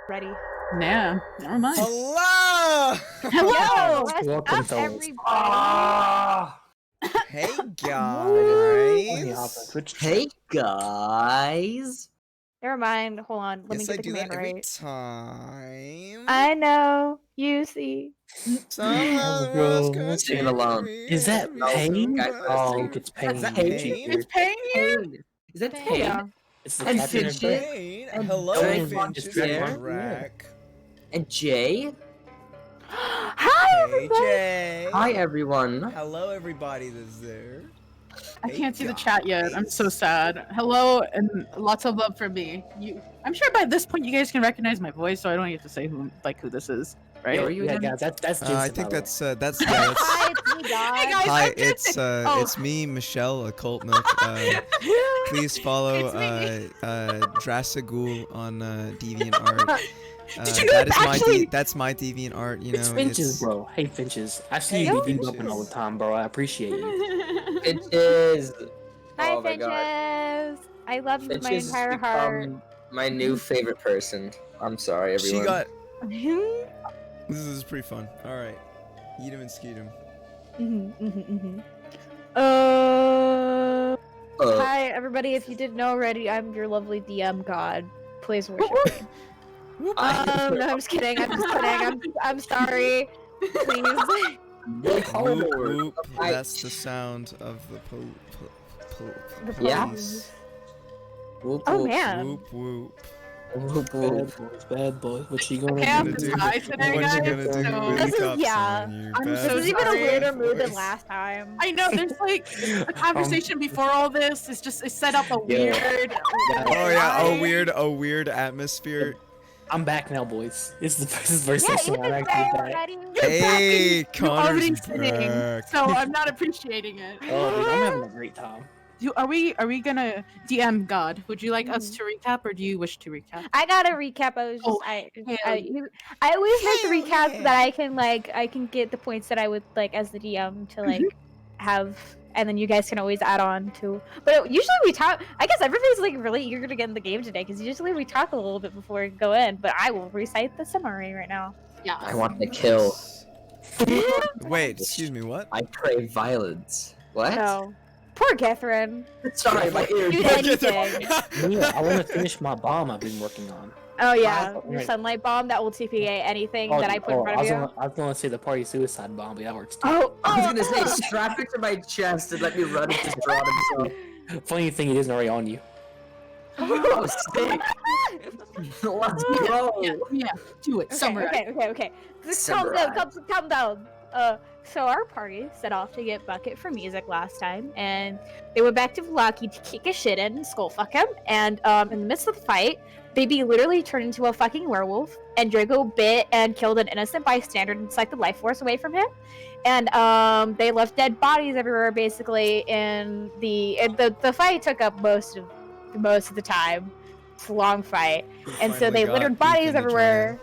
Ready. Yeah, never mind. Hello! Hello! Welcome, What's up, fellas. everybody? Hey guys! Hey guys! Never mind. Hold on. Let me Yes, get I the do command that every right. time. I know. You see. Sing along. Is that pain? Oh, it's pain. Is that Pain? pain? It's paying you? Pain. Is that Pain. pain? Yeah. It's the And captain of Drake. Pain. And Hello, Drake Finches is there. and Drac. And Jay. Hi, Hey, everybody. Jay. Hi, everyone. Hello, everybody that's there. I Hey, can't see the chat yet. I'm guys. so sad. Hello and lots of love for me. I'm sure by this point you guys can recognize my voice, so I don't have to say who this is, right? Yo, are you Yeah, again? guys, that's I Jensen, think by the way. that's yeah. That's, Hi, it's me, Hey guys. guys, hi, I'm it's Jensen. Oh. it's me, Michelle, Occult Milk. Please follow Drasagul on DeviantArt. Did you know That's my DeviantArt. You know, It's Finches, bro. Hey, Finches. I see Hey, you be Finches. bumping all the time, bro. I appreciate you. Finches. Hi, Oh my god. Finches. I love you with my Finches has entire heart. become my new favorite person. I'm sorry, everyone. She got. This is pretty fun. All right, eat him and skeet him. Hi, everybody. If you didn't know already, I'm your lovely DM god. Please worship me. No, I'm just kidding. I'm just kidding. I'm sorry. Please. Whoop, whoop. That's the sound of the Yeah. police. Whoop, Oh whoop. man. Whoop whoop. Whoop, whoop. Bad boy. What you gonna Okay, I'm What do? you high today, What guys. you gonna do so- when This the is- cops yeah. on you? I'm bad so This is even a sorry. weirder mood than boys? last time. I know there's like the conversation before all this is just it set up a Yeah. weird. Oh yeah, vibe. a weird atmosphere. I'm back now, boys. This is the first Yeah, session. I'm even actually Jay back. already. You're Hey, back and you're already Connor's sitting, back. so I'm not appreciating it. Oh, dude, I'm having a great time. Are we gonna DM God? Would you like us to recap, or do you wish to recap? I got a recap. I was just Oh, I hell always make the Hell recaps yeah. that I can get the points that I would like as the DM to like have, and then you guys can always add on to. But usually we talk. I guess everybody's like really eager to get in the game today because usually we talk a little bit before we go in. But I will recite the summary right now. Yeah. I want to kill. Wait, excuse me, what? I crave violence. What? So poor Catherine. Sorry, my ears. Dude, anything. Yeah, I want to finish my bomb I've been working on. Oh yeah, Wow. your sunlight bomb that will TPA anything Oh, that I put in front of you. I was gonna say the party suicide bomb, but that works too. Oh, I was gonna say, strap it to my chest and let me run into Strahd himself. Funny thing, it isn't already on you. Oh, sick. Let's go. Yeah, do it. Summarize. Okay. Just calm down. So our party set off to get Bucket for music last time, and they went back to Vlaki to kick his shit in and skull fuck him. And in the midst of the fight, Baby literally turned into a fucking werewolf, and Drago bit and killed an innocent bystander and sucked the life force away from him. And they left dead bodies everywhere, basically. And the fight took up most of the time. It's a long fight, and so they littered bodies everywhere.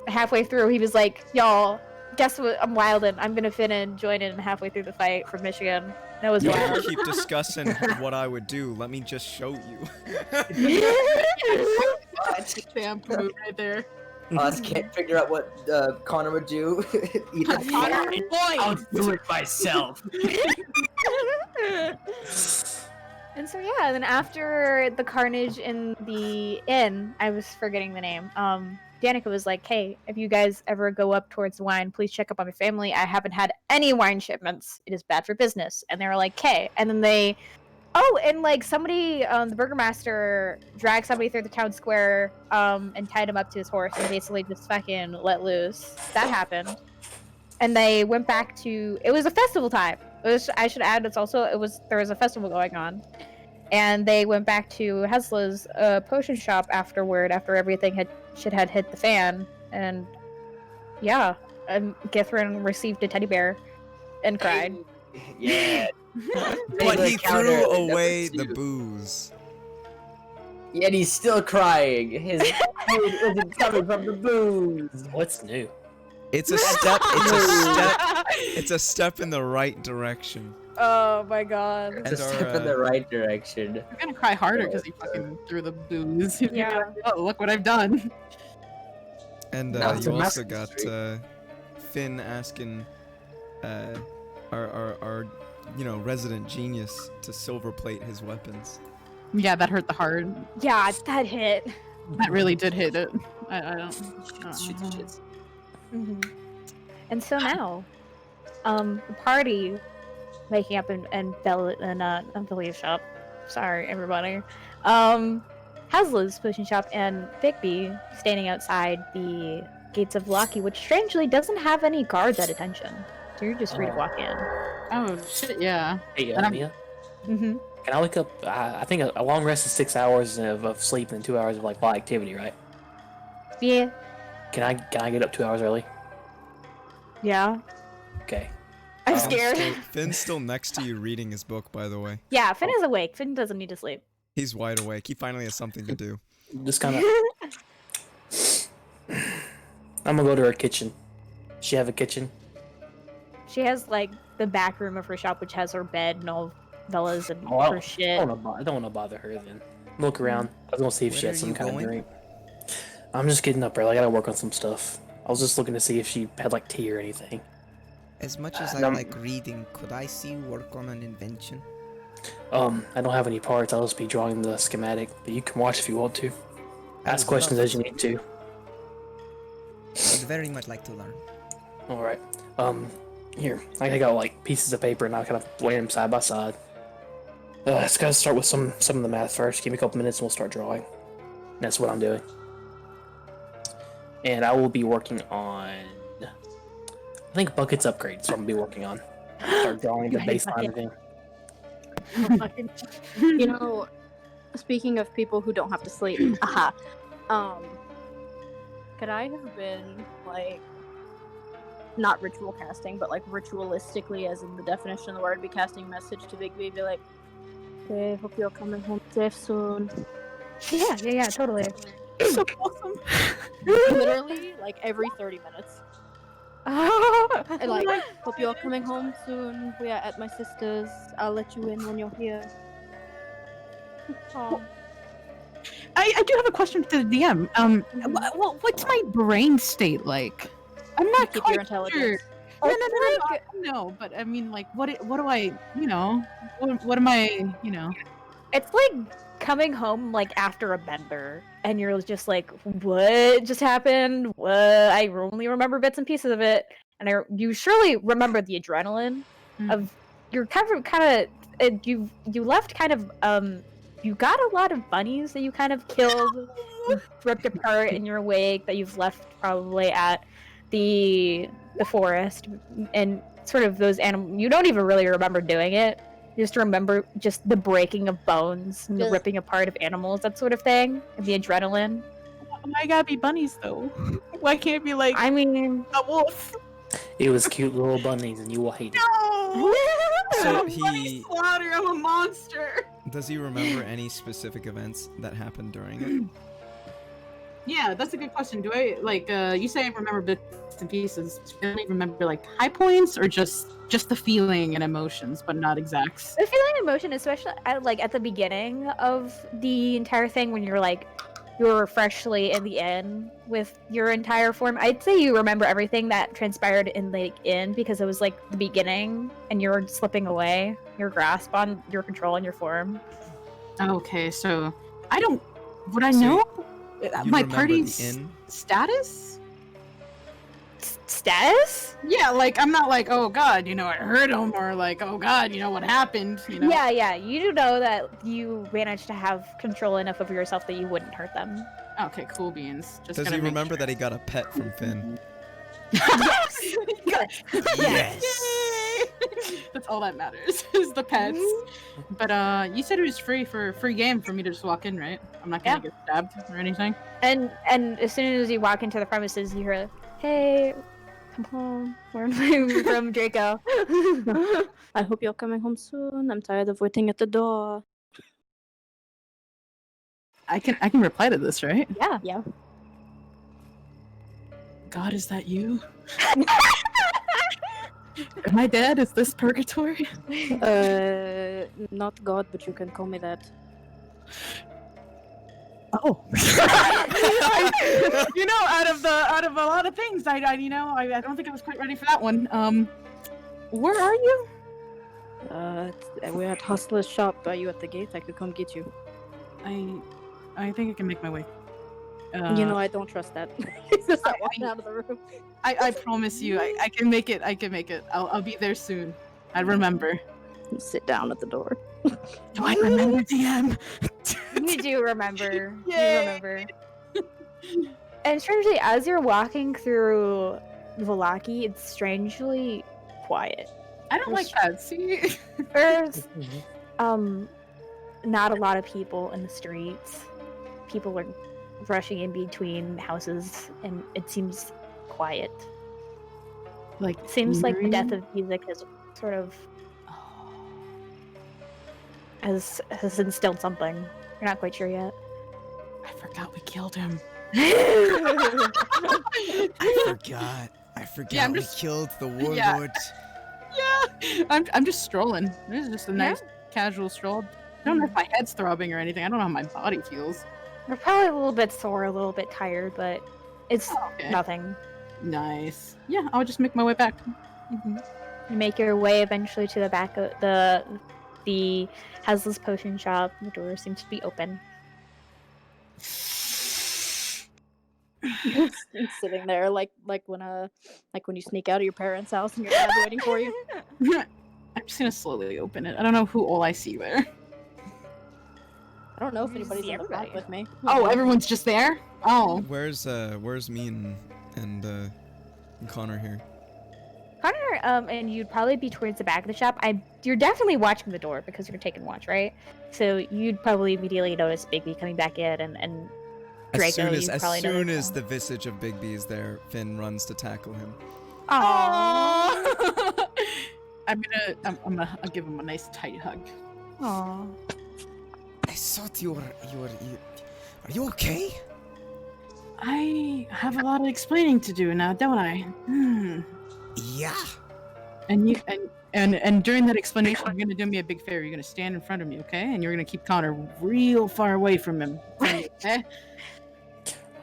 Halfway through, he was like, "Y'all, guess what? I'm wildin'. I'm gonna fit in, join in." Halfway through the fight from Michigan, that was wild. Keep discussing what I would do. Let me just show you. Damn food right there. Us can't figure out what Connor would do. I'll do it myself. And so yeah, then after the carnage in the inn, I was forgetting the name. Danica was like, "Hey, if you guys ever go up towards the wine, please check up on my family. I haven't had any wine shipments. It is bad for business." And they were like, "Okay." And then they, and like somebody, the burgomaster dragged somebody through the town square, and tied him up to his horse and basically just fucking let loose. That happened. And they went back to, it was a festival time. I should add, there was a festival going on. And they went back to Hesla's potion shop afterward, after everything had hit the fan. And yeah, Githrin received a teddy bear and cried. Yeah. But he threw away the booze. Yet he's still crying. His pain isn't coming from the booze. What's new? It's a step in the right direction. Oh my god. It's a step in the right direction. You're gonna cry harder because he fucking threw the booze. Yeah. Oh, look what I've done. And That's you a also massive got Finn asking our resident genius to silverplate his weapons. Yeah, that hurt the heart. Yeah, that hit. That really did hit it. I don't. Shit. And so now, the party waking up in Billy's shop. Sorry, everybody. Hasla's potion shop and Bigby standing outside the gates of Locky, which strangely doesn't have any guards at attention. So you're just free to walk in. Oh shit! Yeah. Hey, Mia. Mm-hmm. Can I wake up? I think a long rest is 6 hours of sleep and 2 hours of like light activity, right? Yeah. Can I get up 2 hours early? Yeah. Okay. I'm scared. Finn's still next to you reading his book, by the way. Yeah, Finn is awake. Finn doesn't need to sleep. He's wide awake. He finally has something to do. Just kind of. I'm gonna go to her kitchen. She have a kitchen? She has like the back room of her shop, which has her bed and all Bella's and Oh, her shit. I don't want to bother her then. Look around. I was gonna see if she Where had are some you kind going? of drink. I'm just getting up early. I gotta work on some stuff. I was just looking to see if she had like tea or anything. As much as I like reading, could I see you work on an invention? I don't have any parts. I'll just be drawing the schematic, but you can watch if you want to. Ask questions as you need to. I'd very much like to learn. All right. Here. I got like pieces of paper and I kind of lay them side by side. Let's gotta start with some of the math first. Give me a couple minutes and we'll start drawing. And that's what I'm doing. And I will be working on. I think Bucket's upgrade, so I'm gonna be working on. Start drawing the baseline of him. You know, speaking of people who don't have to sleep, could I have been like not ritual casting, but like ritualistically, as in the definition of the word, be casting message to Big B, be like, "Okay, hope you're coming home safe soon." Yeah, totally. So awesome. Literally, like every 30 minutes. And like, hope you're coming home soon. We are at my sister's. I'll let you in when you're here. Oh. I do have a question to the DM. What's my brain state like? I'm not Keep quite your intelligence. sure. No, but I mean, like, what do I, what am I, It's like coming home like after a bender, and you're just like, "What just happened? What?" I only remember bits and pieces of it, and you surely remember the adrenaline of you're kind of you left kind of you got a lot of bunnies that you kind of killed, ripped apart in your wake that you've left probably at the forest, and sort of those animals. You don't even really remember doing it. You just remember just the breaking of bones and the ripping apart of animals, that sort of thing, and the adrenaline. Why gotta be bunnies though? Why can't it be like I mean, a wolf? It was cute little bunnies, and you will hate it. No! So Bunny slaughter, I'm a monster! does he remember any specific events that happened during it? Yeah, that's a good question. Do I, like, you say I remember bits and pieces. Do I only remember, like, high points, or just the feeling and emotions, but not exacts? the feeling and emotion, especially at the beginning of the entire thing, when you're like, you're freshly in the inn with your entire form. I'd say you remember everything that transpired in the inn, because it was like the beginning, and you're slipping away, your grasp on your control and your form. Okay, so I don't. Would I So know You my remember party's the inn? status? Status? Yeah, like I'm not like, oh god, you know, I hurt him, or like, oh god, you know what happened, you know? Yeah, you do know that you managed to have control enough of yourself that you wouldn't hurt them. Okay, cool beans. Just Does gotta he make remember sure. that he got a pet from Finn? Yes! Yes. That's all that matters is the pets. But you said it was free game for me to just walk in, right? I'm not gonna get stabbed or anything. And as soon as you walk into the premises, you hear, "Hey, come home." From Draco. I hope you're coming home soon. I'm tired of waiting at the door. I can reply to this, right? Yeah. Yeah. God, is that you? Am I dead? Is this purgatory? Not God, but you can call me that. Oh. You know, out of a lot of things, I don't think I was quite ready for that one. Where are you? We're at Hustler's shop. Are you at the gate? I could come get you. I think I can make my way. You know, I don't trust that. He's just not walking out of the room. I promise you, I can make it. I can make it. I'll be there soon. I remember. You sit down at the door. Do I remember, DM? You do remember. Yay. You remember. And strangely, as you're walking through Vallaki, it's strangely quiet. I don't like that. See? There's not a lot of people in the streets. People are rushing in between houses, and it seems quiet. Like Seems like the eerie? death of music has sort of has instilled something. You're not quite sure yet. I forgot we killed him. I forgot. Yeah, I'm we just- killed the warlord. Yeah. Yeah, I'm just strolling. This is just a nice casual stroll. I don't know if my head's throbbing or anything. I don't know how my body feels. You're probably a little bit sore, a little bit tired, but it's Okay. nothing. Nice. Yeah, I'll just make my way back. You make your way eventually to the back of the Hazlitt's potion shop. The door seems to be open. He's sitting there like when you sneak out of your parents' house and your dad's waiting for you. I'm just gonna slowly open it. I don't know who all I see there. I don't know if You anybody's see in the front everybody. with me. Oh, everyone's just there? Oh. Where's me and Connor here? Connor, and you'd probably be towards the back of the shop. You're definitely watching the door because you're taking watch, right? So you'd probably immediately notice Bigby coming back in, and Draco. As you'd probably soon notice as the visage of Bigby is there, Finn runs to tackle him. Aww. I'll give him a nice tight hug. Aww. I thought you were. Are you okay? I have a lot of explaining to do now, don't I? Yeah. And during that explanation, you're gonna do me a big favor. You're gonna stand in front of me, okay? And you're gonna keep Connor real far away from him. Okay?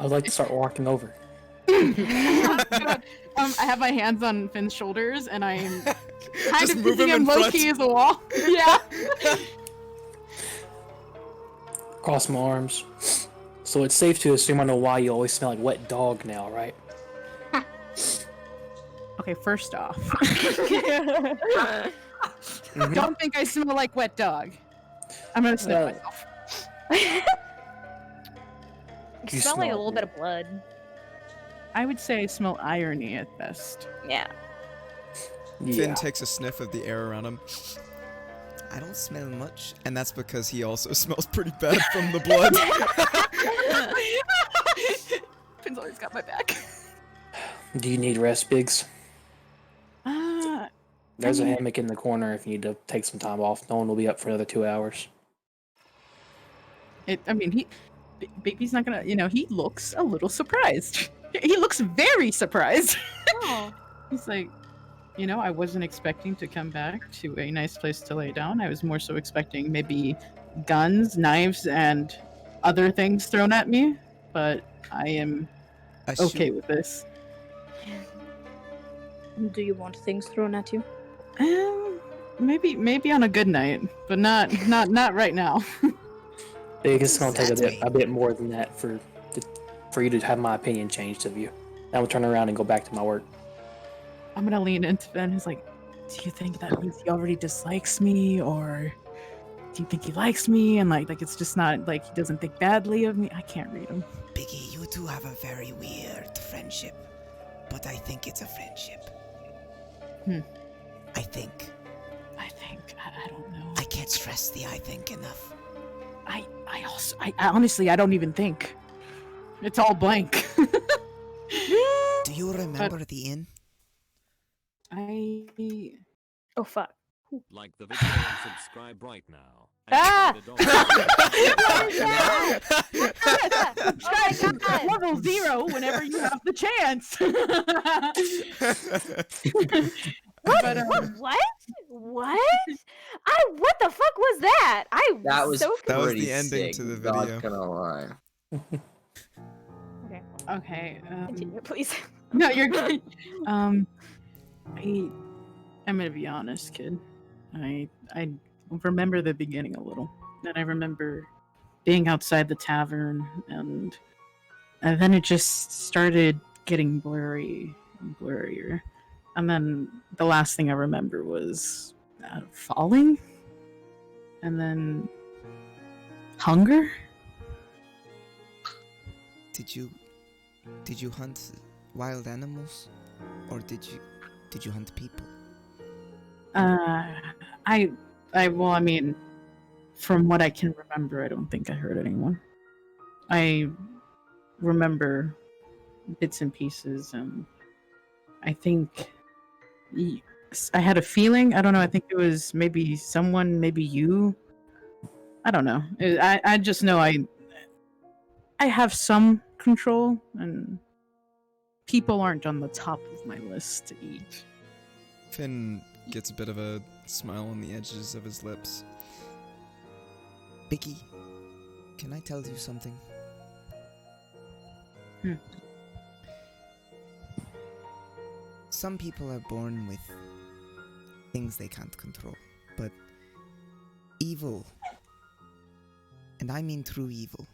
I'd like to start walking over. I have my hands on Finn's shoulders, and I'm kind Just of move using him in him low front. key as a wall. Yeah. Cross my arms. So it's safe to assume I know why you always smell like wet dog now, right? Okay, first off, Mhm. don't think I smell like wet dog. I'm gonna sniff Well, myself. You smell like a little bit of blood. I would say I smell irony at best. Yeah. Finn takes a sniff of the air around him. I don't smell much, and that's because he also smells pretty bad from the blood. Finn's always got my back. Do you need rest, Biggs? There's a hammock in the corner if you need to take some time off. No one will be up for another 2 hours. Bigby's not gonna, he looks a little surprised. He looks very surprised. Oh. He's like, I wasn't expecting to come back to a nice place to lay down. I was more so expecting maybe guns, knives, and other things thrown at me. But I am okay with this. Do you want things thrown at you? Maybe on a good night, but not right now. Big, it's gonna take a bit more than that for you to have my opinion changed of you. I will turn around and go back to my work. I'm gonna lean into Ben. He's like, "Do you think that means he already dislikes me, or do you think he likes me?" And like it's just not like he doesn't think badly of me. I can't read him. Biggie, you two have a very weird friendship, but I think it's a friendship. I think. I don't know. I can't stress the I think enough. I honestly, I don't even think. It's all blank. Do you remember the inn? Oh fuck. Like the video and subscribe right now. Ah! Subscribe level 0 whenever you have the chance. What? But, What? What the fuck was that? That was so That was pretty the ending sick, to the not video. gonna lie. Okay. Continue, please. No, you're good. I'm gonna be honest, kid. I remember the beginning a little. And I remember being outside the tavern, and then it just started getting blurry and blurrier. And then the last thing I remember was falling, and then hunger. Did you hunt wild animals, or did you hunt people? From what I can remember, I don't think I hurt anyone. I remember bits and pieces, and I think I had a feeling. I don't know. I think it was maybe someone, maybe you. I don't know. I just know I have some control, and people aren't on the top of my list to eat. Finn gets a bit of a smile on the edges of his lips. Biggie, can I tell you something? Some people are born with things they can't control, but evil, and I mean true evil,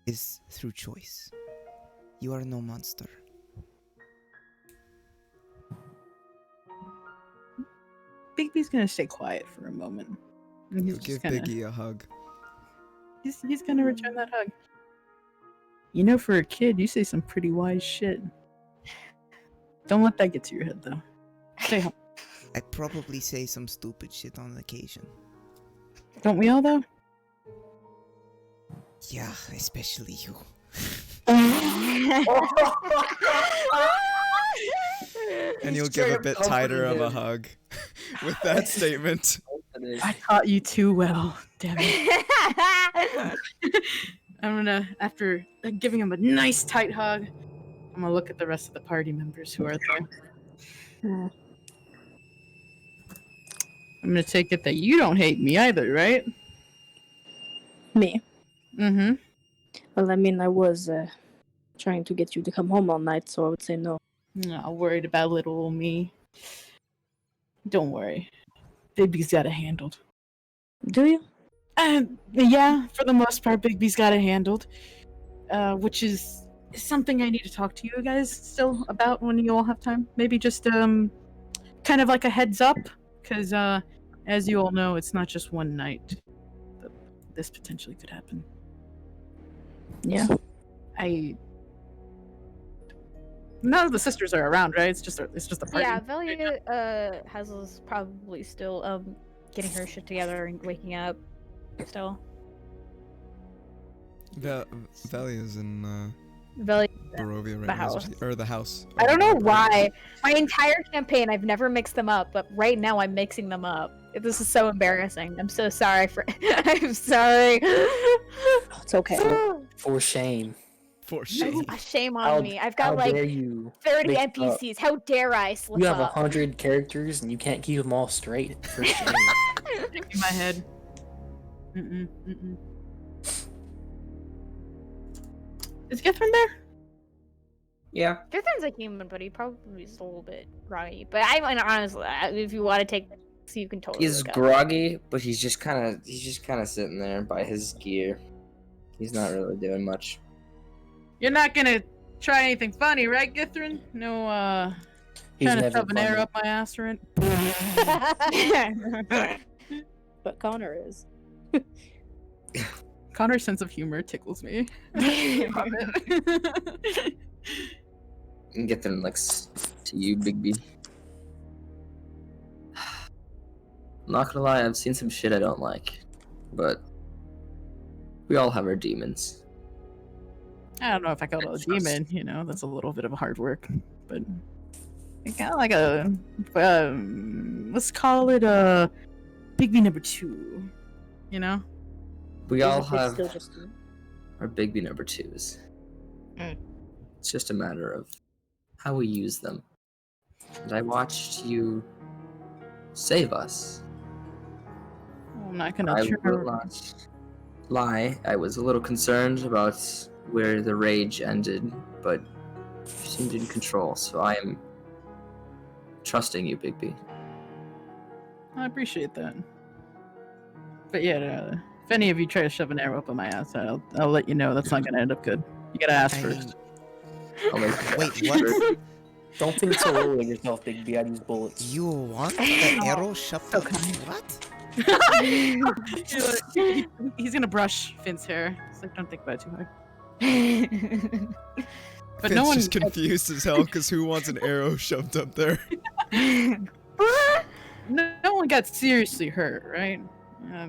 is through choice. You are no monster. Bigby's gonna stay quiet for a moment. And He'll give Biggie a hug. He's gonna return that hug. For a kid, you say some pretty wise shit. Don't let that get to your head, though. Stay home. I probably say some stupid shit on occasion. Don't we all, though? Yeah, especially you. And you'll give a bit tighter of a hug with that statement. I taught you too well, damn it. I'm gonna, after giving him a nice tight hug, I'm gonna look at the rest of the party members who are there. I'm gonna take it that you don't hate me either, right? Me? Mm-hmm. Well, I was trying to get you to come home all night, so I would say no. Not worried about little old me. Don't worry. Bigby's got it handled. Do you? Yeah, for the most part, Bigby's got it handled. Which is something I need to talk to you guys still about when you all have time. Maybe just kind of like a heads up, because as you all know, it's not just one night. this potentially could happen. Yeah. None of the sisters are around, right? It's just the party. Yeah, Velia Hazel's probably still getting her shit together and waking up still. Valia's in Velia, Barovia right the now, house. or the house. I don't know Barovia. why. My entire campaign, I've never mixed them up, but right now I'm mixing them up. This is so embarrassing. I'm so sorry for. I'm sorry. It's okay. For shame. For shame. Shame on How- me. I've How got dare like you? 30 mix up? NPCs. How dare I slip You have up? 100 characters and you can't keep them all straight. For shame. In my head. Mm-mm. Is Githrin there? Yeah. Githrin's a human, but he probably is a little bit groggy. But I mean, honestly, if you want to take, so you can totally. He's look up. groggy, but he's just kind of sitting there by his gear. He's not really doing much. You're not gonna try anything funny, right, Githrin? No, He's trying to never shove an arrow funny. up my ass or it? But Connor is. Connor's sense of humor tickles me. Love it. And get them to you, Bigby. I'm not gonna lie, I've seen some shit I don't like, but we all have our demons. I don't know if I call it a demon, that's a little bit of a hard work, but kind of like a, let's call it a Bigby number 2, We all Basically have still just our Bigby number 2s. Mm. It's just a matter of how we use them. And I watched you save us. I'm not gonna I try. will not lie, I was a little concerned about where the rage ended, but you seemed in control, so I am trusting you, Bigby. I appreciate that. But yeah, if any of you try to shove an arrow up in my ass, I'll let you know that's not gonna end up good. You gotta ask first. I'll make Wait, what? Don't think so low of yourself, Bigby. I use bullets. You want the arrow shoved up? What? He's gonna brush Finn's hair. It's like, don't think about it too hard. But Finn's no one just confused as hell because who wants an arrow shoved up there? no one got seriously hurt, right?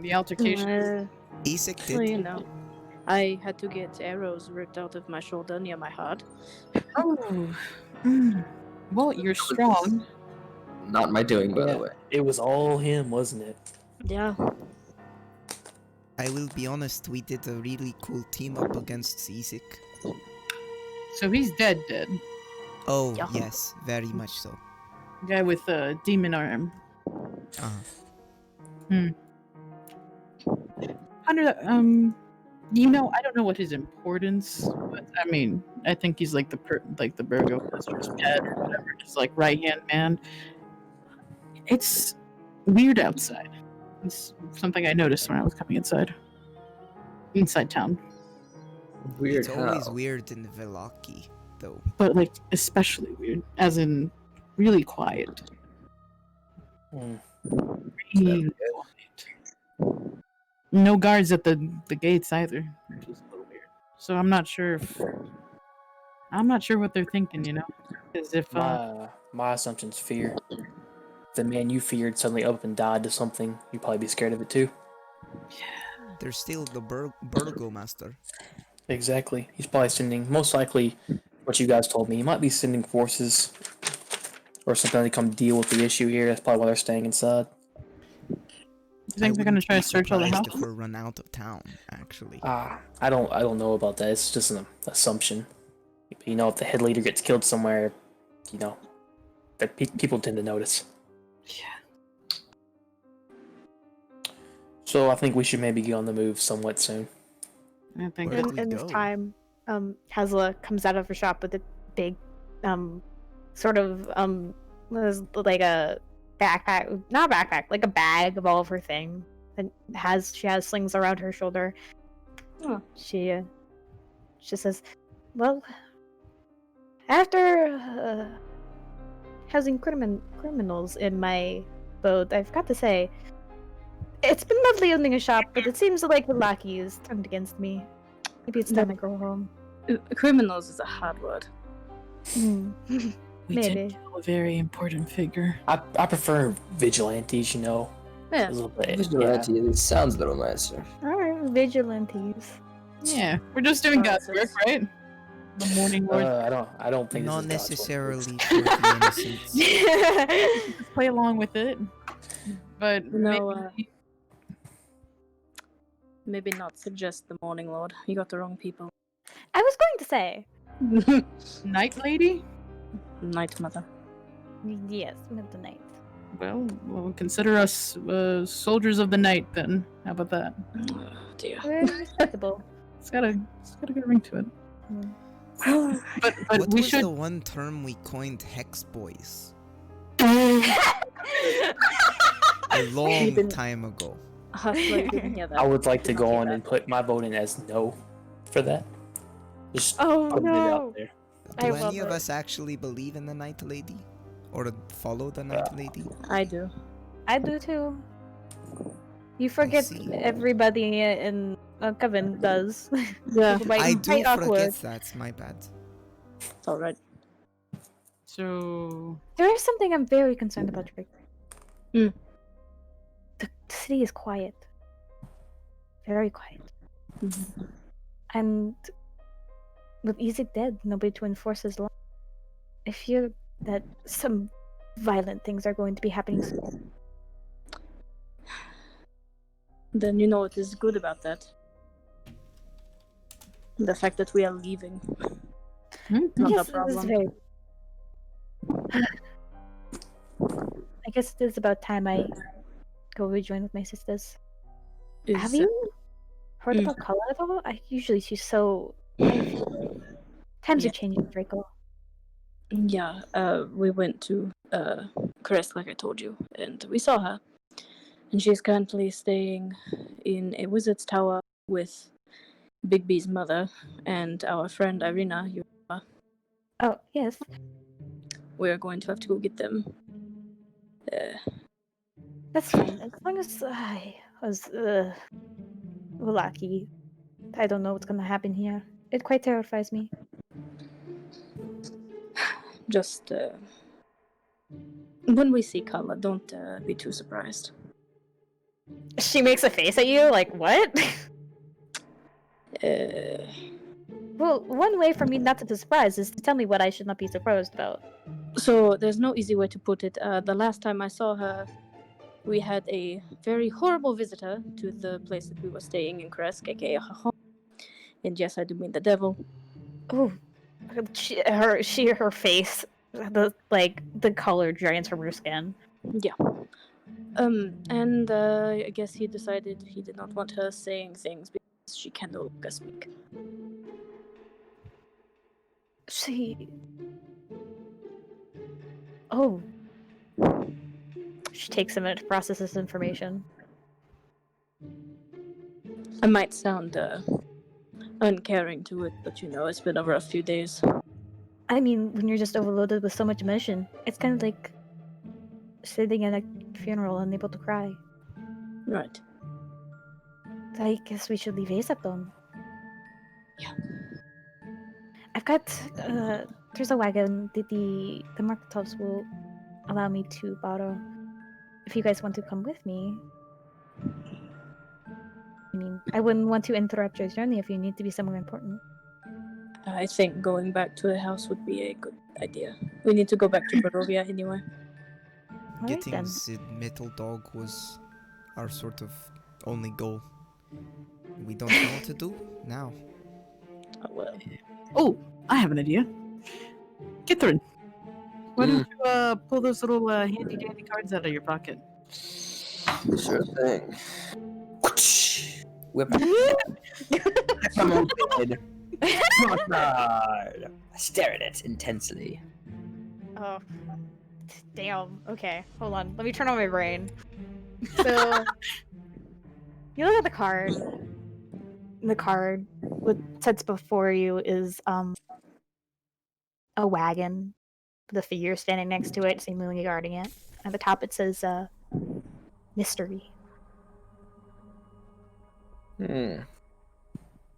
The altercation. Isaac Well, did. I had to get arrows ripped out of my shoulder near my heart. Oh. Well, you're strong. Not my doing, by Yeah. the way. It was all him, wasn't it? Yeah. I will be honest, we did a really cool team up against Isaac. So he's dead. Oh, Yeah. yes, very much so. Guy with a demon arm. Hunter, I don't know what his importance was. I mean, I think he's like the burgomaster's pet or whatever, just like right-hand man. It's weird outside. It's something I noticed when I was coming inside town. Weird It's always how. weird in Velaki, though. But like especially weird, as in really quiet. Mm. Really quiet. No guards at the gates either, which is a little weird. So I'm not sure what they're thinking, As if My assumption's fear. If the man you feared suddenly up and died to something, you'd probably be scared of it too. There's still the burgomaster. Exactly. He's probably sending, most likely, what you guys told me, he might be sending forces or something to come deal with the issue here. That's probably why they're staying inside. you think they're gonna try to search all the surprised houses? if we're run out of town, actually. I don't know about that. It's just an assumption. If the head leader gets killed somewhere, that people tend to notice. Yeah. So I think we should maybe get on the move somewhat soon. I think Where did we In this go? time, Hazla comes out of her shop with a big, sort of, was like a backpack, not a backpack, like a bag of all of her things, and she has slings around her shoulder. Oh. She says, "Well, after housing criminals in my boat, I've got to say, It's been lovely owning a shop, but it seems like the lackey is turned against me. Maybe it's time I go home. Criminals is a hard word. We Maybe. did kill a very important figure. I prefer vigilantes, you know. Yeah. A little bit. Vigilante, it sounds a little nicer. Alright, vigilantes. Yeah, we're just doing God's Francis. work, right? The morning lord. I don't think Not this is God's work. necessarily for the innocents. Just play along with it. But No, maybe... maybe not suggest the Morning Lord. You got the wrong people. I was going to say. Night Lady? Night Mother. Yes, mid the night. Well, we'll consider us soldiers of the night then. How about that? Oh, dear. Very respectable. It's got a good ring to it. But What we was should. the one term we coined Hex Boys? A long time ago. Hustler didn't hear that. I would like to Did go not hear on that. and put my vote in as no for that. Just Oh, putting it no. out there. I Do love any of it. us actually believe in the Night Lady? Or follow the Night Lady? I do. I do too. You forget see. everybody in Coven does. Yeah, I do quite awkward. forget that, my bad. it's alright. So There is something I'm very concerned about, Drake. Mm. The city is quiet. Very quiet. Mhm. And with Isaac dead, nobody to enforce his law. I fear that some violent things are going to be happening soon. Then you know what is good about that. The fact that we are leaving. Not Yes, a it is problem. very... I guess it is about time I go rejoin with my sisters. Have Is, you heard Mm. about Kala at all? She's so... Times Yeah. are changing, Draco. Yeah, we went to Crest, like I told you, and we saw her. And she's currently staying in a wizard's tower with Big B's mother and our friend Irina. Oh, yes. We're going to have to go get them. That's fine. As long as I was lucky. I don't know what's gonna happen here. It quite terrifies me. Just when we see Kala, don't be too surprised. She makes a face at you, like, what? Well, one way for me not to be surprised is to tell me what I should not be surprised about. So there's no easy way to put it. The last time I saw her, we had a very horrible visitor to the place that we were staying in Kresk, aka her home. And yes, I do mean the devil. Ooh, her face, the color drains from her skin. Yeah. And I guess he decided he did not want her saying things because she can no longer speak. Oh. She takes a minute to process this information. I might sound uncaring to it, but it's been over a few days. I mean, when you're just overloaded with so much emotion, it's kind of like sitting at a funeral unable to cry. Right. I guess we should leave ASAP then. Yeah. I've got, there's a wagon that the Marketovs will allow me to borrow. If you guys want to come with me. I mean, I wouldn't want to interrupt your journey if you need to be somewhere important. I think going back to the house would be a good idea. We need to go back to Barovia anyway. Alright Getting then. the metal dog was our sort of only goal. We don't know what to do now. Oh, well. Oh, I have an idea. Kithrin, why don't you pull those little handy dandy cards out of your pocket? Sure thing. Whip. I'm open. I stare at it intensely. Oh. Damn. Okay, hold on. Let me turn on my brain. So, you look at the card. The card, what sits before you is a wagon with a figure standing next to it, seemingly guarding it. At the top it says mystery.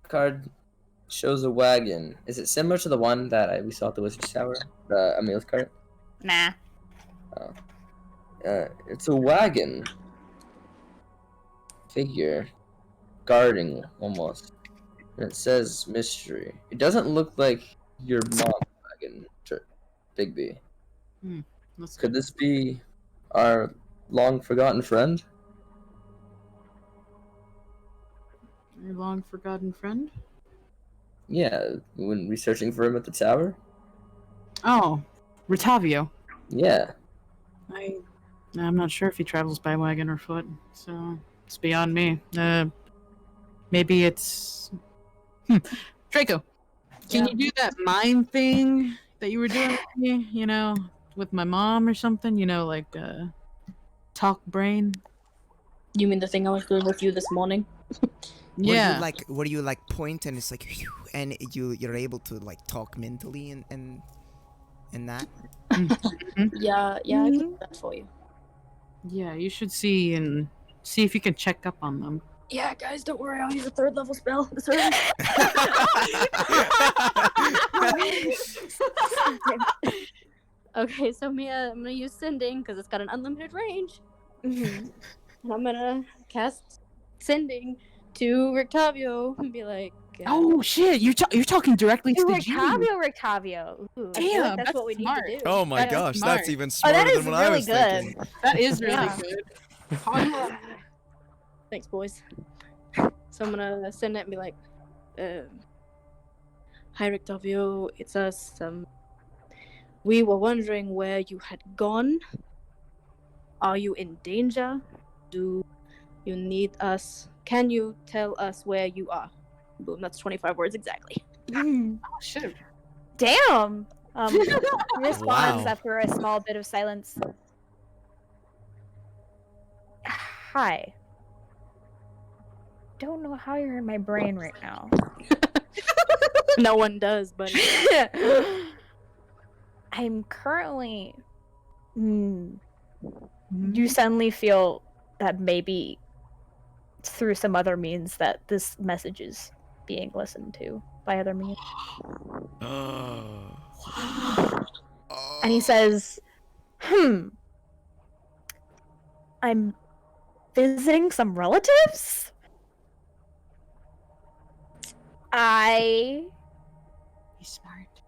Card shows a wagon. Is it similar to the one that we saw at the Wizard's Tower? The Emil's cart? Nah. It's a wagon figure guarding almost. And it says mystery. It doesn't look like your mom's wagon, Bigby. Could this be our long forgotten friend? Your long forgotten friend? Yeah, when researching for him at the tower? Oh, Rotavio. Yeah. I'm not sure if he travels by wagon or foot, so it's beyond me. Maybe it's Draco. Can you do that mime thing that you were doing with me? You know, with my mom or something? You know, like talk brain. You mean the thing I was doing with you this morning? Yeah. Where you like point and it's like, phew, and you're able to like talk mentally and that. Yeah, I can do that for you. Yeah, you should see if you can check up on them. Yeah, guys, don't worry. I'll use a 3rd level spell. Sorry. Okay, so Mia, I'm gonna use sending because it's got an unlimited range. And I'm gonna cast sending to Rictavio and be like, Oh shit! You're talking directly to the Rictavio. I Ooh. feel like Damn, that's what we smart. need to do. Oh my That is gosh, smart. that's even Oh, smarter that is than what I really was good. thinking. That is really Yeah. good. Thanks, boys. So I'm gonna send it and be like, "Hi, Rictavio, it's us. We were wondering where you had gone. Are you in danger? Do you need us? Can you tell us where you are?" Boom, that's 25 words exactly. Oh shit! Damn. Responds Wow. after a small bit of silence. Hi. Don't know how you're in my brain right now. No one does, buddy. I'm currently. You suddenly feel that maybe through some other means that this message is being listened to by other means. And he says, I'm visiting some relatives? I He's smart.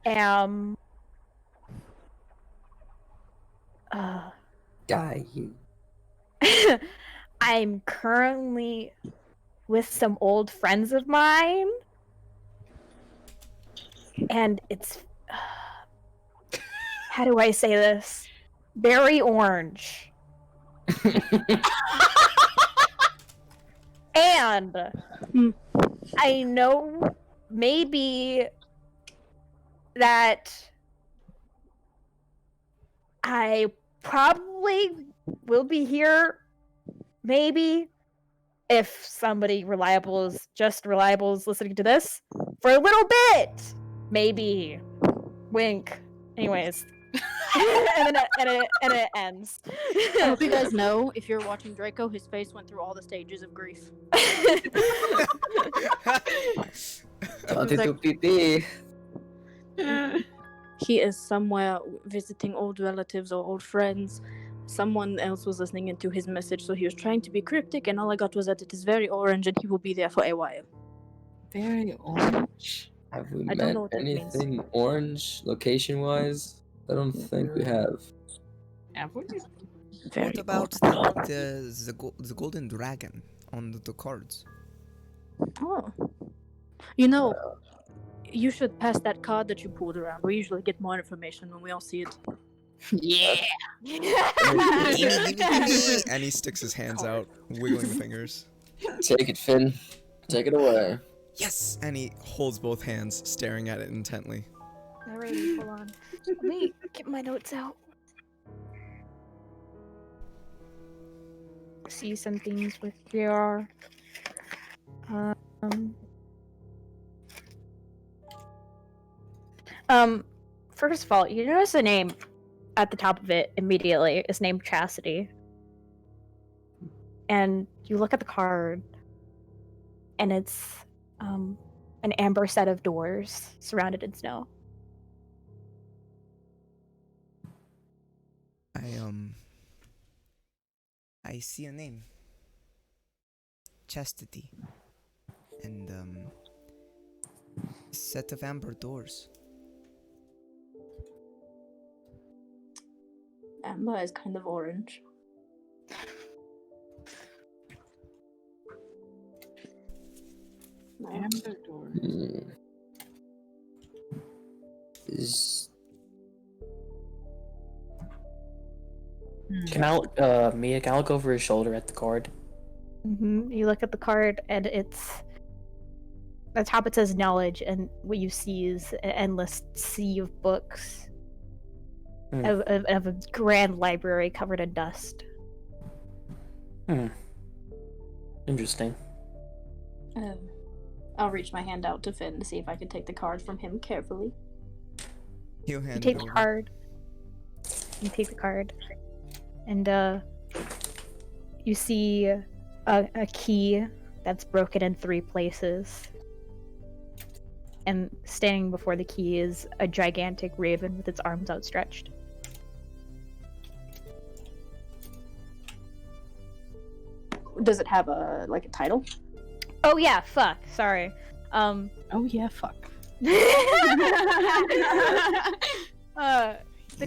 am Guy, you. I'm currently with some old friends of mine, and it's how do I say this? Very orange. And I know maybe that I probably will be here, maybe, if somebody reliable is listening to this, for a little bit. Maybe. Wink. Anyways. and it ends. I hope you guys know, if you're watching Draco, his face went through all the stages of grief. Don't do pee. He is somewhere visiting old relatives or old friends. Someone else was listening into his message, so he was trying to be cryptic, and all I got was that it is very orange and he will be there for a while. Very orange. Have we I don't met know what that means. anything orange location-wise? I don't think we have. Have we? Very What about orange. the golden dragon on the cards? Oh. You know, you should pass that card that you pulled around. We usually get more information when we all see it. Yeah. And he sticks his hands out, wiggling the fingers. Take it, Finn. Take it away. Yes! And he holds both hands, staring at it intently. Alrighty, hold on. Let me get my notes out. See some things with VR. First of all, you notice the name at the top of it immediately is named Chastity. And you look at the card, and it's an amber set of doors surrounded in snow. I see a name. Chastity. And set of amber doors. Amber is kind of orange. No. Amber door. Can I, Mia, can I look over his shoulder at the card? You look at the card, and it's at the top. It says knowledge, and what you see is an endless sea of books of a grand library covered in dust. Interesting. I'll reach my hand out to Finn to see if I can take the card from him carefully. He'll hand You take it the over. card. You take the card, and you see a key that's broken in 3 places. And standing before the key is a gigantic raven with its arms outstretched. Does it have a title? Oh yeah, fuck. Sorry. Oh yeah, fuck. The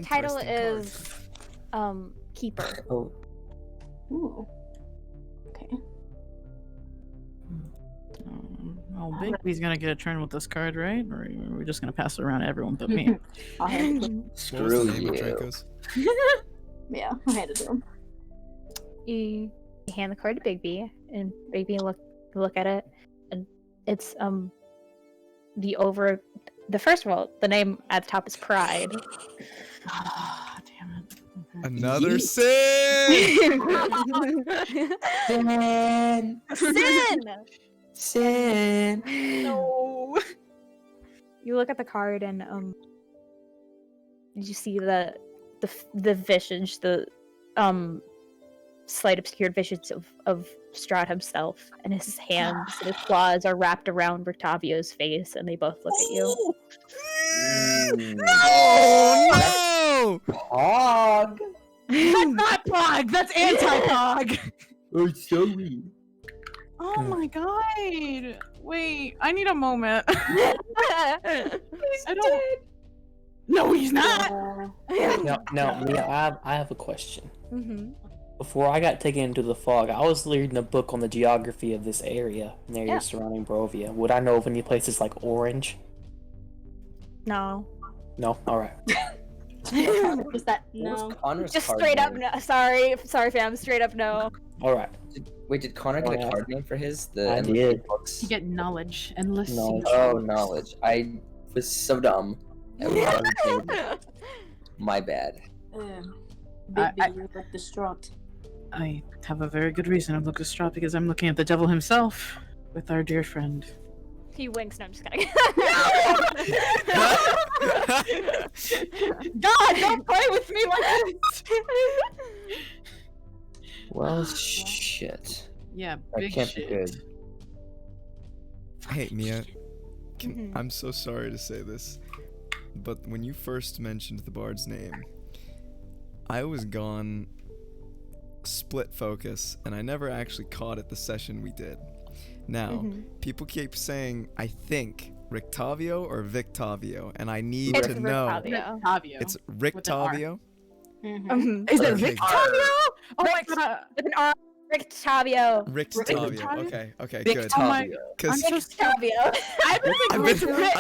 title Interesting is Keeper. Oh, Ooh. Okay. Oh, Bigby's gonna get a turn with this card, right? Or are we just gonna pass it around to everyone but me? I'll hand it to him. What was Screw the name of you. Draco's? Yeah, I'll hand it to him. You hand the card to Bigby, and Bigby look at it, and it's the first of all, the name at the top is Pride. Ah, damn it. Okay. Another sin! Sin. No. You look at the card, and you see the visage, the slight obscured visage of Strahd himself, and his hands and his claws are wrapped around Rictavio's face, and they both look at you. Oh no! Hog! That's not Pog! That's anti-Pog! Oh, sorry. Oh my god! Wait, I need a moment. He's I don't. No, he's not! Now, Mia, I have a question. Mm-hmm. Before I got taken into the fog, I was reading a book on the geography of this area and areas surrounding Barovia. Would I know of any places like Orange? No. No? Alright. Is that no? Connor's Just card straight up name? no. Sorry, fam. Straight up no. Alright. Wait, did Connor get a card name for his? The I endless did. books? You get knowledge, endless Knowledge. sea. Oh, knowledge. I was so dumb. My bad. Big you look distraught. I have a very good reason to look distraught because I'm looking at the devil himself with our dear friend. He winks. No, I'm just kidding. God, don't play with me like this! Well, shit. Yeah, That big can't shit. be good. Hey, Mia. Mhm. I'm so sorry to say this, but when you first mentioned the bard's name, I was gone split focus, and I never actually caught it the session we did. Now, people keep saying, I think, Rictavio or Victavio, and I need It's to know. Rictavio. Tavio. It's With an R. Rictavio? Is it Okay. Victavio? Oh my Rick- god. With an R. Rictavio. Rictavio. Rictavio? Okay, good. Oh my- Because I'm Rictavio. I've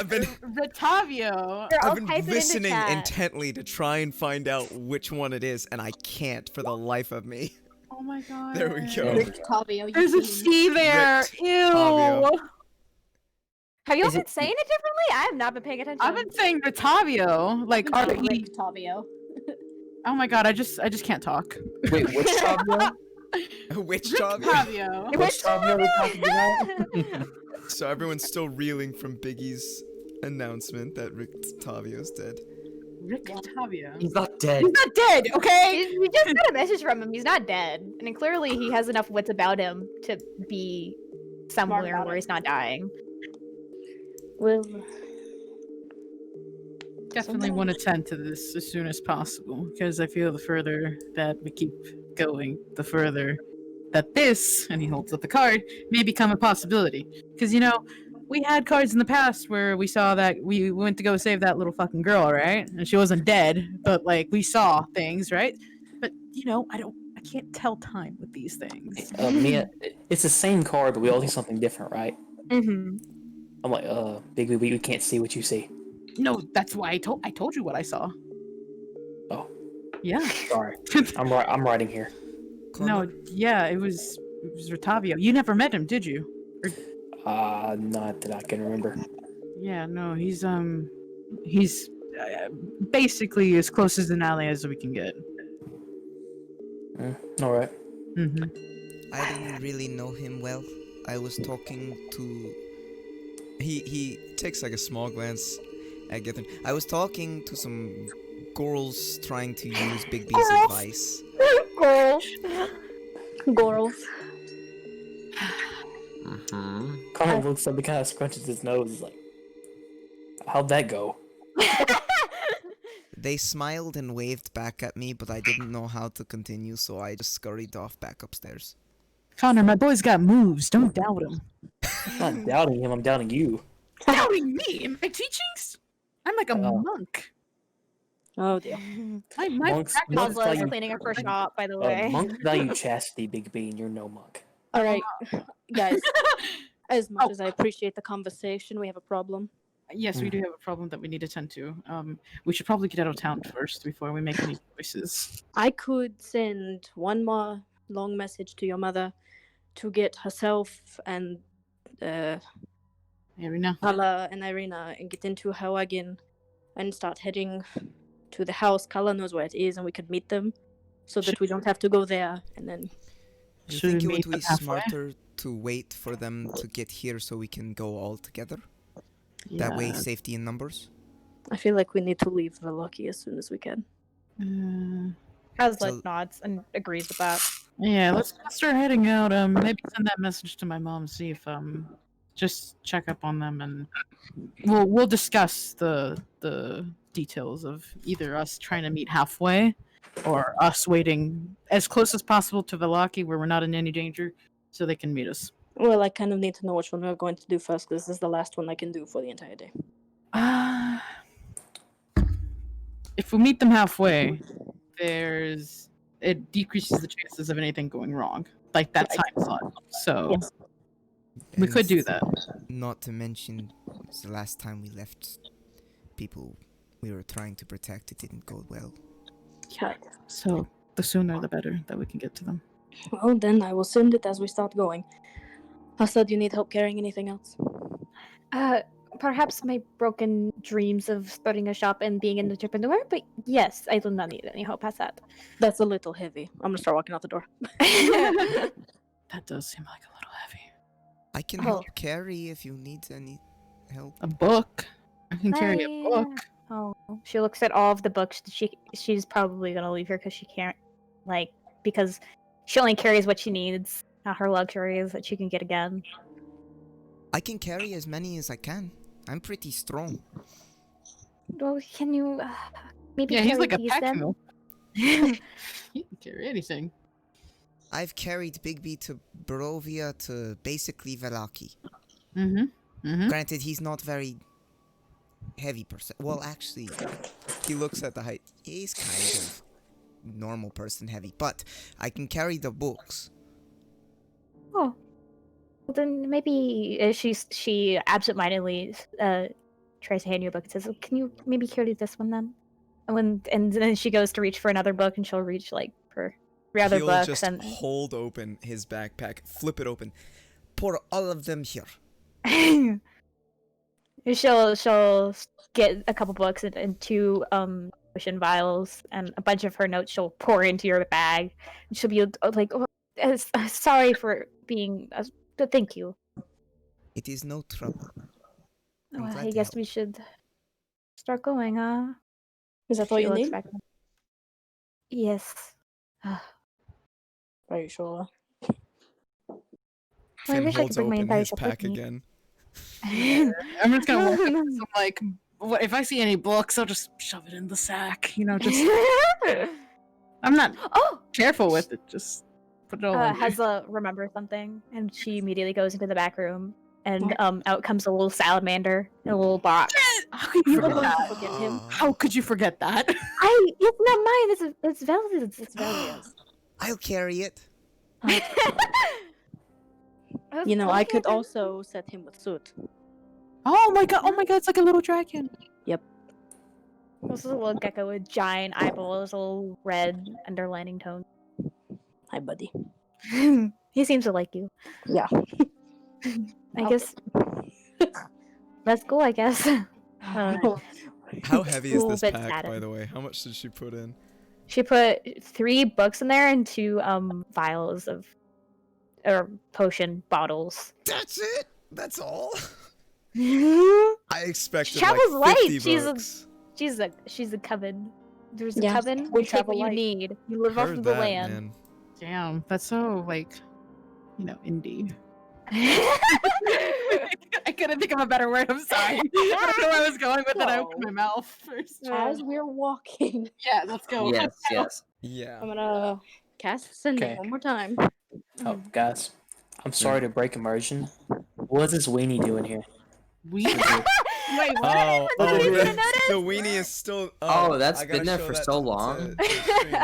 been I've Victavio. Here, I'll been type it into listening chat. intently to try and find out which one it is, and I can't for the life of me. Oh my god. There we go. Rictavio, you There's a fiend. C there. Ew. Tavio. Have you all Is been it- saying it differently? I have not been paying attention. I've been saying Rictavio, like Oh, R-E. Rictavio. Oh my god, I just can't talk. Wait, which Tavio? Which Tavio? Rictavio. Which Tavio are we talking about? So everyone's still reeling from Biggie's announcement that Rictavio's dead. Rictavio. He's not dead. He's not dead, okay? We just got a message from him. He's not dead, and then clearly he has enough wits about him to be somewhere about where it. he's not dying. Well, Definitely want to tend to this as soon as possible because I feel the further that we keep going, the further that this, and he holds up the card, may become a possibility. Because, we had cards in the past where we saw that we went to go save that little fucking girl, right? And she wasn't dead, but, we saw things, right? But, I can't tell time with these things. Mia, it's the same card, but we all see something different, right? Mm-hmm. I'm like, Bigby, we can't see what you see. No, that's why I told you what I saw. Oh, Yeah. sorry. I'm writing here. No, yeah, it was Rotavio. You never met him, did you? Not that I can remember. Yeah, no, he's basically as close as an ally as we can get. All right. Mm-hmm. I didn't really know him well. I was talking to... He takes like a small glance at Githrin. I was talking to some girls trying to use Bigby's advice. Girls. Gorals. Connor looks up and kind of scrunches his nose. He's like, how'd that go? They smiled and waved back at me, but I didn't know how to continue, so I just scurried off back upstairs. Connor, my boy's got moves. Don't doubt him. I'm not doubting him, I'm doubting you. Doubting me in my teachings? I'm like a monk. Oh dear. My Monks practice Oslo is value- cleaning up her shop, by the way. monks value chastity, Bigby, and you're no monk. All right, guys. As much as I appreciate the conversation, we have a problem. Yes, we do have a problem that we need to tend to. We should probably get out of town first before we make any choices. I could send one more long message to your mother to get herself and Irina. Kala and Irina and get into her wagon and start heading to the house. Kala knows where it is, and we could meet them so that we don't have to go there. And then Do you Should think we it would meet be them halfway? smarter to wait for them to get here so we can go all together? That way, safety in numbers? I feel like we need to leave Velaki as soon as we can. Aslet So- nods and agrees with that. Yeah, let's start heading out. Maybe send that message to my mom, see if just check up on them, and we'll discuss the details of either us trying to meet halfway or us waiting as close as possible to Velaki where we're not in any danger so they can meet us. Well, I kind of need to know which one we're going to do first, because this is the last one I can do for the entire day. If we meet them halfway, it decreases the chances of anything going wrong, like that time slot. So Yes. we could do And that. Not to mention, the last time we left people we were trying to protect, it didn't go well. Yeah. So the sooner the better that we can get to them. Well, then I will send it as we start going. Hasa, do you need help carrying anything else? Perhaps my broken dreams of starting a shop and being an entrepreneur, but yes, I do not need any help past that. That's a little heavy. I'm gonna start walking out the door. That does seem like a little heavy. I can help carry if you need any help. A book. I can carry a book. Oh, she looks at all of the books. She's probably gonna leave here because she can't, because she only carries what she needs, not her luxuries that she can get again. I can carry as many as I can. I'm pretty strong. Well, can you maybe Yeah, carry he's like a these pack then? mule. He can carry anything. I've carried Bigby to Barovia to basically Velaki. Mm-hmm. Granted, he's not very heavy person. Well, actually, He looks at the height. he's kind of normal person heavy, but I can carry the books. Oh, well, then maybe she absentmindedly tries to hand you a book and says, "Oh, can you maybe carry this one then?" And then she goes to reach for another book and she'll reach for 3 other He'll books just and hold open his backpack, flip it open. Pour all of them here. she'll get a couple books and 2 potion vials and a bunch of her notes she'll pour into your bag. And she'll be like, "Oh, sorry for being but thank you." It is no trouble. I'm Well, glad I to guess help. we should start going, huh? Is that all She you looks need? back. Yes. Are you sure? I Finn wish I holds could bring my open entire his ship pack with me. again. I'm just gonna walk up to some, like, what if I see any books, I'll just shove it in the sack. You know, just I'm not Oh! careful with it. Just put it all in. Hezla remembers something, and she immediately goes into the back room, and out comes a little salamander in a little box. How could you forget going to that? forget him. How could you forget that? It's not mine. It's Velvet's. It's Velvet's. I'll carry it. You know, I could Okay. also set him with suit. Oh my god! It's like a little dragon. This is a little gecko with giant eyeballs, a little red underlining tone. Hi, buddy. He seems to like you. Yeah. I guess that's cool. I guess. How heavy is Little this bit pack, by saddened. the way? How much did she put in? She put 3 books in there and 2 vials of or potion bottles. That's it. That's all. She I expected travels like 50 light. She's books. a coven. There's a Yeah, coven. we You take travel what you light. need. You live off Heard of the that, land. man. Damn, that's so like, indie. I couldn't think of a better word. I'm sorry. I don't know where I was going with it. I opened my mouth first. As we're walking, Yeah, let's go. Yes, yes. Yeah. I'm gonna cast sending Okay. one more time. Oh, guys, I'm sorry to break immersion. What's this weenie doing here? We wait. What? Oh, Did you the, even notice? the weenie is still. Oh, that's I gotta been there show for that so to- long. to stream.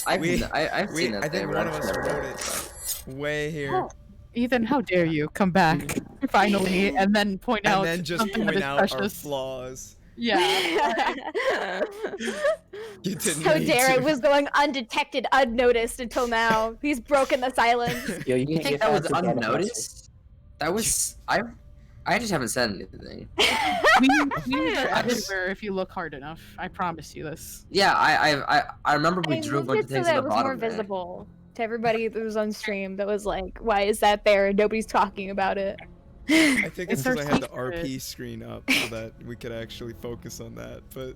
I've We- seen that I thing, think but one I've of us never wrote done it way here, Ethan, how dare you come back finally and then point and out then just something that point is out our precious? flaws. Yeah. You didn't. How need dare to. it was going undetected, unnoticed until now. He's broken the silence. Yo, You can't think get that was past the data unnoticed? That was I just haven't said anything. We are everywhere if you look hard enough. I promise you this. Yeah, I remember we drew a moved bunch it of so things that at it the was more bottom there. visible to everybody that was on stream. That was like, why is that there? Nobody's talking about it. I think it's It's our because I had the secret. RP screen up so that we could actually focus on that. But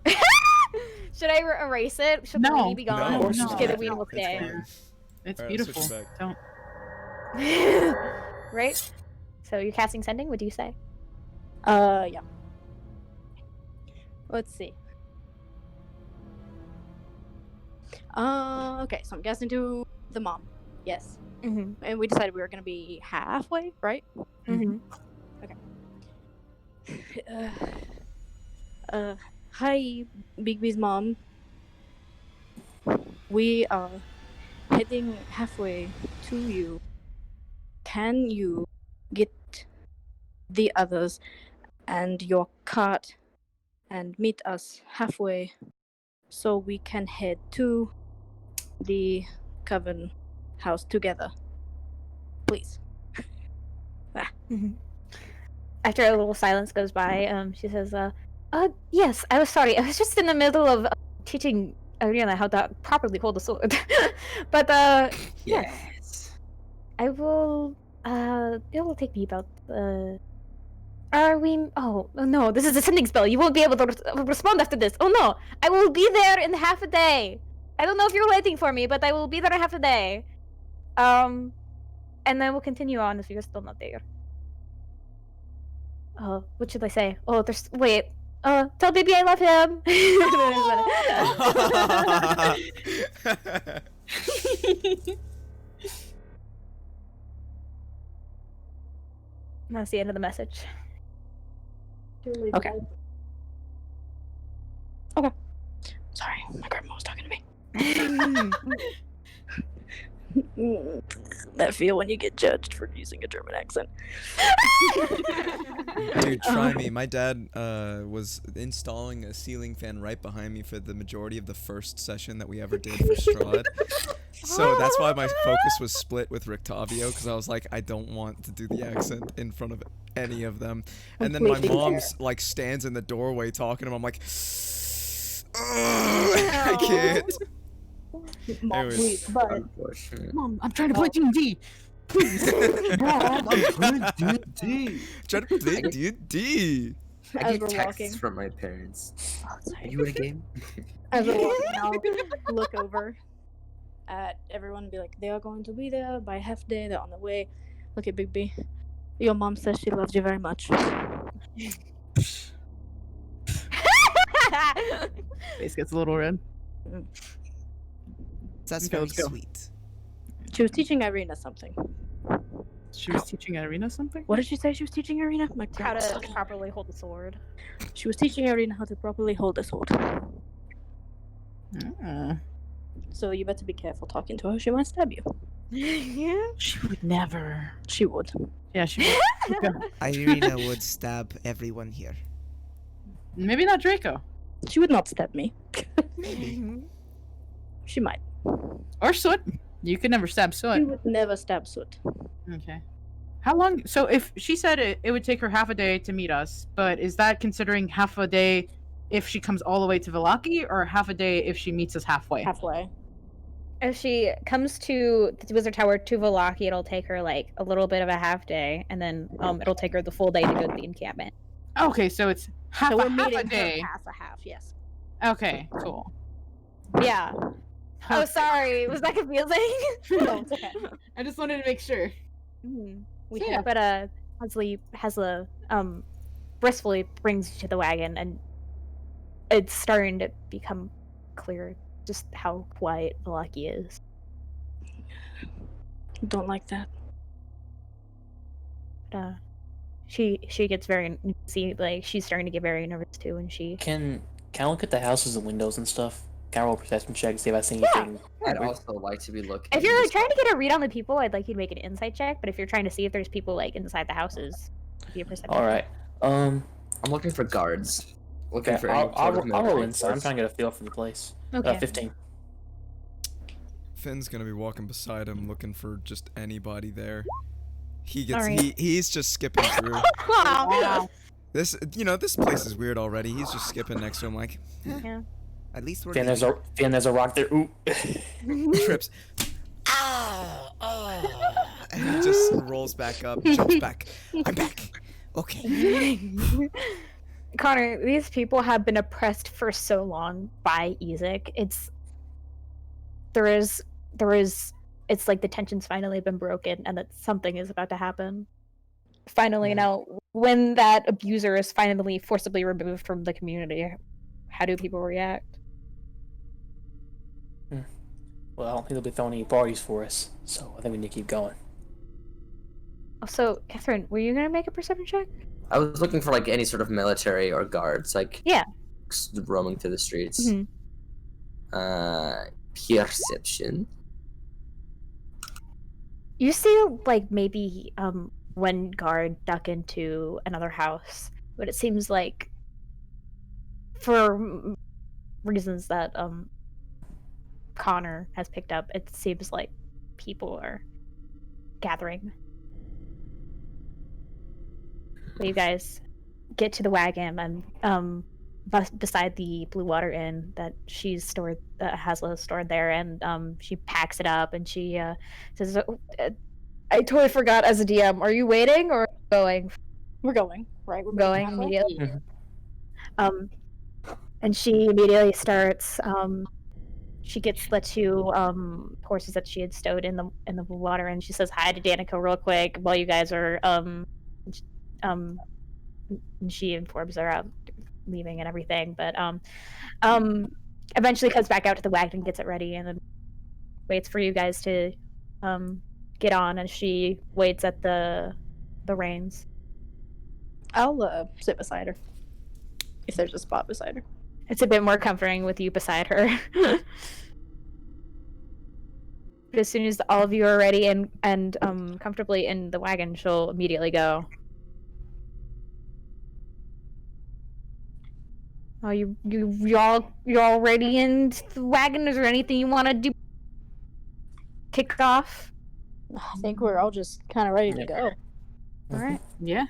Should I erase it? Should the No. weenie be gone? No, Just no. kidding, the weenie will it's stay. fine. It's Alright, I'll switch beautiful. it back. Don't. Right? So you're casting sending? What do you say? Yeah. Let's see. Okay, so I'm guessing to the mom. Yes. Mm-hmm. And we decided we were gonna be halfway, right? Mm-hmm. Hi, Bigby's mom. We are heading halfway to you. Can you get the others and your cart and meet us halfway so we can head to the Coven house together? Please. After a little silence goes by, she says, yes, I was sorry. I was just in the middle of teaching Ariana how to properly hold a sword. But, yes. I will, it will take me about, are we, oh, no, this is a sending spell. You won't be able to respond after this. Oh, no, I will be there in half a day. I don't know if you're waiting for me, but I will be there in half a day. And then we'll continue on if you're still not there. Oh, what should I say? Oh, wait. Tell baby I love him. That's the end of the message. Okay. Okay. Sorry, my grandma was talking to me. That feel when you get judged for using a German accent. Dude, try me. My dad was installing a ceiling fan right behind me for the majority of the first session that we ever did for Strahd. So that's why my focus was split with Rictavio, because I was like, I don't want to do the accent in front of any of them. And then my Completely mom's like stands in the doorway talking to him. I'm like, I can't. Mom, Anyways. please, but Unfortunate. Mom, I'm trying to play D&D. Please. Mom, I'm good, dude. Trying to play D&D. I as get we're texts walking, from my parents. oh, Are sorry. you in a game? As we're walking, I'll look over at everyone and be like, they are going to be there by half day. They're on the way. Look at Big B. Your mom says she loves you very much. Face gets a little red. That's Okay, very let's go. sweet. She was teaching Irina something. She was teaching Irina something? What did she say she was teaching Irina? My How grandma's to talking. properly hold the sword. She was teaching Irina how to properly hold a sword. So you better be careful talking to her. She might stab you. Yeah. She would never. She would. Yeah, she would. Irina would stab everyone here. Maybe not Draco. She would not stab me. Maybe. She might. Or Soot. You could never stab She Soot. would never stab Soot. Okay. How long? So if she said it would take her half a day to meet us, but is that considering half a day if she comes all the way to Vallaki, or half a day if she meets us halfway? Halfway. If she comes to the Wizard Tower to Vallaki, it'll take her like a little bit of a half day, and then it'll take her the full day to go to the encampment. Okay, so it's half, So we're half a meeting day. her half a half, yes. Okay, cool. Yeah. Oh, sorry. Was that confusing? No, it's okay. I just wanted to make sure. We So, have, but Hasla blissfully brings you to the wagon, and it's starting to become clear just how quiet Vallaki is. Don't like that. But, she gets very she's starting to get very nervous too, and she Can I look at the houses and windows and stuff? Can I roll a perception check, see if I see anything? I'd also like to be looking. if you're trying to get a read on the people, I'd like you to make an insight check. But if you're trying to see if there's people like inside the houses, it'd be a perception. All right. I'm looking for guards. Looking Okay. for any I'll sort of roll military inside. I'm force. trying to get a feel for the place. Okay. 15. Finn's gonna be walking beside him, looking for just anybody there. He gets Alright. he's just skipping through. Wow. This this place is weird already. He's just skipping next to him like Yeah. At least we're Finn, there's a rock there. Ooh. trips. Ow! Oh! And he just rolls back up, jumps back. I'm back. okay. Connor, these people have been oppressed for so long by Ezek. It's like the tension's finally been broken and that something is about to happen. Finally, now, when that abuser is finally forcibly removed from the community, how do people react? Well, I don't think they'll be throwing any parties for us, so I think we need to keep going. Also, Catherine, were you gonna make a perception check? I was looking for like any sort of military or guards, like Yeah. roaming through the streets. Mhm. Perception. You see, like, maybe one guard duck into another house, but it seems like, for reasons that Connor has picked up, it seems like people are gathering. So you guys get to the wagon and beside the Blue Water Inn that she's stored, Hasla stored there, and she packs it up and she says, "I totally forgot as a DM. Are you waiting or going?" We're going, right? We're Going halfway? immediately. And she immediately starts. She gets the two horses that she had stowed in the water, and she says hi to Danica real quick while you guys are and she informs her of leaving and everything, but eventually comes back out to the wagon and gets it ready, and then waits for you guys to get on, and she waits at the reins. I'll sit beside her. If there's a spot beside her. It's a bit more comforting with you beside her. But as soon as all of you are ready and comfortably in the wagon, she'll immediately go. Oh, you all ready in the wagon? Is there anything you want to do? Kick off? I think we're all just kind of ready to go. All right. Yeah.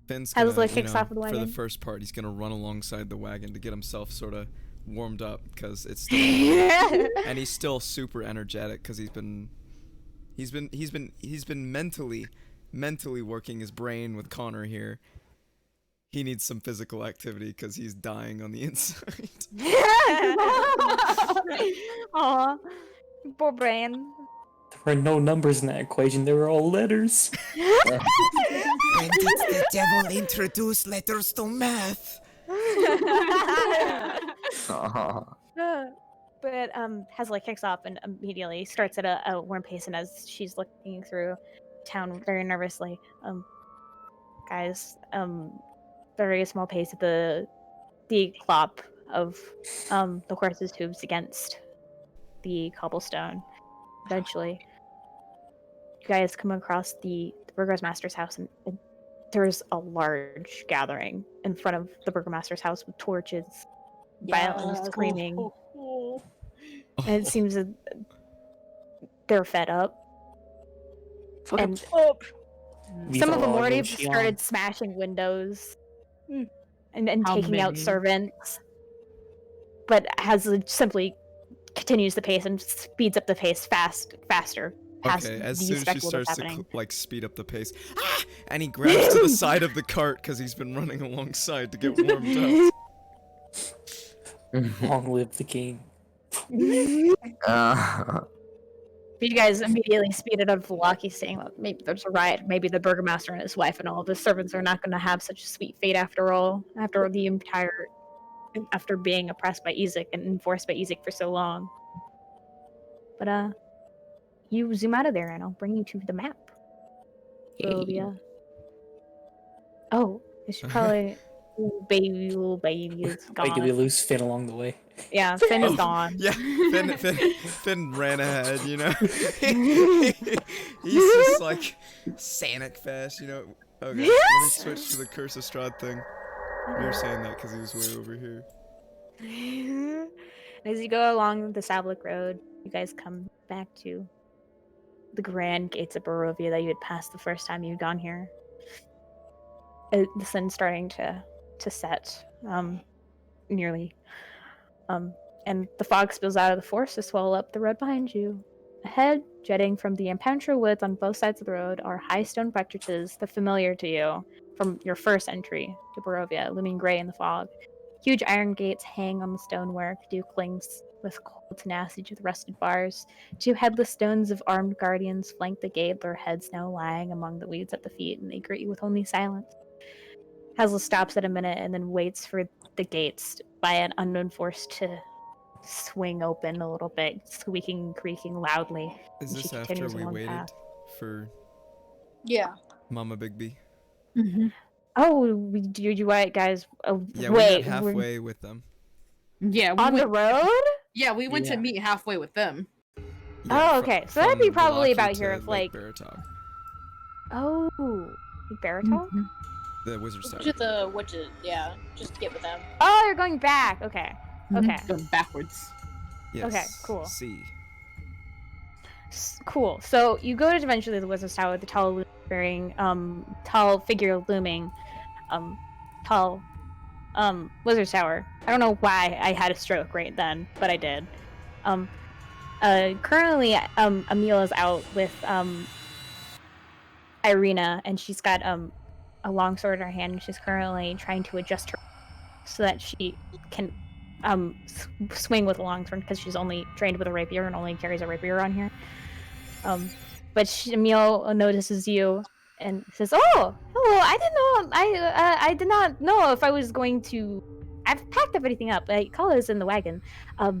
Finn's Hasla gonna, kicks off with the for the wagon. first part, he's gonna run alongside the wagon to get himself sort of warmed up because it's still, and he's still super energetic because he's been mentally working his brain with Connor here. He needs some physical activity because he's dying on the inside. Aw, poor brain. The were no numbers in that equation. They were all letters. When did the devil introduce letters to math? But Hazlitt kicks off and immediately starts at a warm pace, and as she's looking through town very nervously, guys, very small pace at the clop of the horse's hooves against the cobblestone. Eventually, you guys come across the burgomaster's house, and there's a large gathering in front of the burgomaster's house with torches, violently screaming. And it seems that they're fed up. And some of them already started smashing windows and taking out servants. But Hazlitt simply continues the pace and speeds up the pace faster. Okay, as soon as she starts to speed up the pace, and he grabs to the side of the cart because he's been running alongside to get warmed up. Long live the king. You guys immediately speed it up. Velaki saying, well, maybe there's a riot. Maybe the burgomaster and his wife and all the servants are not going to have such a sweet fate after all. After being oppressed by Ezek and enforced by Ezek for so long. But you zoom out of there, and I'll bring you to the map. Barovia. Oh, I should probably. Little baby is gone. Wait, did we lose Finn along the way? Yeah, Finn is gone. Yeah, Finn ran ahead, you know? He's just like Sanic fast, you know? Okay, let me switch to the Curse of Strahd thing. You were saying that because he was way over here. As you go along the Sablik Road, you guys come back to the grand gates of Barovia that you had passed the first time you'd gone here. The sun's starting to set, nearly. And the fog spills out of the forest to swallow up the road behind you. Ahead, jetting from the Ampantro woods on both sides of the road, are high stone fortresses, the familiar to you from your first entry to Barovia, looming gray in the fog. Huge iron gates hang on the stonework. Duke clings with cold tenacity to the rusted bars. Two headless stones of armed guardians flank the gate, their heads now lying among the weeds at the feet, and they greet you with only silence. Hazel stops at a minute and then waits for the gates by an unknown force to swing open a little bit, squeaking and creaking loudly. Is this after we waited for Mama Bigby? Mm-hmm. Oh, you right, guys. Yeah, wait, we met halfway with them. Yeah, on the road? Yeah, we went to meet halfway with them. Yeah, oh, okay. So that'd be probably Velaki about here to of like. Baratog. Oh, Baratog? Mm-hmm. The Wizard's Tower. To the witches, yeah. Just get with them. Oh, you're going back. Okay. Okay. Going backwards. Yes. Okay, cool. C. Cool. So you go to eventually the Wizard's Tower, the tall figure looming, Wizard's Tower. I don't know why I had a stroke right then, but I did. Currently, Emil is out with Irina, and she's got a long sword in her hand, and she's currently trying to adjust her so that she can swing with a long sword because she's only trained with a rapier and only carries a rapier on here. But Emil notices you and says, "Oh, hello! I didn't know. I did not know if I was going to. I've packed everything up. Kala's in the wagon. I did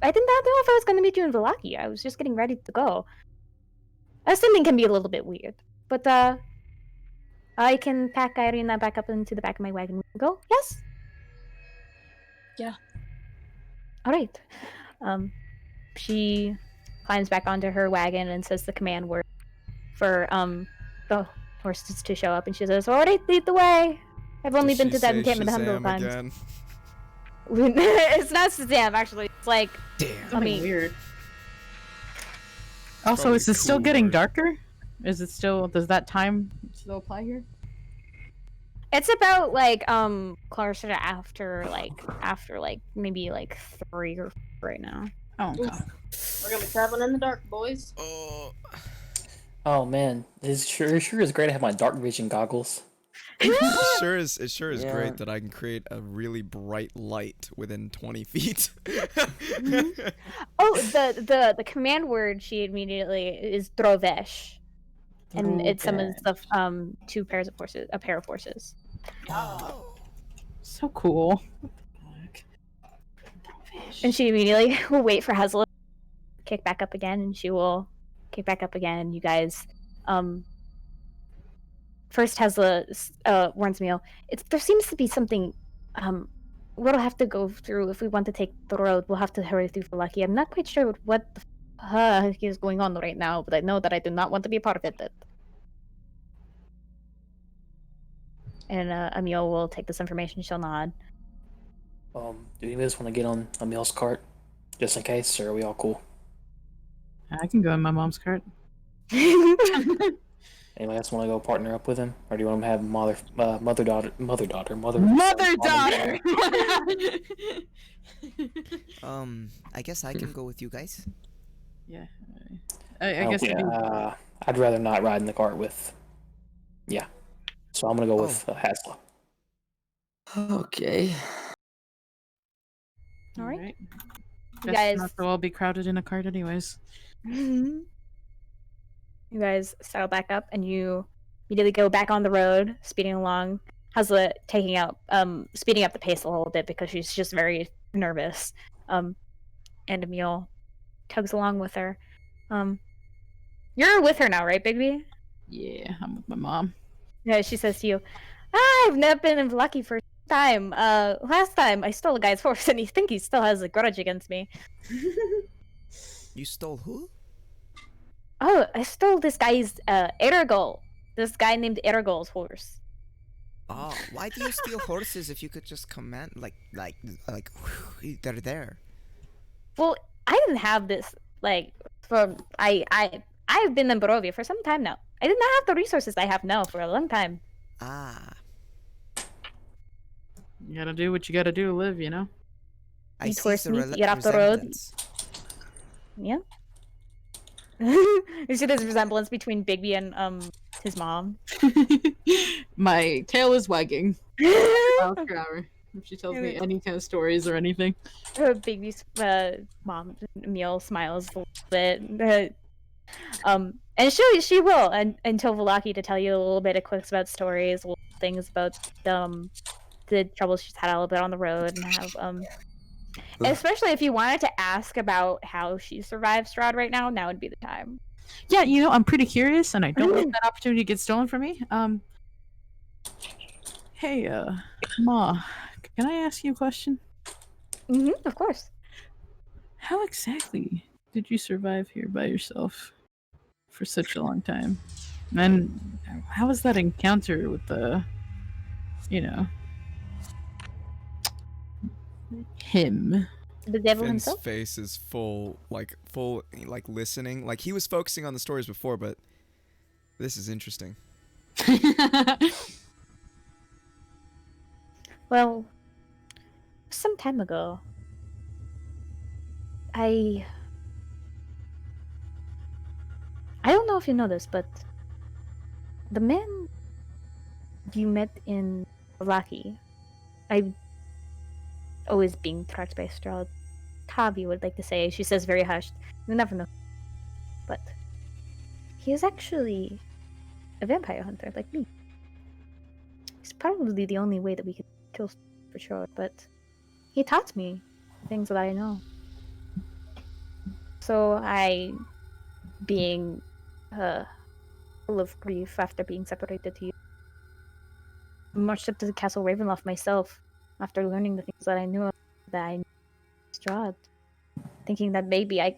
not know if I was going to meet you in Velaki. I was just getting ready to go. Ascending can be a little bit weird, but I can pack Irina back up into the back of my wagon. We can go. Yes. Yeah. All right. She climbs back onto her wagon and says the command word for the horses to show up, and she says, "All right, lead the way. I've only been to that encampment 100 times." Again? It's not Shazam, actually. It's like, damn. I mean, weird. Also, probably is it still getting darker? Is it still? Does that time still apply here? It's about like closer to after maybe 3 or 4 right now. Oh, okay. We're gonna be traveling in the dark, boys. Oh man, it sure is great to have my dark vision goggles. It sure is Yeah. great that I can create a really bright light within 20 feet. Oh, the command word she immediately is drovesh, and it summons the two pairs of horses, a pair of horses. So cool. And she immediately will wait for Hazel to kick back up again, and she will kick back up again. And you guys, first Hazel warns Meal. There seems to be something. We'll have to go through if we want to take the road. We'll have to hurry through for Lucky. I'm not quite sure what the is going on right now, but I know that I do not want to be a part of it. And Emil will take this information. She'll nod. Do you guys want to get on Emil's cart, just in case, or are we all cool? I can go in my mom's cart. Anybody else want to go partner up with him, or do you want him to have mother daughter? I guess I can go with you guys. Yeah. I guess. Yeah, I'd rather not ride in the cart with. Yeah. So I'm gonna go with Hasla. Okay. All right. You guys- not to all be crowded in a cart, anyways. You guys settle back up, and you immediately go back on the road, speeding along. Hazla speeding up the pace a little bit because she's just very nervous. And Emil tugs along with her. You're with her now, right, Bigby? Yeah, I'm with my mom. Yeah, she says to you, I've not been lucky for time. Last time I stole a guy's horse, and I think he still has a grudge against me. You stole who? Oh, I stole this guy's Ergol. This guy named Ergol's horse. Oh, why do you steal horses if you could just command like they're there? Well, I didn't have this I've been in Barovia for some time now. I did not have the resources I have now for a long time. Ah, You gotta do what you gotta do to live, you know? I Eat see horse the meat, get off the road. resemblance. Yeah. You see this resemblance between Bigby and his mom. My tail is wagging. Miles per hour. If she tells me any kind of stories or anything. Bigby's mom, Emil, smiles a little bit. And she will until Velaki to tell you a little bit of quick about stories, little things about the troubles she's had a little bit on the road, and how especially if you wanted to ask about how she survived Strahd right now would be the time. Yeah, you know, I'm pretty curious, and I don't want that opportunity to get stolen from me. Hey, Ma, can I ask you a question? Of course. How exactly did you survive here by yourself for such a long time? And how was that encounter with him? The devil Finn's himself? face is full listening. Like he was focusing on the stories before, but this is interesting. Well, some time ago, I don't know if you know this, but the man you met in Vlaki, I always being tracked by Strahd. Tavi would like to say. She says very hushed. You never know. But he is actually a vampire hunter like me. He's probably the only way that we could kill for sure, but he taught me things that I know. So I, being full of grief after being separated to you, marched up to the Castle Ravenloft myself after learning the things that I knew Strahd, thinking that maybe I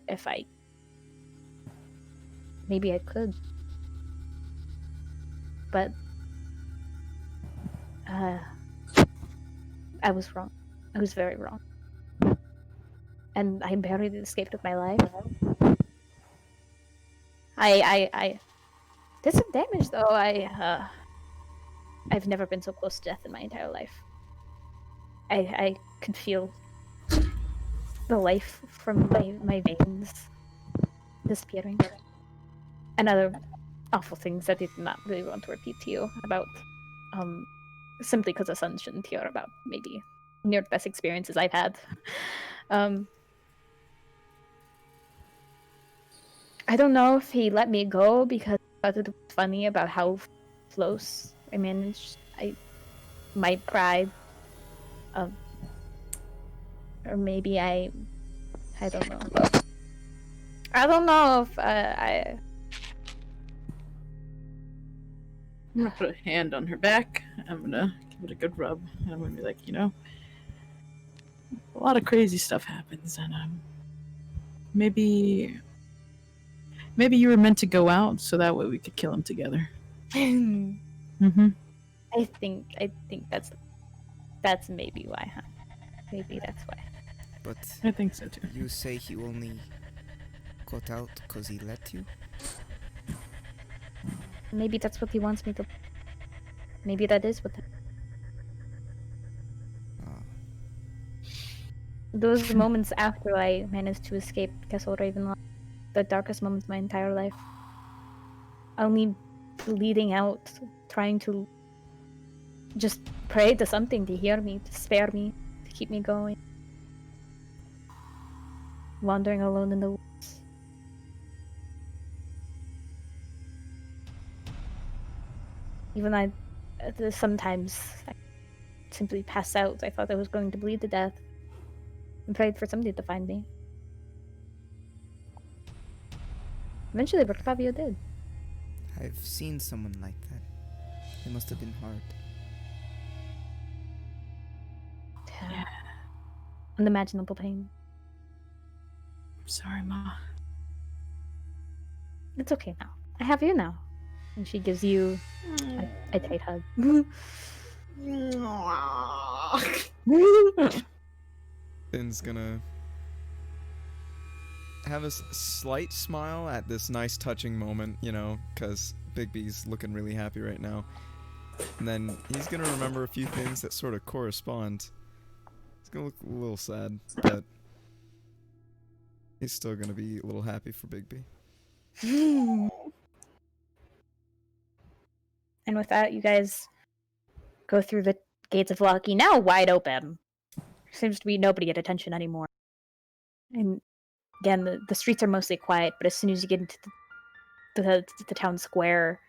could, but I was wrong. I was very wrong, and I barely escaped with my life. I did some damage though. I've never been so close to death in my entire life. I could feel the life from my veins disappearing. And other awful things that I did not really want to repeat to you about simply because the sun shouldn't hear about maybe near the best experiences I've had. I don't know if he let me go because he thought it was funny about how close I managed. My pride, or maybe I don't know. I don't know if I'm gonna put a hand on her back. I'm gonna give it a good rub. And I'm gonna be like, a lot of crazy stuff happens, and maybe you were meant to go out so that way we could kill him together. Mm-hmm. I think that's maybe why, huh? Maybe that's why. But I think so too. you say he only got out because he let you? Maybe that's what he wants me to. Maybe that is what. Those moments after I managed to escape Castle Ravenloft, the darkest moments of my entire life. Only bleeding out, trying to just pray to something to hear me, to spare me, to keep me going. Wandering alone in the woods. Even sometimes I simply pass out. I thought I was going to bleed to death. And prayed for somebody to find me. Eventually, Fabio did. I've seen someone like that. It must have been hard. Yeah. Unimaginable pain. I'm sorry, Ma. It's okay now. I have you now. And she gives you a tight hug. Finn's gonna have a slight smile at this nice touching moment, because Bigby's looking really happy right now. And then he's gonna remember a few things that sort of correspond. He's gonna look a little sad, but he's still gonna be a little happy for Bigby. And with that, you guys go through the gates of Lucky, now wide open. Seems to be nobody at attention anymore. And again, the streets are mostly quiet, but as soon as you get into the town square,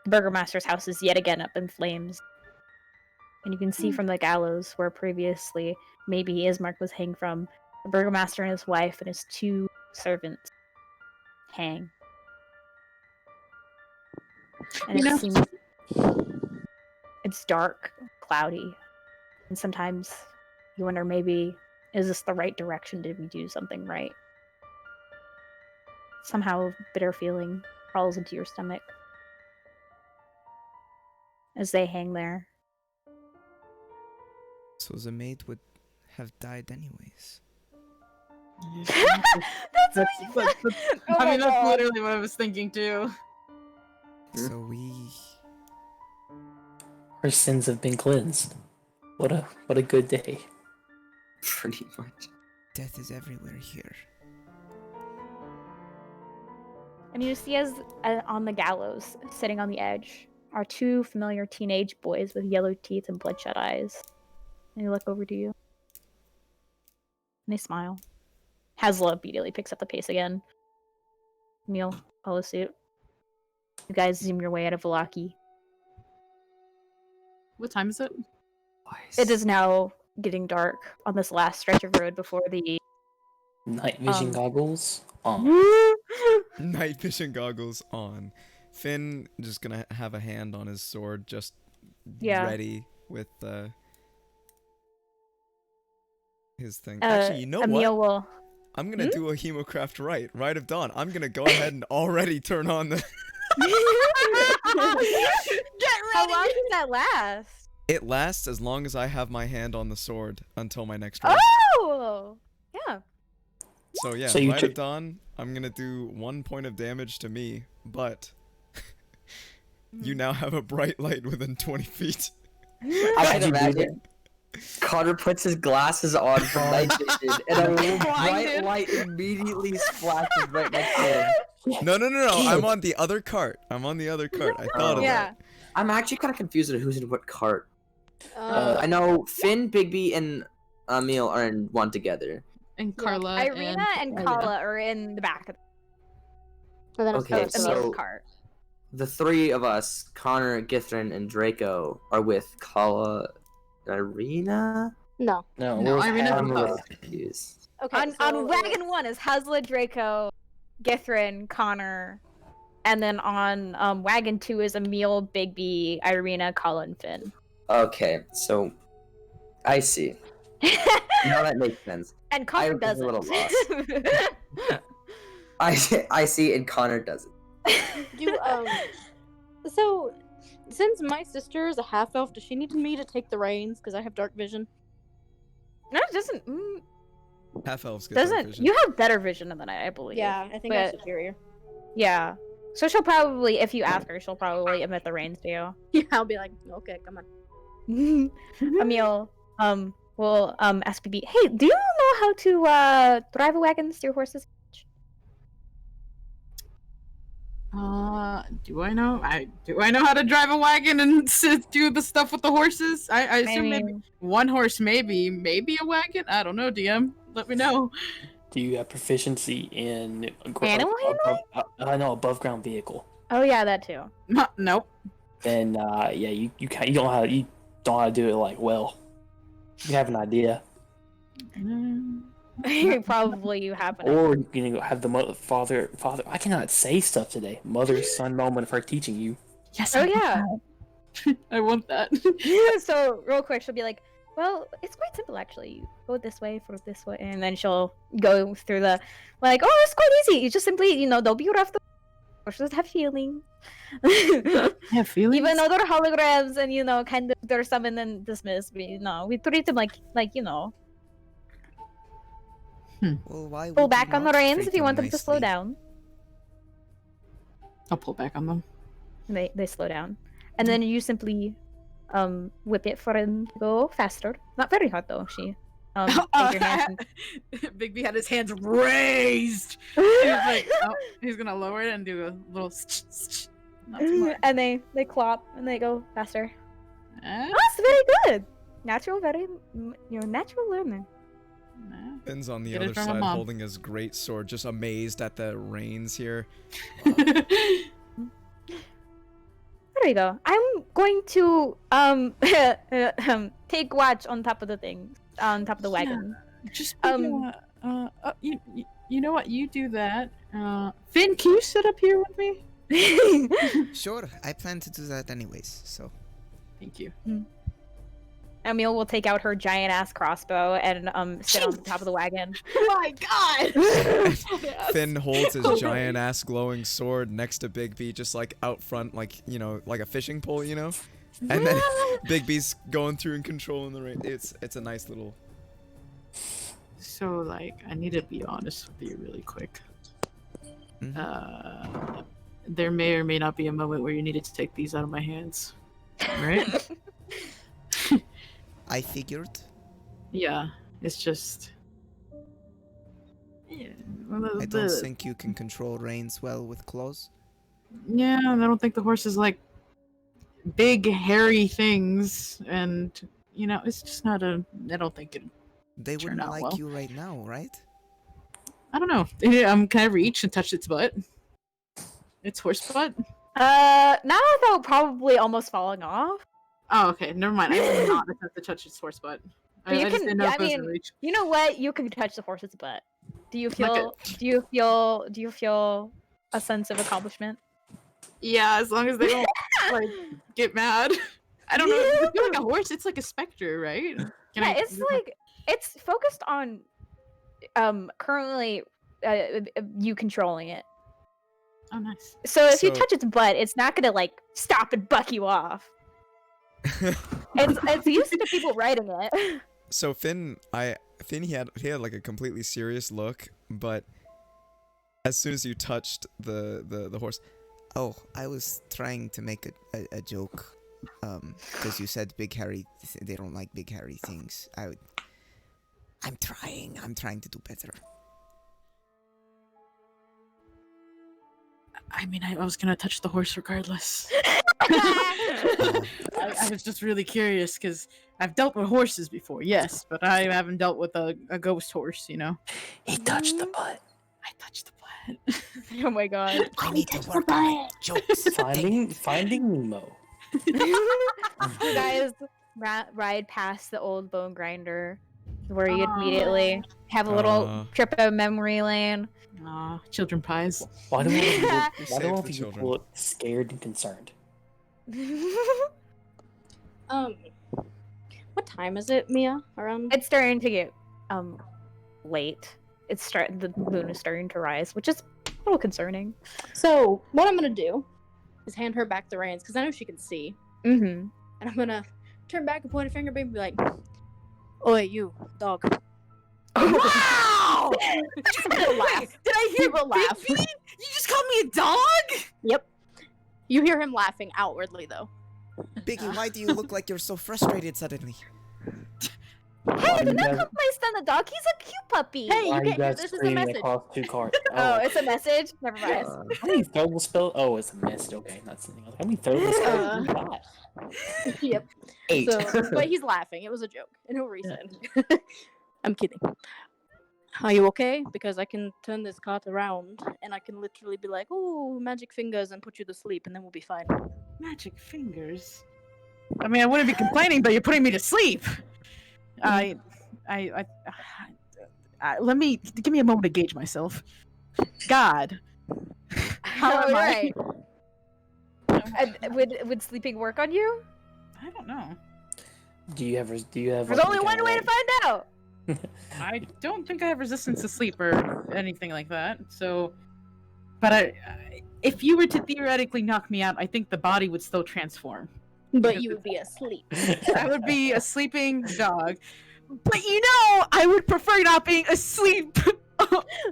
the burgomaster's house is yet again up in flames. And you can see from the gallows where previously maybe Ismark was hanged from, the burgomaster and his wife and his 2 servants hang. And it seems it's dark, cloudy, and sometimes you wonder, maybe, is this the right direction? Did we do something right? Somehow a bitter feeling crawls into your stomach as they hang there. So the maid would have died anyways. That's what you said. Oh my that's God. literally what I was thinking too. So Our sins have been cleansed. What a good day. Pretty much. death is everywhere here. And you see as on the gallows, sitting on the edge, are 2 familiar teenage boys with yellow teeth and bloodshot eyes. And they look over to you. And they smile. Hasla immediately picks up the pace again. Neil, follow suit. You guys zoom your way out of Velaki. What time is it? It is now getting dark on this last stretch of road before the Night vision goggles on. Night vision goggles on. Finn just gonna have a hand on his sword, just ready with his thing. Actually, you know Emil what? will... I'm gonna do a Hemocraft Rite of Dawn. I'm gonna go ahead and already turn on the. Get ready. How long does that last? It lasts as long as I have my hand on the sword until my next rest. Oh, yeah. So yeah, So you Rite took- of Dawn. I'm gonna do 1 point of damage to me, but you now have a bright light within 20 feet. I can imagine. Connor puts his glasses on for night vision, and a bright light immediately splashes right next to him. No. I'm on the other cart. I thought of that. I'm actually kind of confused at who's in what cart. I know Finn, Bigby, and Emil are in one together. And Yeah. Carla Irina and Kala are in the back of And then Okay, it's Emil's so- cart. The three of us, Connor, Githrin, and Draco, are with Kala and Irina. No. No, No, we're Irina's I'm with a us. little confused. Okay. On wagon 1 is Husla, Draco, Githrin, Connor, and then on wagon 2 is Emil, Bigby, Irina, Kala, and Finn. Okay, so I see. Now that makes sense. And Connor was a doesn't. little lost. I see, and Connor doesn't. So since my sister is a half elf, does she need me to take the reins because I have dark vision? No, it doesn't. Half elves get dark Doesn't. vision. You have better vision than I believe. Yeah, I think But- I'm superior. Yeah. So she'll probably, if you ask her, she'll probably emit the reins to you. Yeah, I'll be like, okay, come on. Emil, will ask BB, hey, do you know how to drive a wagon steer horses? Do I know? Do I know how to drive a wagon and do the stuff with the horses? I assume maybe one horse, maybe a wagon. I don't know. DM, let me know. Do you have proficiency in Animal handling? No, above ground vehicle. Oh yeah, that too. Nope. Then yeah, you don't know how to do it like well. You have an idea, Probably you have an or you can have the father. I cannot say stuff today. Mother son moment of her teaching you. Yes. Oh yeah. I want that. So real quick, she'll be like, well, it's quite simple actually. You go this way, for this way, and then she'll go through the like, oh, it's quite easy. You just simply, don't be rough. The horses have feelings. Have feelings. Even though they're holograms and kind of they're summoned and dismissed, we treat them like Well, why pull would back you on the not reins treat if you want them to slow nicely? down. I'll pull back on them. And they slow down, and then you simply whip it for them to go faster. Not very hard though. She take your hands Bigby had his hands raised. He was like, oh, he's gonna lower it and do a little. Not too much. and they clop and they go faster. Eh? Oh, that's very good. Natural, natural learner. Nah. Finn's on the Get it other from my side mom. holding his great sword, just amazed at the reins here. There you go. I'm going to take watch on top of the thing, on top of the wagon. Just you know what? You do that. Finn, can you sit up here with me? Sure, I plan to do that anyways, so. Thank you. Emil will take out her giant ass crossbow and sit on the top of the wagon. My God! Finn holds his giant ass glowing sword next to Bigby, just like out front, like like a fishing pole, And then Bigby's going through and controlling the rein. It's a nice little. So, I need to be honest with you really quick. Mhm. There may or may not be a moment where you needed to take these out of my hands. Right? I figured. Yeah, it's just. Yeah, I don't think you can control reins well with claws. Yeah, I don't think the horse is like big, hairy things, and it's just not a. I don't think it. They Turn wouldn't out like well. you right now, right? I don't know. Can I reach and touch its butt? Its horse butt? Not without probably almost falling off. Oh, okay. Never mind. I will not attempt to touch its horse butt. But you I just can- didn't know yeah, if it was I in mean, reach. You know what? You can touch the horse's butt. Do you Like feel? Do you feel a sense of accomplishment? Yeah, as long as they don't get mad. I don't know. I feel like a horse. It's like a specter, right? It's focused on currently you controlling it. Oh, nice. So if you So- touch its butt, it's not gonna stop and buck you off. It's used to people riding it. So Finn he had like a completely serious look, but as soon as you touched the horse, Oh, I was trying to make a joke. Because you said big hairy. They don't like big hairy things. I'm trying to do better. I mean, I was gonna touch the horse regardless. I was just really curious because I've dealt with horses before, yes, but I haven't dealt with a ghost horse, you know. He touched the butt. I touched the butt. Oh my god. I need to work on it. Jokes. Finding Nemo. You guys ride past the old bone grinder where you immediately have a little trip of memory lane. Aw, children pies. Why do all Save of the you children. look scared and concerned? What time is it, Mia? Around? It's starting to get late. The moon is starting to rise, which is a little concerning. So what I'm gonna do is hand her back the reins because I know she can see, Mm-hmm. and I'm gonna turn back and point a finger, and be like, "Oi, you dog!" Wow! Laugh. Did I hear He will laugh. Bigby? You just called me a dog? Yep. You hear him laughing outwardly though. Biggie, why do you look like you're so frustrated suddenly? Hey, do you not guys- call my son a dog. He's a cute puppy. Hey, Why you are you can't hear guys this. Is a screaming message. across 2 cars? Oh, it's a message. Never mind. How many throwables spell? Oh, it's a message. Okay, that's something else. How many throwables spells you got? Yep. 8. So, but he's laughing. It was a joke. No reason. I'm kidding. Are you okay? Because I can turn this cart around and I can literally be like, "Oh, magic fingers," and put you to sleep, and then we'll be fine. Magic fingers. I mean, I wouldn't be complaining, but you're putting me to sleep. Let me give me a moment to gauge myself. God, how am I? Would sleeping work on you? I don't know. Do you have? There's like, only any one kinda, way like- to find out. I don't think I have resistance to sleep or anything like that. So, but if you were to theoretically knock me out, I think the body would still transform. But you would be asleep. I would be a sleeping dog. But you know, I would prefer not being asleep.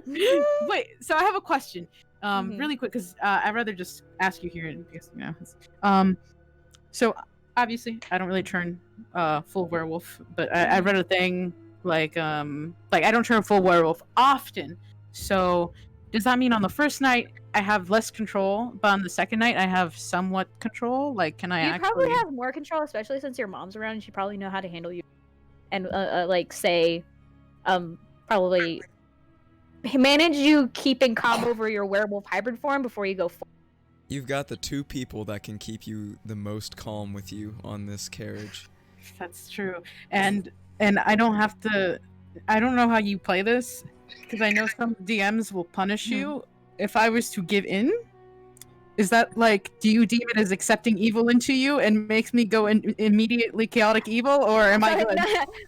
Wait, so I have a question. Mhm. Really quick, because I'd rather just ask you here because you know. So obviously, I don't really turn full werewolf, but I read a thing like I don't turn full werewolf often. So does that mean on the first night I have less control, but on the second night I have somewhat control? Like, can I You actually? probably have more control, especially since your mom's around and she probably know how to handle you. And like say, probably manage you keeping calm over your werewolf hybrid form before you go full. You've got the 2 people that can keep you the most calm with you on this carriage. That's true. And I don't have to. I don't know how you play this because I know some DMs will punish you if I was to give in. Is that like, do you deem it as accepting evil into you and makes me go immediately chaotic evil, or am I good?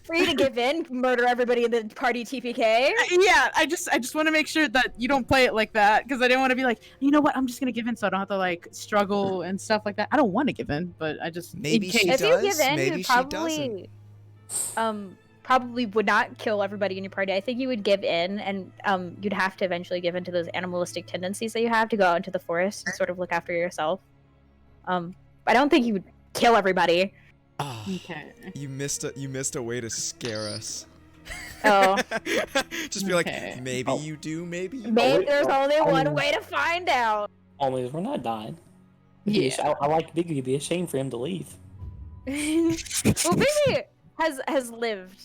For you to give in, murder everybody in the party TPK? Yeah, I just want to make sure that you don't play it like that because I didn't want to be like, you know what, I'm just gonna give in so I don't have to like struggle and stuff like that. I don't want to give in, but I just Maybe in she case. If you give does, in, maybe you she probably probably would not kill everybody in your party. I think you would give in, and you'd have to eventually give in to those animalistic tendencies that you have to go out into the forest and sort of look after yourself. I don't think you would kill everybody. Ah, Okay. you missed a way to scare us. Oh, Just be Okay. like, maybe Oh. you do, maybe you maybe wait, there's oh, only oh. one way to find out. Only if we're not dying. Yeah. I like Biggie. It'd be a shame for him to leave. Well, Baby has lived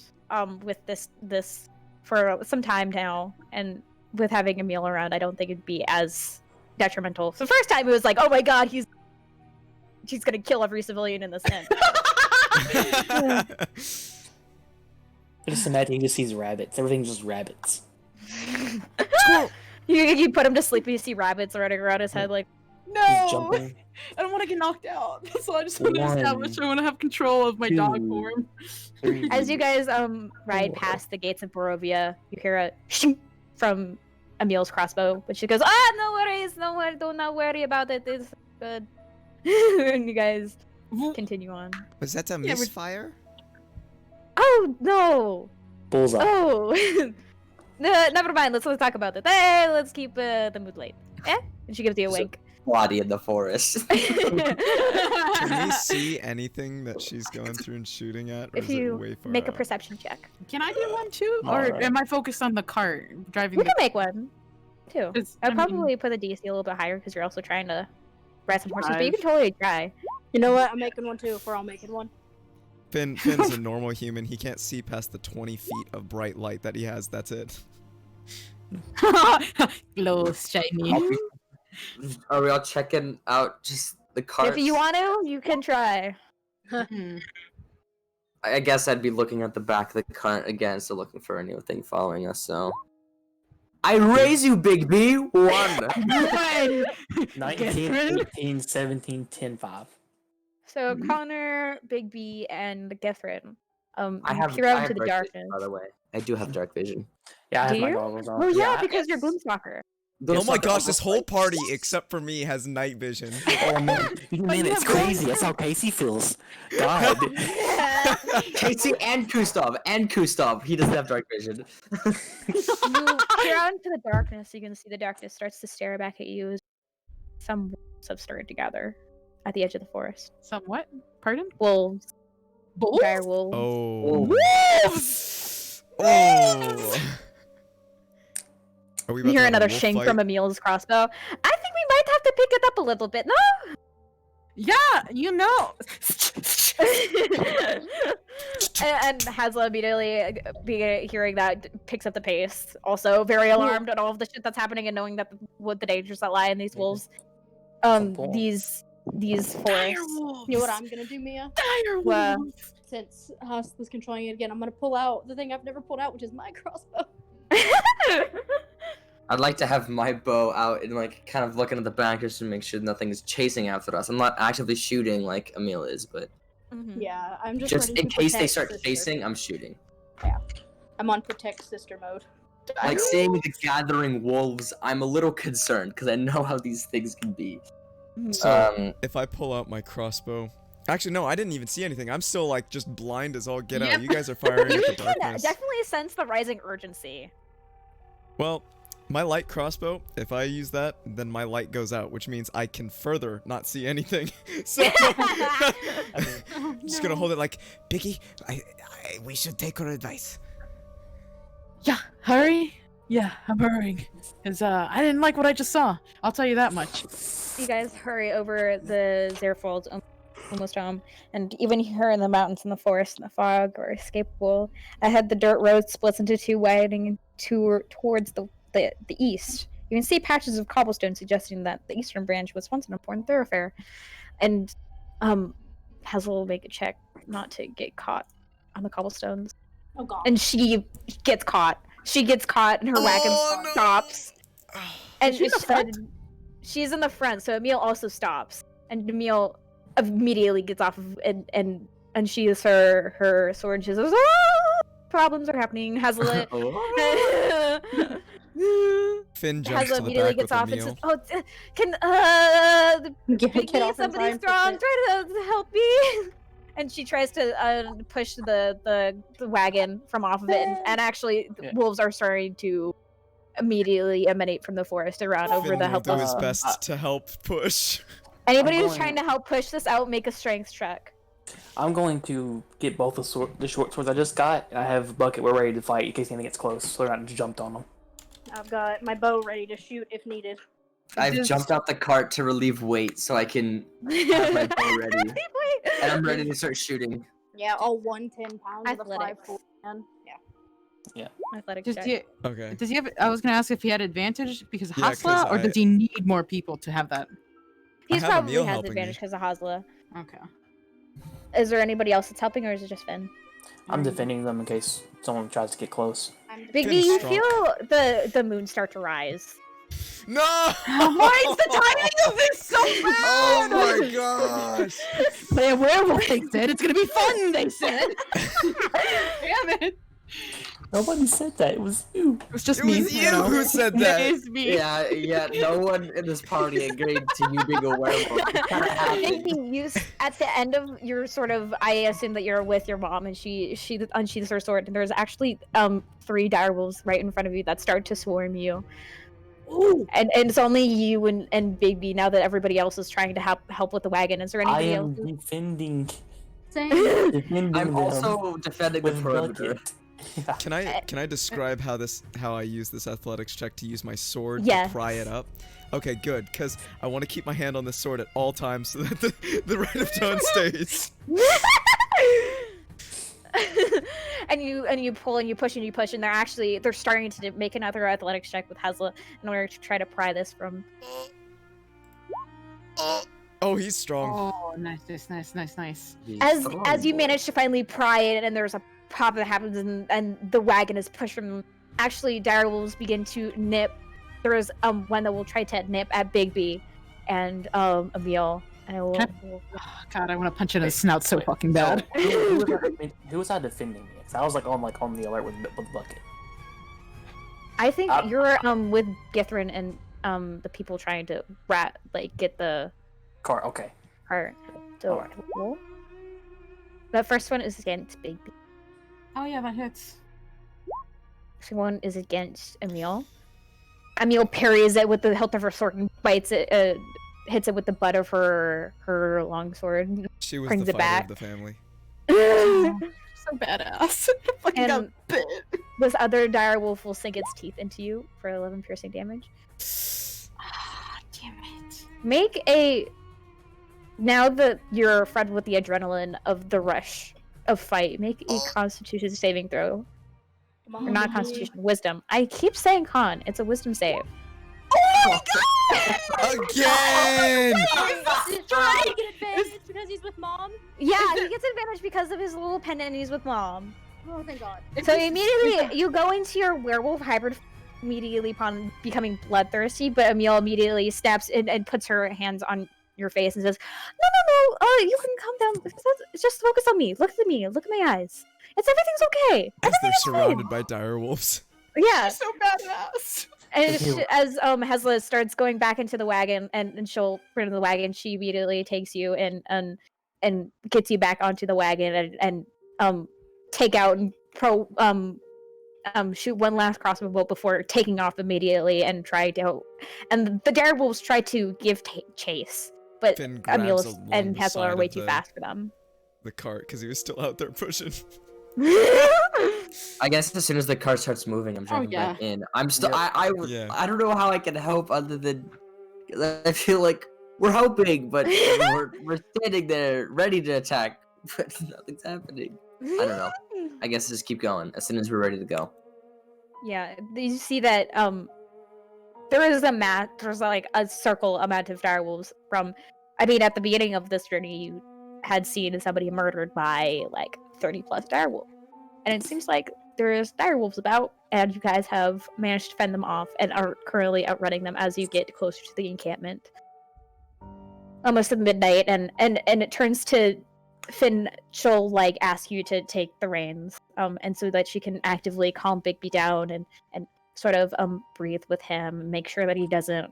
with this for some time now, and with having Emil around, I don't think it'd be as detrimental. So the first time it was like, oh my god, she's gonna kill every civilian in this inn. I just imagine he just sees rabbits. Everything's just rabbits. you put him to sleep and you see rabbits running around his head like, He's No, jumping. I don't want to get knocked out. So I just want to One, establish I want to have control of my dog two, form. 3. as you guys ride Four. past the gates of Barovia, you hear a from Emil's crossbow, but she goes, no worries, do not worry about it, it's good. And you guys continue on. Was that a Yeah, we're- misfire? Oh no! Bullseye. Oh, no, never mind. Let's talk about it. Hey, let's keep the mood light. Eh? And she gives you a So- wink. Body in the forest. Can we see anything that she's going through and shooting at, or If is it you way far make a out? perception check, Can I do one too, or Alright. am I focused on the cart driving? you can make one too. It's- I'd I mean- probably put the DC a little bit higher because you're also trying to ride some horses, but you can totally try. You know what? I'm making one too. We're all making one. Finn's a normal human. He can't see past the 20 feet of bright light that he has. That's it. Glows shiny. Are we all checking out just the carts? If you want to, you can try. I guess I'd be looking at the back of the cart again, so looking for anything following us, so... I raise you, Big B! 1! 19, 18, 17, 10, 5. So Connor, Big B, and Gethrin. I have peer out I have into the dark vision, darkness. by the way. I do have dark vision. Yeah, I Do have my you? goggles on. Oh yeah, Yeah. because you're Gloomstalker. Oh my gosh, this whole party, except for me, has night vision. Oh man, it's crazy. That's how Casey feels. God. Casey and Kustov. He doesn't have dark vision. You peer out into the darkness. You can see the darkness starts to stare back at you. Some wolves have started to gather at the edge of the forest. Somewhat? Pardon? Wolves. Bulls? Dire wolves. Oh. Wolves! Oh. Are we You about to hear have a another wolf shink fight? from Emil's crossbow. I think we might have to pick it up a little bit, no? Yeah, you know. and Hasla immediately, hearing that, picks up the pace. Also very alarmed at all of the shit that's happening and knowing that what the dangers that lie in these wolves. These forests. You know what I'm gonna do, Mia? Dire What? wolves. Since Hustler's controlling it again, I'm gonna pull out the thing I've never pulled out, which is my crossbow. I'd like to have my bow out and like kind of looking at the back just to make sure nothing is chasing after us. I'm not actively shooting like Emil is, but Yeah, I'm just just ready in to case they protect start sister. chasing, I'm shooting. I'm on protect sister mode. Like seeing the gathering wolves, I'm a little concerned because I know how these things can be. So, if I pull out my crossbow... Actually, no, I didn't even see anything. I'm still, like, just blind as all get out. You guys are firing You at the can darkness. definitely sense the rising urgency. Well, my light crossbow, if I use that, then my light goes out, which means I can further not see anything. So, I'm just gonna hold it like, Biggie, we should take her advice. Yeah, hurry. Yeah, I'm hurrying. Because I didn't like what I just saw. I'll tell you that much. You guys hurry over the Zerfolds, almost home, and even here in the mountains, in the forest, in the fog, are escapable. Ahead, the dirt road splits into two, widening towards the east. You can see patches of cobblestone suggesting that the eastern branch was once an important thoroughfare. And Hazel will make a check not to get caught on the cobblestones. Oh god. And she gets caught. She gets caught, and her wagon stops. And Is she in the front? She's in the front, so Emil also stops. And Emil immediately gets off of and sheathes her sword. She says, problems are happening. Hazel Finn jumps to the immediately back gets with off and Emil. says, can Get off in somebody time, strong sister. try to help me. And she tries to push the wagon from off of it, and actually the wolves are starting to immediately emanate from the forest around over Finn the will do helpless. his best to help push. Anybody who's going- trying to help push this out, make a strength check. I'm going to get both the short swords I just got, and I have a bucket. We're ready to fight in case anything gets close, so they're not jumped on them. I've got my bow ready to shoot if needed. I've jumped out the cart to relieve weight so I can have my bow ready. And I'm ready to start shooting. Yeah, all 110 pounds of the Athletics. 5'4" man. Yeah. Athletic Does check. he, Okay. does he have? I was gonna ask if he had advantage because of Yeah, 'cause Hasla, or I- does he need more people to have that? He's have probably Emil has helping advantage me. because of Hasla. Okay. Is there anybody else that's helping, or is it just Finn? I'm defending them in case someone tries to get close. I'm Biggie, Finn's you strong. feel the moon start to rise. No! Why is the timing of this so bad? Oh my gosh! Play a werewolf, they said. It's gonna be fun, they said. Damn it. Nobody said that. It was you. It was just It me. was you know? who said It that. is me. Yeah, no one in this party agreed to you being a werewolf. It kinda happened. Biggie, at the end of your sort of, I assume that you're with your mom, and she unsheathes her sword, and there's actually 3 direwolves right in front of you that start to swarm you. Ooh. And it's only you and Big B now that everybody else is trying to help with the wagon. Is there I anybody am else? defending. Same. Defending I'm them also defending the with perimeter. bucket. Yeah. Can I describe how I use this athletics check to use my sword Yes. to pry it up? Okay, good, because I want to keep my hand on the sword at all times so that the rate of tone stays. and you pull and you push and you push, and they're starting to make another athletics check with Hezla in order to try to pry this from. Oh, he's strong. Oh, nice. As you manage to finally pry it, and there's a pop that happens, and the wagon is pushed from. Actually, direwolves begin to nip. There is one that will try to nip at Bigby, and Emil. And God, I want to punch it in the snout so fucking bad. Who was defending me? Because I was like on the alert with the bucket. I think you're with Githrin and the people trying to get the Cart. Okay. cart. So roll. The first one is against Bigby. Oh yeah, that hits. Second one is against Emil. Emil parries it with the hilt of her sword and bites it. Hits it with the butt of her longsword. She was brings the it fighter back. of the family. So badass. Fucking got And bit. this other dire wolf will sink its teeth into you for 11 piercing damage. Ah, damn it. Now that you're fed with the adrenaline of the rush of fight, make a Constitution saving throw. Or not Constitution, Wisdom. I keep saying con. It's a Wisdom save. Oh my god! Again! Does he get advantage because he's with mom? Yeah, he gets advantage because of his little pendant and he's with mom. Oh, thank God. So immediately, you go into your werewolf hybrid immediately upon becoming bloodthirsty, but Emil immediately snaps and puts her hands on your face and says, No, you can calm down. Just focus on me. Look at me. Look at my eyes. Everything's okay. As they're Everything's surrounded fine. by dire wolves. Yeah. She's so badass. And as Hezla starts going back into the wagon and she'll run into the wagon, she immediately takes you and gets you back onto the wagon and take out and shoot one last crossbow bolt before taking off immediately and try to. And the direwolves try to give chase, but Finn grabs Emil along and the Hezla side are way of too the- fast for them. The cart, because he was still out there pushing. I guess as soon as the car starts moving, I'm jumping back in. I'm still. Yeah. I don't know how I can help other than I feel like we're hoping, but we're standing there ready to attack, but nothing's happening. I don't know. I guess just keep going as soon as we're ready to go. Yeah, you see that there's like a circle amount of direwolves from. I mean, at the beginning of this journey, you had seen somebody murdered by like 30 plus direwolves. And it seems like there's direwolves about, and you guys have managed to fend them off and are currently outrunning them as you get closer to the encampment. Almost at midnight, and it turns to Finn. She'll like ask you to take the reins, and so that she can actively calm Bigby down and sort of breathe with him, make sure that he doesn't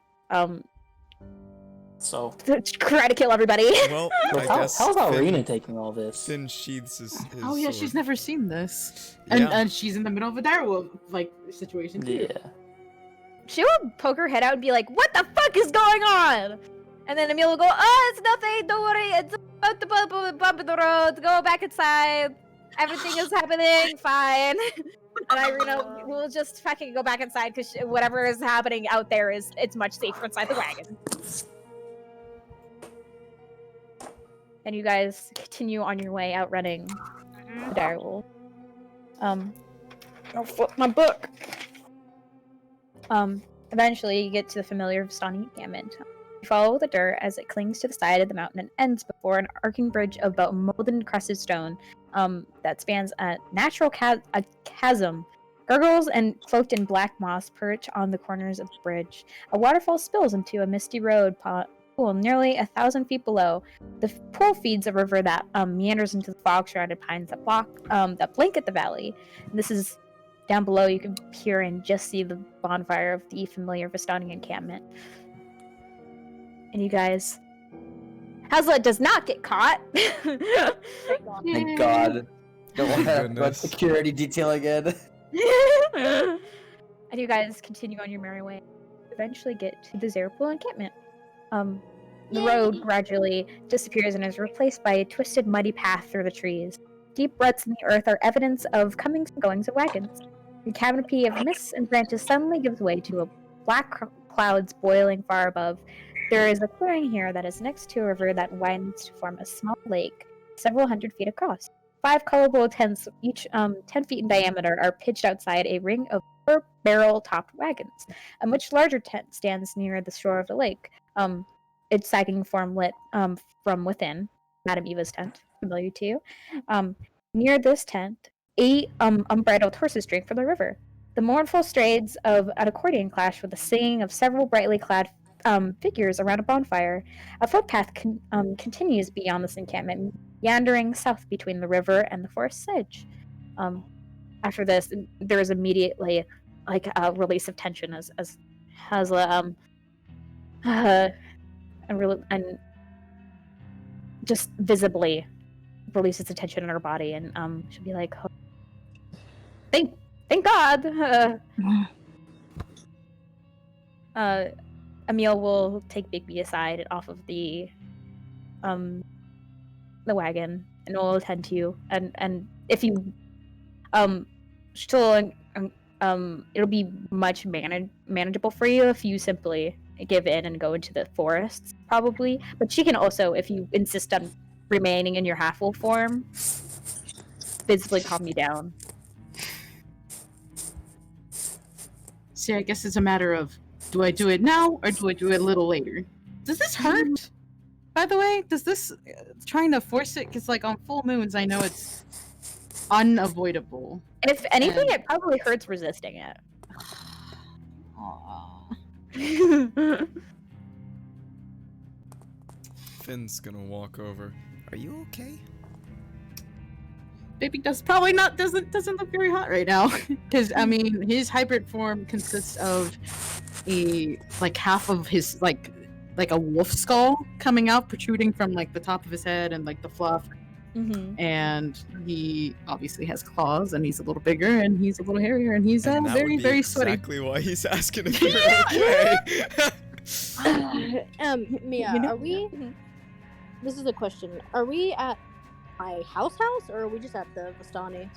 So try to kill everybody. Well, I guess how's Finn, Irina taking all this? Finn sheathes his Oh yeah, sword. she's never seen this. Yeah. And she's in the middle of a direwolf situation too. Yeah. She will poke her head out and be like, "What the fuck is going on?" And then Emil will go, "Oh, it's nothing. Don't worry. It's about to bump in the road. Go back inside. Everything is happening fine." And Irina will just fucking go back inside because whatever is happening out there it's much safer inside the wagon. And you guys continue on your way outrunning the direwolf. I'll flip my book. Eventually you get to the familiar Vistani encampment. You follow the dirt as it clings to the side of the mountain and ends before an arcing bridge of about molded and crusted stone that spans a natural chasm. Gurgles and cloaked in black moss perch on the corners of the bridge. A waterfall spills into a misty road pool nearly 1,000 feet below. The pool feeds a river that meanders into the fog-surrounded pines that blanket the valley. And this is down below. You can peer and just see the bonfire of the familiar Vistani encampment. And you guys, Hezla does not get caught. Thank God. Don't want to have Goodness. security detail again. And you guys continue on your merry way. Eventually get to the Zerpool encampment. The road gradually disappears and is replaced by a twisted, muddy path through the trees. deep ruts in the earth are evidence of comings and goings of wagons. The canopy of mists and branches suddenly gives way to a black clouds boiling far above. There is a clearing here that is next to a river that widens to form a small lake, several hundred feet across. 5 colorful tents, each 10 feet in diameter, are pitched outside a ring of 4 barrel-topped wagons. A much larger tent stands near the shore of the lake, its sagging form lit from within. Madame Eva's tent, familiar to you. Near this tent, 8 unbridled horses drink from the river. The mournful strains of an accordion clash with the singing of several brightly clad figures around a bonfire. A footpath continues beyond this encampment, meandering south between the river and the forest's edge. After this, there is immediately like a release of tension as Hazla and just visibly releases the tension in her body, and she'll be like, oh, thank God. Emil will take Bigby aside and off of the wagon, and will attend to you. And if you still it'll be much manageable for you if you simply give in and go into the forests, probably. But she can also, if you insist on remaining in your half-wolf form, physically calm you down. See, I guess it's a matter of, do I do it now or do I do it a little later? Does this hurt? By the way, does this trying to force it? Because like on full moons, I know it's unavoidable. If anything, it probably hurts resisting it. Finn's gonna walk over. Are you okay? Baby doesn't look very hot right now. Because I mean, his hybrid form consists of half of his like a wolf skull coming out, protruding from like the top of his head and like the fluff. Mm-hmm. And he obviously has claws, and he's a little bigger, and he's a little hairier, and he's very, very sweaty. Exactly why he's asking if you're okay. Mia, are we? This is a question. Are we at my house, or are we just at the Vistani?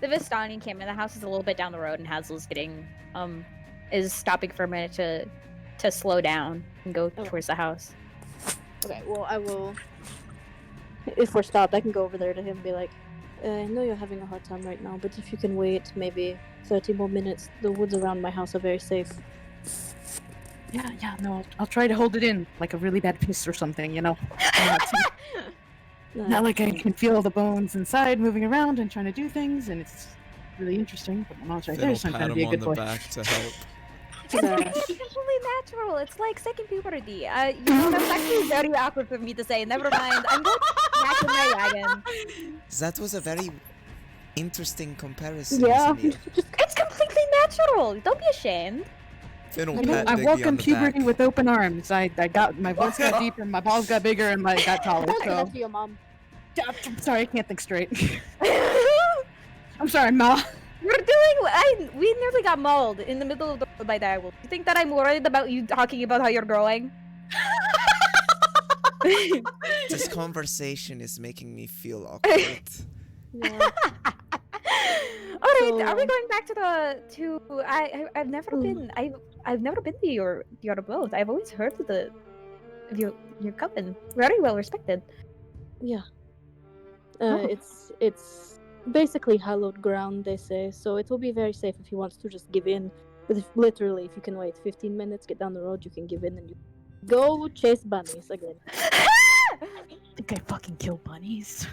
The Vistani came in. The house is a little bit down the road, and Hazel's getting is stopping for a minute to slow down and go towards the house. Okay, well, I will. If we're stopped, I can go over there to him and be like, I know you're having a hard time right now, but if you can wait maybe 30 more minutes, the woods around my house are very safe. Yeah, no, I'll try to hold it in, like a really bad piss or something, you know? Not like I can feel the bones inside moving around and trying to do things, and it's really interesting, but I'm also right there, so I'm trying to be a good boy. Pat him on the back to help. It's completely natural. It's like second puberty. That's actually very awkward for me to say. Never mind. I'm going back in my wagon. That was a very interesting comparison. Yeah. It's completely natural. Don't be ashamed. Finn will pat I Biggie welcome on the puberty back. with open arms. I got my voice got deeper, my balls got bigger, and I got taller. So To your mom. I'm sorry, I can't think straight. I'm sorry, Ma. We nearly got mauled in the middle of by the wolf. You think that I'm worried about you talking about how you're growing? This conversation is making me feel awkward. Yeah. Alright, are we going back to I've never been I've never been to your abode. I've always heard of your coven. Very well respected. Yeah. It's basically hallowed ground, they say, so it will be very safe if he wants to just give in. But literally, if you can wait 15 minutes, get down the road, you can give in and you go chase bunnies again. I think I fucking kill bunnies.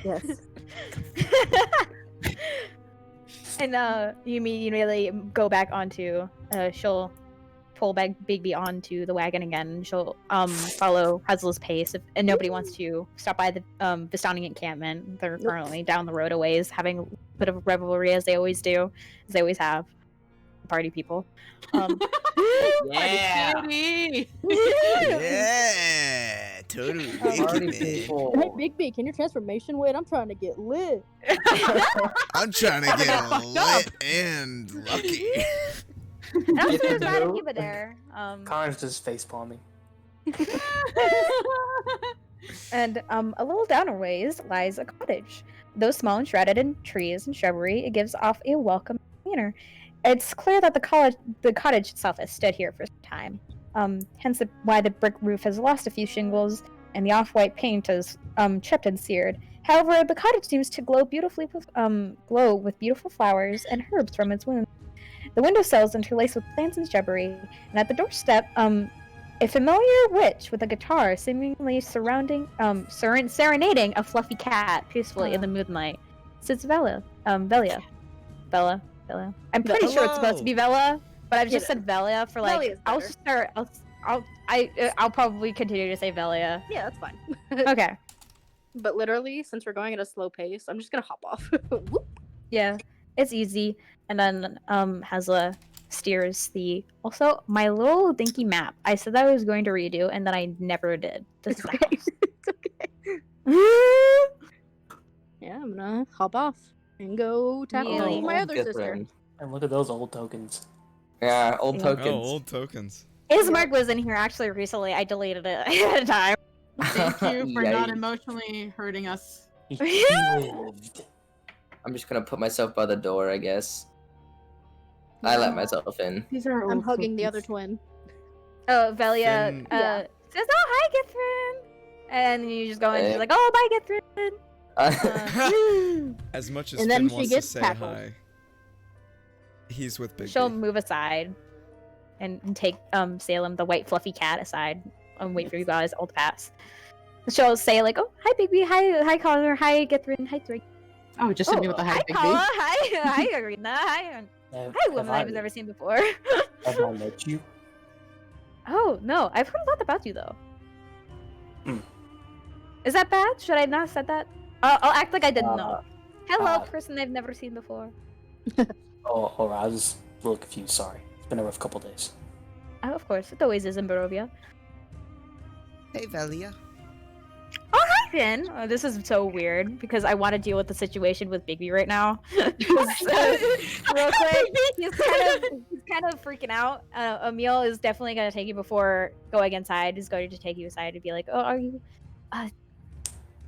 Yes. And you immediately go back onto she'll pull back Bigby onto the wagon again. She'll follow Hazel's pace, and nobody wants to stop by the Vistani encampment. They're currently down the road a ways, having a bit of revelry as they always do, as they always have. Party people. Yeah. Yeah, totally. Party Man. people. Hey, Bigby, can your transformation wait? I'm trying to get lit. I'm trying to get lit and lucky. And also, Get there's to Madame know. Eva there. Connor's just face palming. And a little down a ways lies a cottage. Though small and shrouded in trees and shrubbery, it gives off a welcome manner. It's clear that the cottage itself has stood here for some time. Hence why the brick roof has lost a few shingles and the off-white paint is chipped and seared. However, the cottage seems to glow with beautiful flowers and herbs from its wounds. The windowsills interlaced with plants and shrubbery, and at the doorstep, a familiar witch with a guitar seemingly serenading a fluffy cat peacefully in the moonlight. Sits Bella. Bella. I'm pretty sure it's supposed to be Bella, but I've just said Bella for like. I'll probably continue to say Bella. Yeah, that's fine. Okay. But literally, since we're going at a slow pace, I'm just gonna hop off. Whoop. Yeah, it's easy. And then Hazla steers the. Also, my little dinky map. I said that I was going to redo, and then I never did. This is okay. It's okay. Yeah, I'm gonna hop off and go tackle Really? my other sister. Different. And look at those old tokens. Yeah, old Yeah. tokens. Oh, old tokens. Ismark was in here actually recently. I deleted it ahead of time. Thank you for not Yikes. emotionally hurting us. He lived. I'm just gonna put myself by the door, I guess. I let myself in. These are I'm old hugging the tokens. other twin. Oh, Velia Finn- Yeah. says, "Oh, hi, Githrin," and you just go in. She's like, "Oh, bye, Githrin." As much as And then Finn she wants gets to say tackled. hi, he's with Big She'll B. move aside and take Salem, the white fluffy cat, aside and wait for you guys all to pass. She'll say like, "Oh, hi, Big B. Hi, Connor. Hi, Githrin. Hi, Three. Oh, just hit me with a high hi, big Paula. Hi, Arena. Hi, hi, woman I've never seen before." Have I met you? Oh no, I've heard a lot about you though. Hmm. Is that bad? Should I not have said that? I'll act like I didn't know. Hello, uh, person I've never seen before. Oh, alright, I was a little confused, sorry. It's been a rough couple days. Oh, of course, it always is in Barovia. Hey, Velia. Oh, hi, Finn. Oh, this is so weird because I want to deal with the situation with Bigby right now. Real quick, he's kind of freaking out. Emil is definitely gonna take you before going inside. He's going to take you aside and be like, "Oh, are you?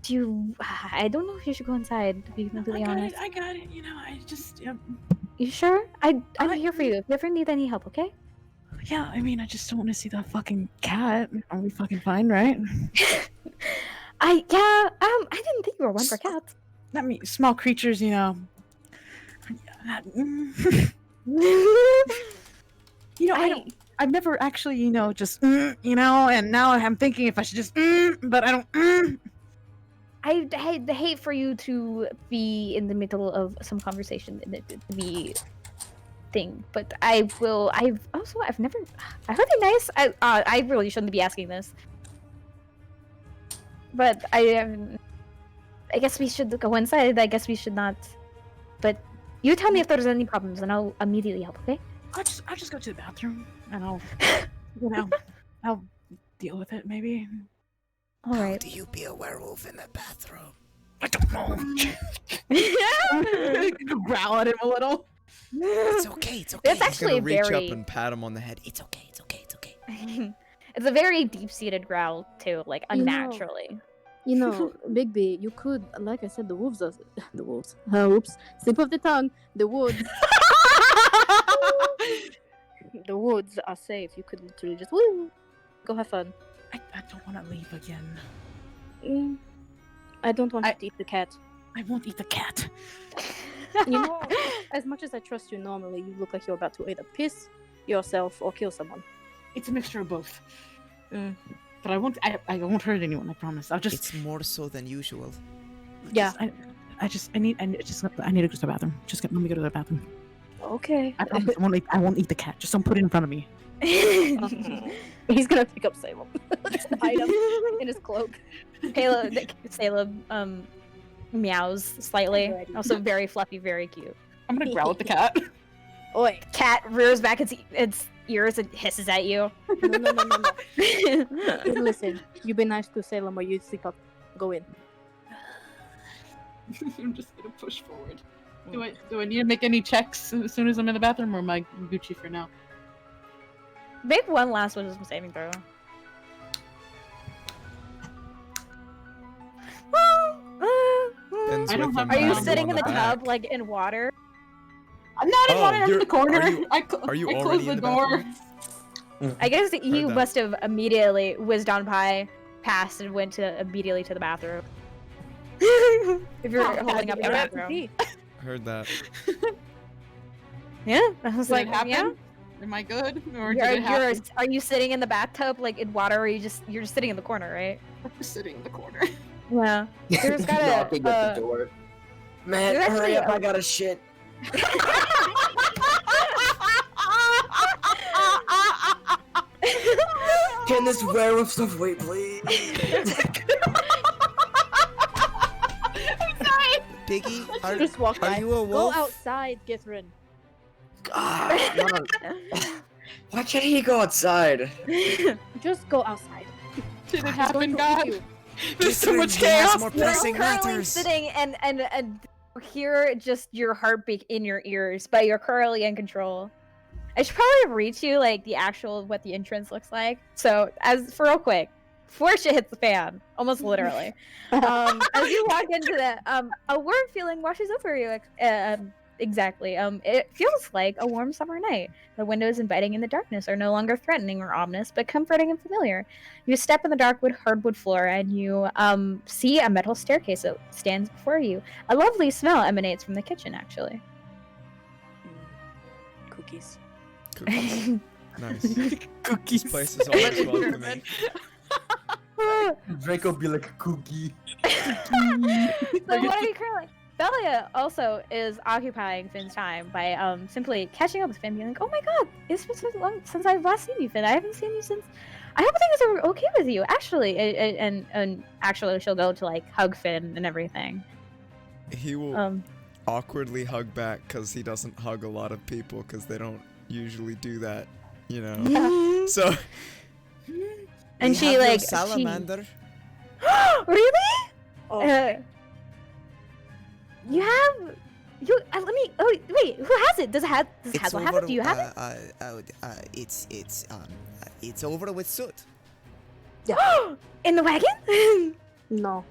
Do you? I don't know if you should go inside. To be completely honest, I got it. You know, I just. you sure? I'm here for you. If you ever need any help, okay? Yeah, I mean, I just don't want to see that fucking cat. Are we fucking fine, right? I didn't think you were one for cats. I mean, small creatures, you know. You know, I've never actually, you know, just, you know, and now I'm thinking if I should just, but I don't. I hate for you to be in the middle of some conversation and it to be thing, but I will. I've never. I heard they're nice. I really shouldn't be asking this, but I guess we should go inside. I guess we should not. But you tell me if there's any problems, and I'll immediately help. Okay? I'll just go to the bathroom and I'll, you know, I'll deal with it maybe. All How right. do you be a werewolf in the bathroom? I don't know. Growl at him a little. It's okay, it's okay. It's He's actually gonna reach very. up and pat him on the head. It's okay, it's okay, it's okay. It's a very deep-seated growl too, like You know- unnaturally. You know, Bigby, you could, like I said, the wolves are the wolves. Oops, slip of the tongue. The woods, the woods are safe. You could literally just woo, go have fun. I don't want to leave again. I don't want you to eat the cat. I won't eat the cat. You know, as much as I trust you normally, you look like you're about to either piss yourself or kill someone. It's a mixture of both. But I won't hurt anyone. I promise. I'll just. It's more so than usual. Yeah. I need to go to the bathroom. Just let me go to the bathroom. Okay. I promise. I won't eat the cat. Just don't put it in front of me. He's gonna pick up Salem. Just hide him in his cloak. Salem meows slightly. Alrighty. Also very fluffy, very cute. I'm gonna growl at the cat. Oi. Cat rears back its ears and hisses at you. No. Listen, you be nice to Salem or you sleep up. Go in. I'm just gonna push forward. Do I need to make any checks as soon as I'm in the bathroom, or am I Gucci for now? Make one last wisdom saving throw. Ends I don't with have them Are you patting sitting on in the back. tub, like in water? I'm not in Oh, water. I'm in you're- the corner. are you- I are you I already closed the in the door. bathroom? I guess you that. must have immediately whizzed on by, passed, and went immediately to the bathroom. If you're Oh, holding up God the damn it. bathroom. Heard that. Yeah, I was Did like, it happen? yeah. Am I good? Or You're, did it happen? are you sitting in the bathtub like in water, or are you're just sitting in the corner, right? I'm just sitting in the corner. Yeah. There's got a Knocking at the door. Man, there's hurry actually up! a- I gotta shit. Can this werewolf stuff wait, please? Piggy, Just walk by. are you a Go wolf? outside, Githrin. Why can't he go outside? Just go outside. Did it He's happen, going to God? eat you. There's so Githrin, much he has chaos. more You're pressing currently matters. sitting and hear just your heartbeat in your ears, but you're currently in control. I should probably read you like the actual what the entrance looks like. So as for real quick, before shit hits the fan, almost literally. As you walk into the a warm feeling washes over you. Exactly. It feels like a warm summer night. The windows inviting in the darkness are no longer threatening or ominous, but comforting and familiar. You step in the dark hardwood floor, and you see a metal staircase that stands before you. A lovely smell emanates from the kitchen, actually. Cookies. Cookies. Nice. Cookies. This place is always welcoming. Draco be like a cookie. So what are you currently? Belia also is occupying Finn's time by simply catching up with Finn, being like, "Oh my god, it's been so long since I've last seen you, Finn. I haven't seen you since. I hope things are okay with you, actually." And actually, she'll go to like hug Finn and everything. He will awkwardly hug back because he doesn't hug a lot of people because they don't usually do that, you know. So. And We she have your like salamander. Really? Oh. You have you. Let me. Oh wait, who has it? Does it have? Does Hazel have it? Do you have it? It's over with soot. In the wagon? No.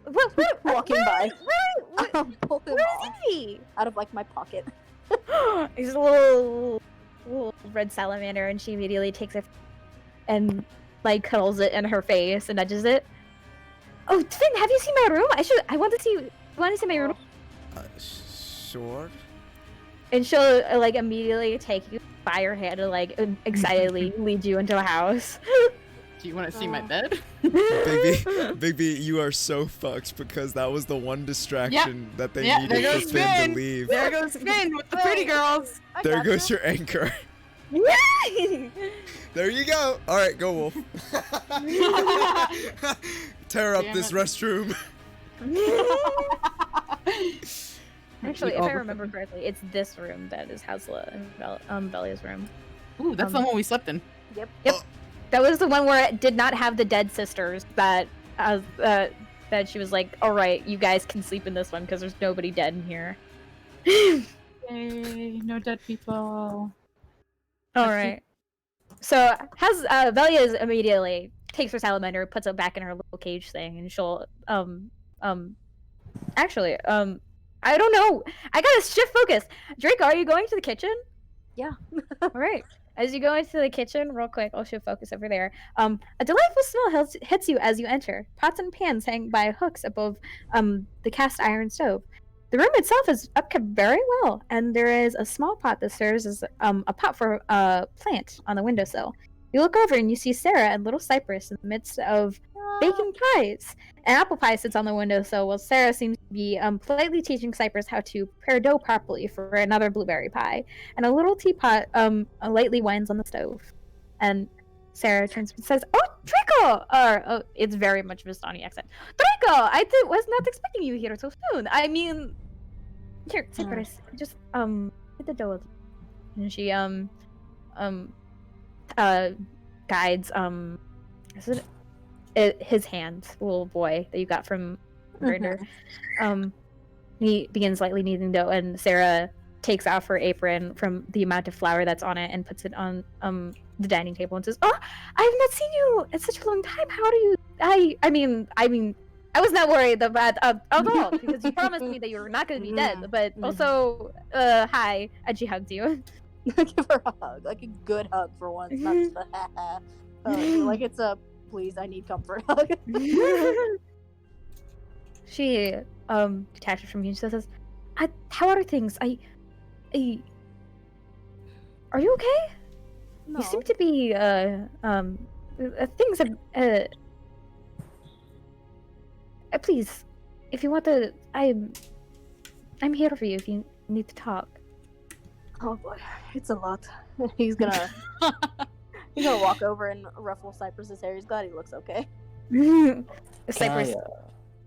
What? Walking by. Where Pull him is off he? out of like my pocket. He's a little red salamander, and she immediately takes it and like cuddles it in her face and nudges it. Oh, Finn, have you seen my room? I want to see. Want to see my room? Sure. And she'll like immediately take you by your hand and like excitedly lead you into a house. Do you want to see my bed? Big B, you are so fucked because that was the one distraction that they Yeah, there needed goes for Finn Finn. to leave. There goes Finn with the pretty girls. I There got goes you. your anchor. Yay! There you go. All right, go Wolf. Tear up Damn this it. restroom. Actually, if I remember correctly, it's this room that is Hasla and Belia's room. Ooh, that's the one we slept in. Yep. That was the one where it did not have the dead sisters that that she was like, all right, you guys can sleep in this one because there's nobody dead in here. Yay, no dead people. All right. So Belia is immediately takes her salamander, puts it back in her little cage thing, and she'll actually I don't know. I gotta shift focus. Draco, are you going to the kitchen? Yeah. All right. As you go into the kitchen, real quick, I'll shift focus over there. A delightful smell hits you as you enter. Pots and pans hang by hooks above the cast iron stove. The room itself is upkept very well, and there is a small pot that serves as a pot for a plant on the windowsill. You look over and you see Sarah and little Cypress in the midst of baking pies. An apple pie sits on the windowsill while Sarah seems to be politely teaching Cypress how to prepare dough properly for another blueberry pie. And a little teapot lightly winds on the stove. And Sarah turns and says, "Oh, Draco!" Or it's very much Vistani accent. "Draco, I was not expecting you here so soon. I mean, here, Cypress, just hit the dough." And she guides is it his hand, little boy that you got from Grinder. He begins lightly kneading dough, and Sarah takes off her apron from the amount of flour that's on it and puts it on the dining table and says, "Oh, I've not seen you in such a long time. How do you? I mean, I was not worried about at all because you promised me that you were not going to be dead. But also, hi, and she hugged you. Give her a hug, like a good hug for once, not just a like it's a please, I need comfort hug. She detaches from you and says, "How are things? Are you okay? No. You seem to be things have please, if you want to, I'm here for you if you need to talk." Oh boy, it's a lot. He's gonna walk over and ruffle Cypress's hair. He's glad he looks okay. Cypress,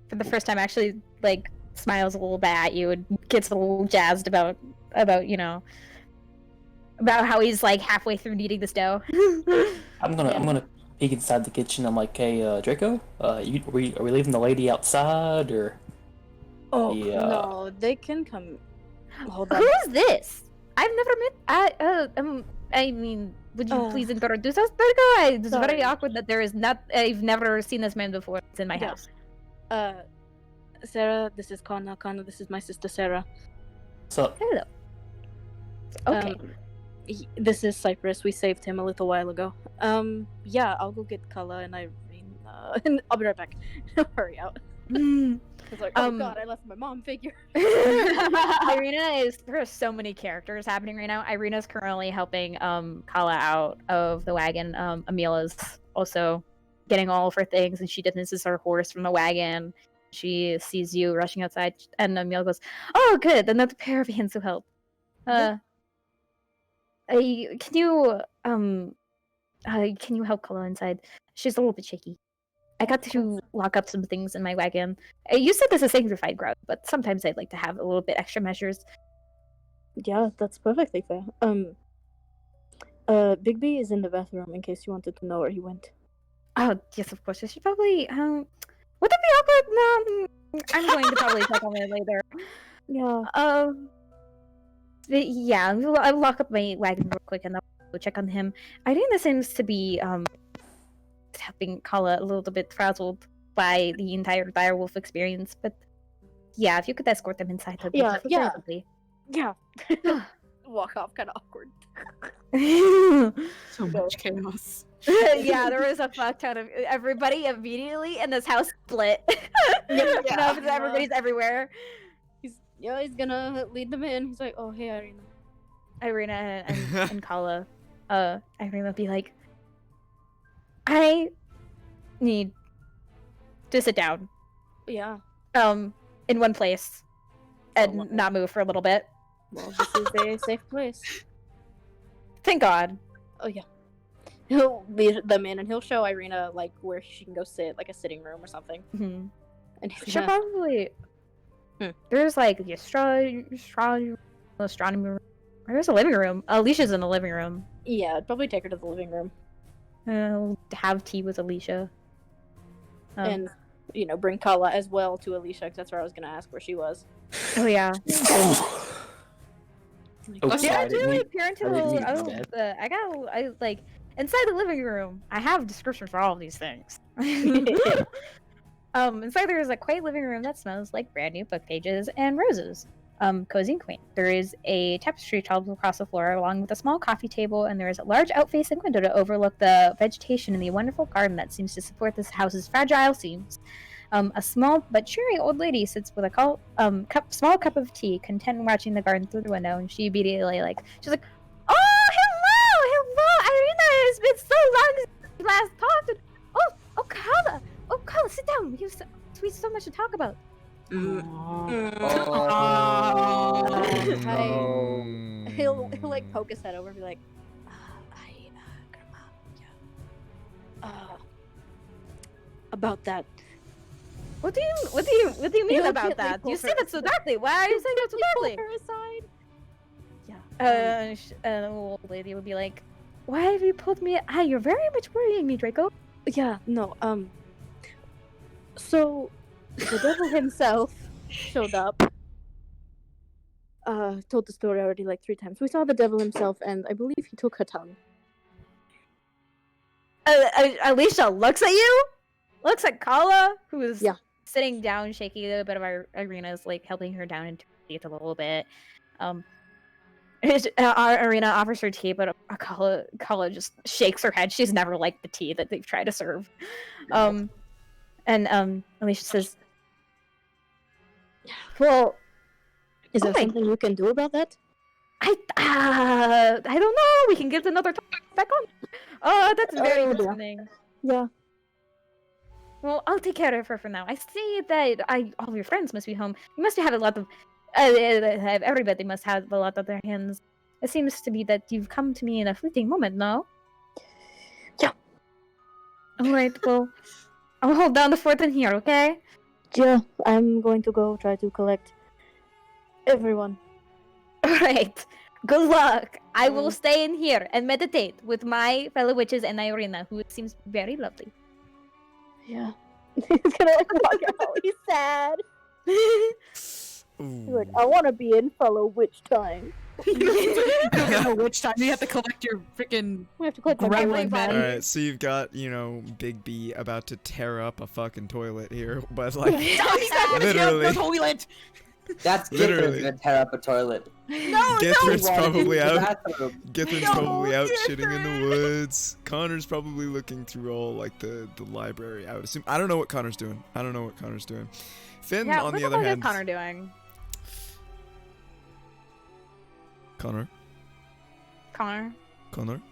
for the first time, actually like smiles a little bit at you and gets a little jazzed about how he's like halfway through kneading this dough. I'm gonna peek inside the kitchen. I'm like, hey, Draco, are we leaving the lady outside or? Oh Yeah. no, they can come. Hold on. Who is this? I've never met. I mean, would you please introduce us, Draco? It's Sorry. very awkward that there is not. I've never seen this man before. It's in my Yeah. house. Sarah, this is Kana. Kana, this is my sister Sarah. So Hello. Okay. This is Cypress. We saved him a little while ago. Yeah, I'll go get Kala and Irene, and I'll be right back. Hurry out. Cause like, oh god, I left my mom figure. There are so many characters happening right now. Irina's currently helping Kala out of the wagon. Amila's also getting all of her things, and she distances her horse from the wagon. She sees you rushing outside, and Amila goes, "Oh, good, another pair of hands to help." Can you help Kala inside? She's a little bit shaky. I got to lock up some things in my wagon. You said this is a sanctified ground, but sometimes I'd like to have a little bit extra measures. Yeah, that's perfectly fair. Bigby is in the bathroom in case you wanted to know where he went. Oh, yes, of course. I should probably, would that be awkward? No, I'm going to probably check on it later. Yeah. But yeah, I'll lock up my wagon real quick and I'll go check on him. Irina seems to be, helping Kala a little bit frazzled by the entire direwolf experience, but yeah, if you could escort them inside, that'd be lovely. Yeah. Walk off, kind of awkward. So much chaos. Yeah, there was a fuck ton of everybody immediately, and this house split. Everybody's everywhere. He's gonna lead them in. He's like, "Oh, hey, Irina and Kala. Irina will be like, I need to sit down. Yeah. In one place, and not move for a little bit. Well, this is a safe place. Thank God. Oh yeah. He'll lead them in, and he'll show Irina like where she can go sit, like a sitting room or something. Mm-hmm. And he's Sure, probably. There's like the astronomy room. There's a living room. Alicia's in the living room. Yeah, I'd probably take her to the living room. Have tea with Alicia. And, bring Kala as well to Alicia, because that's where I was going to ask where she was. Oh, yeah. I inside the living room, I have descriptions for all of these things. Inside there is a quiet living room that smells like brand new book pages and roses. Cozy and quaint. There is a tapestry traveled across the floor along with a small coffee table, and there is a large out-facing window to overlook the vegetation in the wonderful garden that seems to support this house's fragile seams. A small but cheery old lady sits with a small cup of tea, content watching the garden through the window, and she immediately she's like, "Oh, hello, Irina! It's been so long since we last talked. Kala, sit down. We have so much to talk about." He'll like poke his head over and be like, about that. What do you mean about that? You say that so darkly. Why are you saying that so darkly? Pull her aside. Yeah. An old lady would be like, "Why have you pulled me? You're very much worrying me, Draco." Yeah. No. So, the devil himself showed up. Told the story already like 3 times. We saw the devil himself, and I believe he took her tongue. Alicia looks at you, looks at Kala, who is sitting down, shaking a bit of our Arena's like helping her down into her seat a little bit. Our Arena offers her tea, but Kala just shakes her head. She's never liked the tea that they've tried to serve. And Alicia says, "Well, Is there something you can do about that? I don't know. We can get another topic back on. Oh, that's very listening. Yeah. Well, I'll take care of her for now. I see that all of your friends must be home. You must have a lot of. Everybody must have a lot of their hands. It seems to be that you've come to me in a fleeting moment, no? Yeah. All right. Well, I'll hold down the fort in here, okay? Yeah, I'm going to go try to collect everyone. All right. Good luck. I will stay in here and meditate with my fellow witches and Irina, who seems very lovely. Yeah. He's gonna like walk out. He's sad. He's like, I want to be in fellow witch time. Which time you have to collect your freaking We have to collect my gremlin body. All right, so you've got Big B about to tear up a fucking toilet here, but like literally. toilet. That's Literally. Githrin's gonna tear up a toilet. Githrin's probably out. Bathroom. Githrin's probably out shitting in the woods. Connor's probably looking through all like the library. I would assume. I don't know what Connor's doing. Finn, Yeah, on what the other fuck is hand. Connor doing? Connor?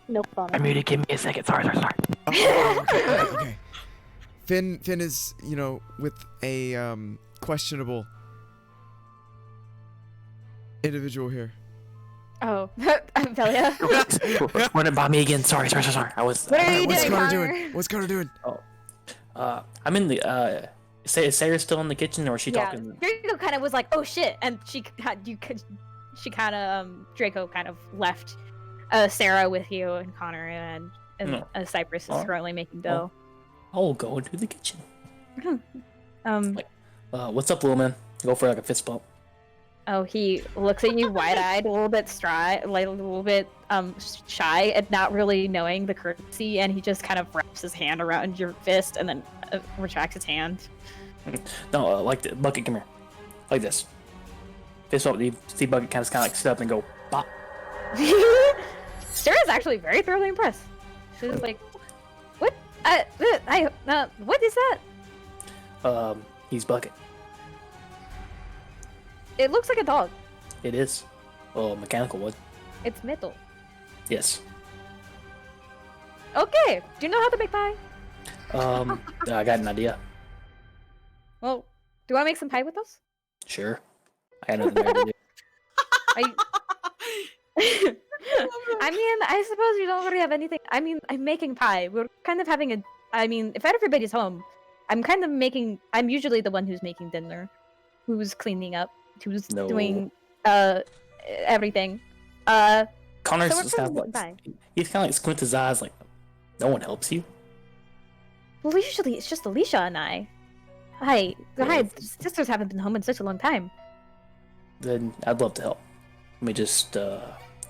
Nope, Connor. I muted. Give me a second. Sorry. Oh, okay. Finn is, with a questionable individual here. Oh, Velia. Run it by me again. Sorry. I was. What are you What's doing, Connor Connor? doing? What's Connor doing? I'm in the. Is Sarah still in the kitchen, or is she talking? Draco kind of was like, "Oh shit," and Draco kind of left Sarah with you and Connor, and No. Cypress is Alright. currently making dough. I'll go into the kitchen. Like, What's up, little man? Go for like a fist bump. oh, he looks at you wide-eyed, a little bit shy, and not really knowing the courtesy, and he just kind of wraps his hand around your fist and then retracts his hand. No, like the Bucket, come here. Like this. Fist bump. You see Bucket kind of like sit up and go bop. Sarah's actually very thoroughly impressed. She's like, "What? What is that?" He's Bucket. It looks like a dog. It is. Oh, mechanical wood. It's metal. Yes. Okay. Do you know how to make pie? I got an idea. Well, do you want to make some pie with us? Sure. I got nothing better to do. I mean, I suppose you don't really have anything. I mean, I'm making pie. We're kind of having a. I mean, if everybody's home, I'm kind of making. I'm usually the one who's making dinner, who's cleaning up, who's No. doing everything. Connor's So we're just kind of making like, pie. he's kind of like squint his eyes like, no one helps you. Well, usually it's just Alicia and I. Hi, sisters haven't been home in such a long time. Then I'd love to help. Let me just, you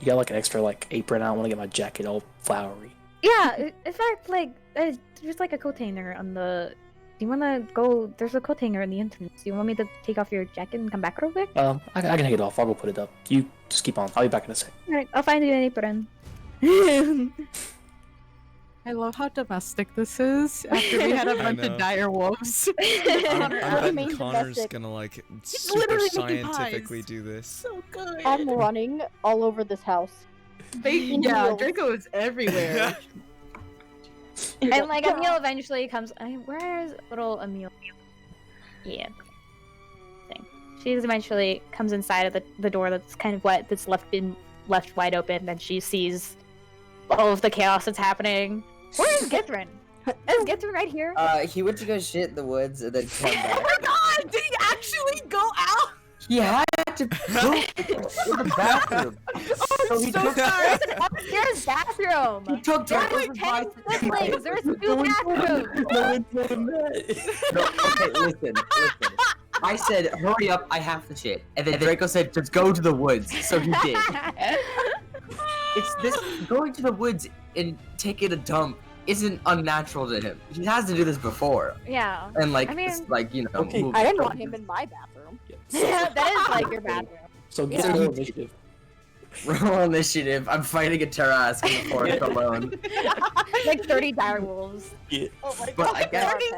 got like an extra like apron? I don't want to get my jacket all flowery. Yeah, in fact, like there's like a coat hanger on the. Do you want to go? There's a coat hanger in the entrance. Do you want me to take off your jacket and come back real quick? I can take it off. I'll go put it up. You just keep on. I'll be back in a sec. All right, I'll find you an apron. I love how domestic this is after we had a bunch know. of dire wolves. I'm betting Remain Connor's domestic. gonna like super literally making scientifically pies. do this. So good. I'm running all over this house. Yeah, heels. Draco is everywhere. And like Emil eventually comes. Where's little Emil? Yeah. Thing. She eventually comes inside of the door that's kind of wet, that's left wide open, and she sees all of the chaos that's happening. Where is Githrin? Is Githrin right here? He went to go shit in the woods and then come Oh back. my god! Did he actually go out? He had to poop in the bathroom. Oh, he I'm so took- sorry. There's an upstairs bathroom. He took There Draco's were 10 advice. siblings. There's 2 bathrooms. No, okay, listen. I said, hurry up, I have to shit. And then Draco said, just go to the woods. So he did. It's this going to the woods and taking a dump isn't unnatural to him. He has to do this before. Yeah. And like, I mean- it's like, you know, Okay. move- I didn't want him in my bathroom. Yeah, that is like your bathroom. So get Yeah. roll initiative. Roll initiative. I'm fighting a Tarask in the forest alone. Like 30 dire wolves. Yeah. Oh my But I guess Okay.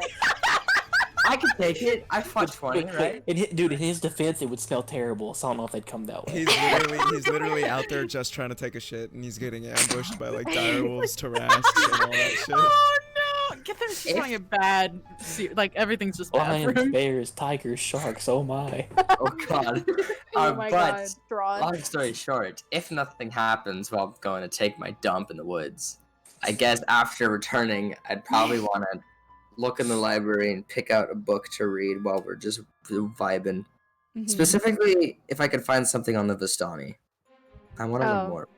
I can take it. I fought 20, right? Dude, in his defense, it would smell terrible, so I don't know if they'd come that way. He's literally out there just trying to take a shit, and he's getting ambushed by like direwolves, Tarasks, and all that shit. Oh no! Get there, she's If- having a bad. Like everything's just bad for Lions, him. bears, tigers, sharks. Oh my. Oh god. Oh my but god, Strahd. long story short, if nothing happens while I'm going to take my dump in the woods, I guess after returning, I'd probably want to look in the library and pick out a book to read while we're just vibing. Mhm. Specifically, if I could find something on the Vistani. I want to learn Oh. more.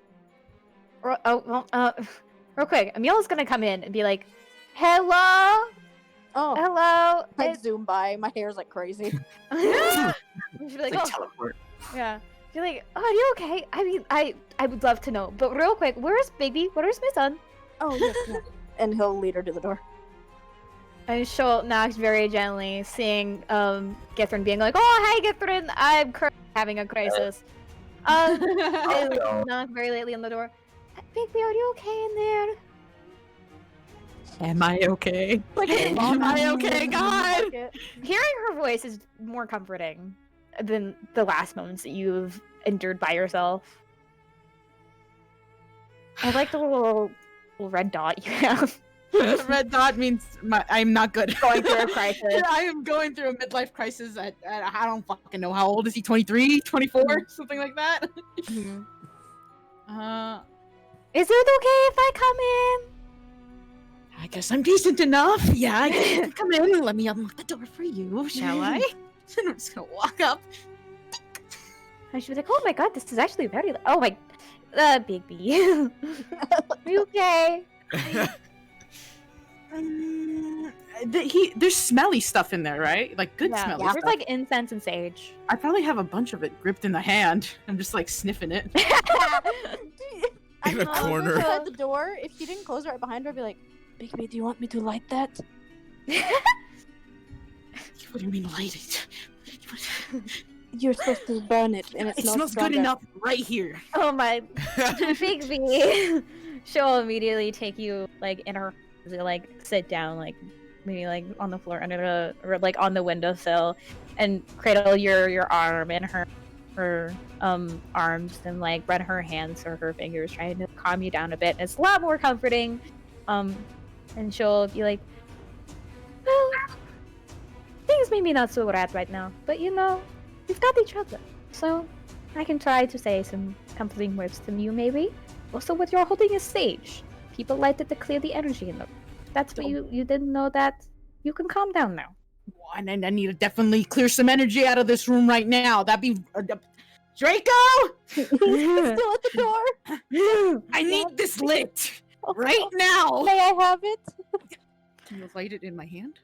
Real quick, Emil's gonna come in and be like, "Hello, Oh, hello." I zoom by. My hair's like crazy. She'll be like, It's like "Oh, teleport. yeah." She'll be like, "Oh, are you okay? I mean, I would love to know, but real quick, where's Baby? Where's my son?" Oh, yes, yes. And he'll lead her to the door. And she'll knock very gently, seeing Githrin being like, "Oh, hi, Githrin. I'm having a crisis." And no. knock very lightly on the door. Baby, are you okay in there? Am I okay? Like, Am I okay, God? Like it. Hearing her voice is more comforting than the last moments that you've endured by yourself. I like the little red dot you have. The red dot means I'm not good. Going through a crisis. I am going through a midlife crisis at I don't fucking know how old is he? 23, 24, something like that. Mhm. Is Is it okay if I come in? I guess I'm decent enough. Yeah, I guess you can come in and let me unlock the door for you, shall I? I'm just gonna walk up. I should be like, "Oh my god, this is actually very. Oh my, Big B. Are you okay?" There's smelly stuff in there, right? Like good smelly There's stuff. like incense and sage. I probably have a bunch of it gripped in the hand. I'm just like sniffing it. In a corner. Outside the door, if she didn't close it right behind her, I'd be like, "Bigby, do you want me to light that?" What do you mean light it? You're supposed to burn it, and It smells good enough right here. Oh my, Big B. She'll immediately take you like in her, like sit down, like maybe like on the floor under the or like on the windowsill, and cradle your arm in her arms and like run her hands or her fingers, trying to calm you down a bit. It's a lot more comforting. And she'll be like, "Well, things may be not so rad right now, but you know, we've got each other, so I can try to say some comforting words to you, maybe. Also, what you're holding is sage. People light it to clear the energy in them. That's what you didn't know, that you can calm down now." And I need to definitely clear some energy out of this room right now. That'd be Draco. He's still at the door. I need this lit right now. May I have it? Can you light it in my hand?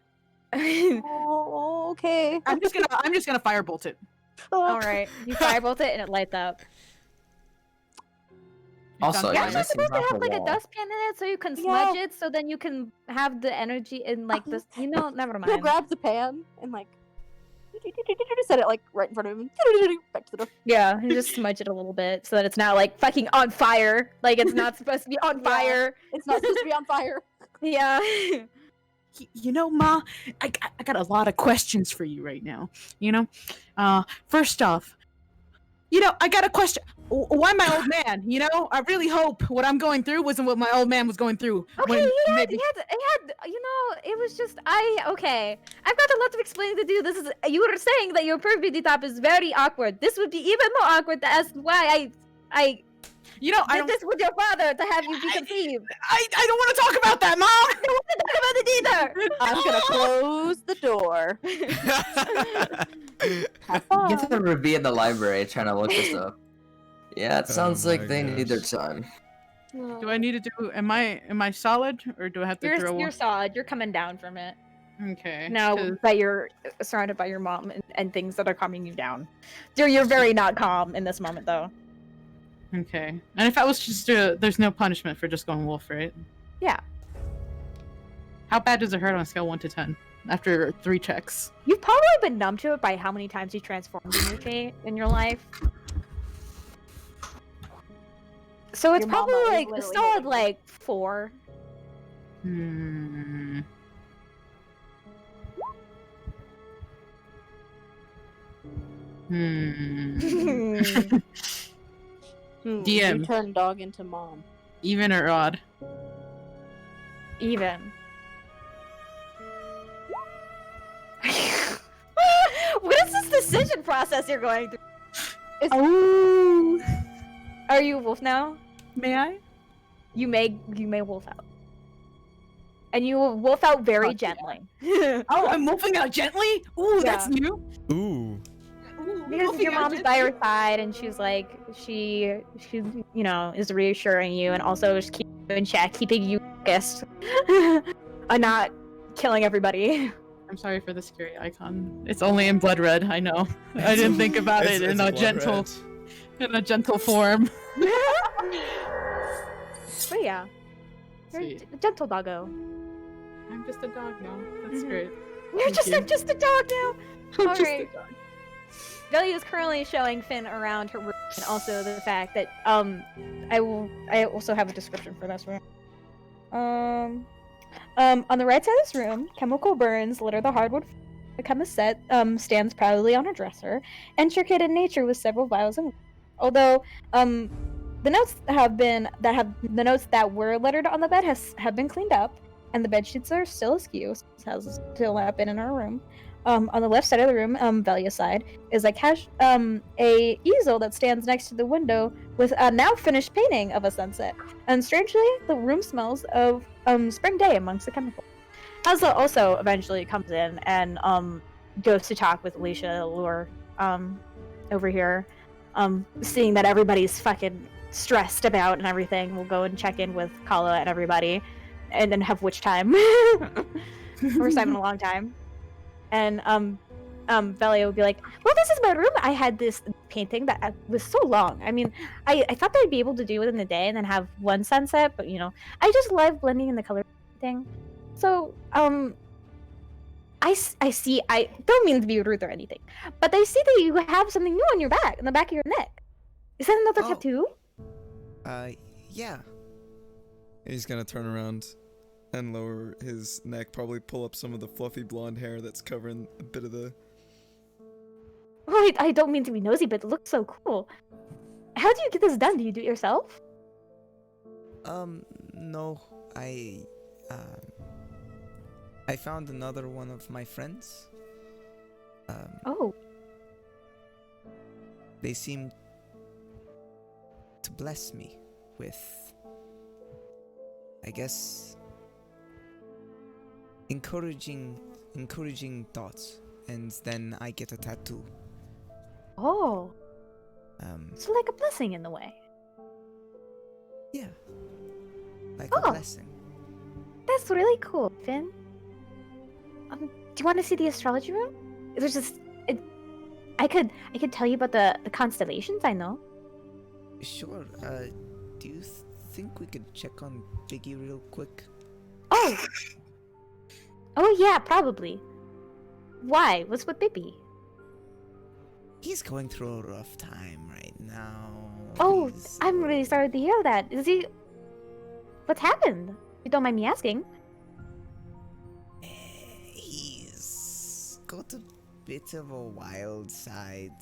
Oh, okay. I'm just gonna firebolt it. All right, you firebolt it and it lights up. Also, You're you're actually missing supposed to half have like a wall. dustpan in it so you can smudge it, so then you can have the energy in like this. You know, never He'll mind. grab the pan and like set it like right in front of him. Back to the door. Yeah, and just smudge it a little bit so that it's not like fucking on fire. Like it's not supposed to be on Yeah. fire. It's not supposed to be on fire. Yeah. You know, Ma, I got a lot of questions for you right now. You know, first off, you know, I got a question. Why my old man? You know, I really hope what I'm going through wasn't what my old man was going through. Okay, when he had, maybe- you know, it was just, okay. I've got a lot of explaining to do. This is, you were saying that your puberty top is very awkward. This would be even more awkward to ask why I You know, I did don't, this with your father to have you be conceived. I don't want to talk about that, Mom. I don't want to talk about it either. I'm gonna close the door. Have fun. Get to Ruby in the library trying to look this up. Yeah, it sounds Oh like my they need their gosh. time. Do I need to do? Am I solid, or do I have to throw? You're solid. You're coming down from it. Okay. Now 'cause- that you're surrounded by your mom and things that are calming you down. You're very not calm in this moment, though. Okay. And if I was just, there's no punishment for just going wolf, right? Yeah. How bad does it hurt on a scale 1 to 10 after 3 checks? You've probably been numb to it by how many times you transformed in your life. So it's Your mama probably is like literally still at holding you. like 4. Hmm. Hmm. You DM. turn dog into mom. Even or odd? Even. What is this decision process you're going through? Oh. Are you a wolf now? May I? You may wolf out. And you will wolf out very Fuck yeah. gently. Oh, I'm wolfing out gently? Ooh, that's Yeah. new. Ooh. Because your mom's by your side and she's like she is reassuring you and also just keeping you in check, keeping you focused on not killing everybody. I'm sorry for the scary icon. It's only in blood red, I know. I didn't think about it in a gentle form. But yeah. You're Sweet. a gentle doggo. I'm just a dog now. That's Mhm. great. I'm just a dog now. I'm All just right. a dog. Velia is currently showing Finn around her room, and also the fact that I also have a description for this room. On the right side of this room, chemical burns litter the hardwood. The chemist set stands proudly on her dresser, intricate in nature with several vials and. Although the notes the notes that were lettered on the bed have been cleaned up, and the bed sheets are still askew. So this has still not been in her room. On the left side of the room, Velia's side, is a easel that stands next to the window with a now finished painting of a sunset. And strangely, the room smells of spring day amongst the chemicals. Hazla also eventually comes in and goes to talk with Alicia Lure over here. Seeing that everybody's fucking stressed about and everything, we'll go and check in with Kala and everybody, and then have witch time. First time in a long time. And Velia would be like, well, this is my room. I had this painting that was so long. I mean, I thought that I'd be able to do it in the day and then have one sunset, but I just love blending in the color thing. So, I see, I don't mean to be rude or anything, but I see that you have something new on your back, in the back of your neck. Is that another tattoo? Yeah. He's gonna turn around and lower his neck, probably pull up some of the fluffy blonde hair that's covering a bit of the... Oh, I don't mean to be nosy, but it looks so cool. How do you get this done? Do you do it yourself? No. I found another one of my friends. Oh. They seem to bless me with, I guess, encouraging thoughts, and then I get a tattoo. Oh. So like a blessing in the way. Yeah. Like a blessing. That's really cool, Finn. Do you want to see the astrology room? There's just I could tell you about the constellations I know. Sure. Do you think we could check on Biggie real quick? Oh. Oh yeah, probably. Why? What's with Bibby? He's going through a rough time right now. Oh, I'm really sorry to hear that. Is he? What's happened? If you don't mind me asking. He's got a bit of a wild side.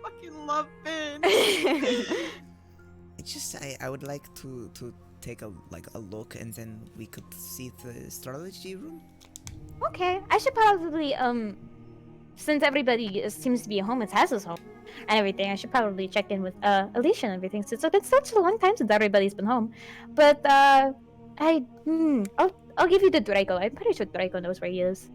Fucking love Finn. I would like to take a look, and then we could see the astrology room. Okay, I should probably since everybody seems to be home, it has his home and everything, I should probably check in with Alicia and everything, since it's been such a long time since everybody's been home. But I'll give you the Draco. I'm pretty sure Draco knows where he is,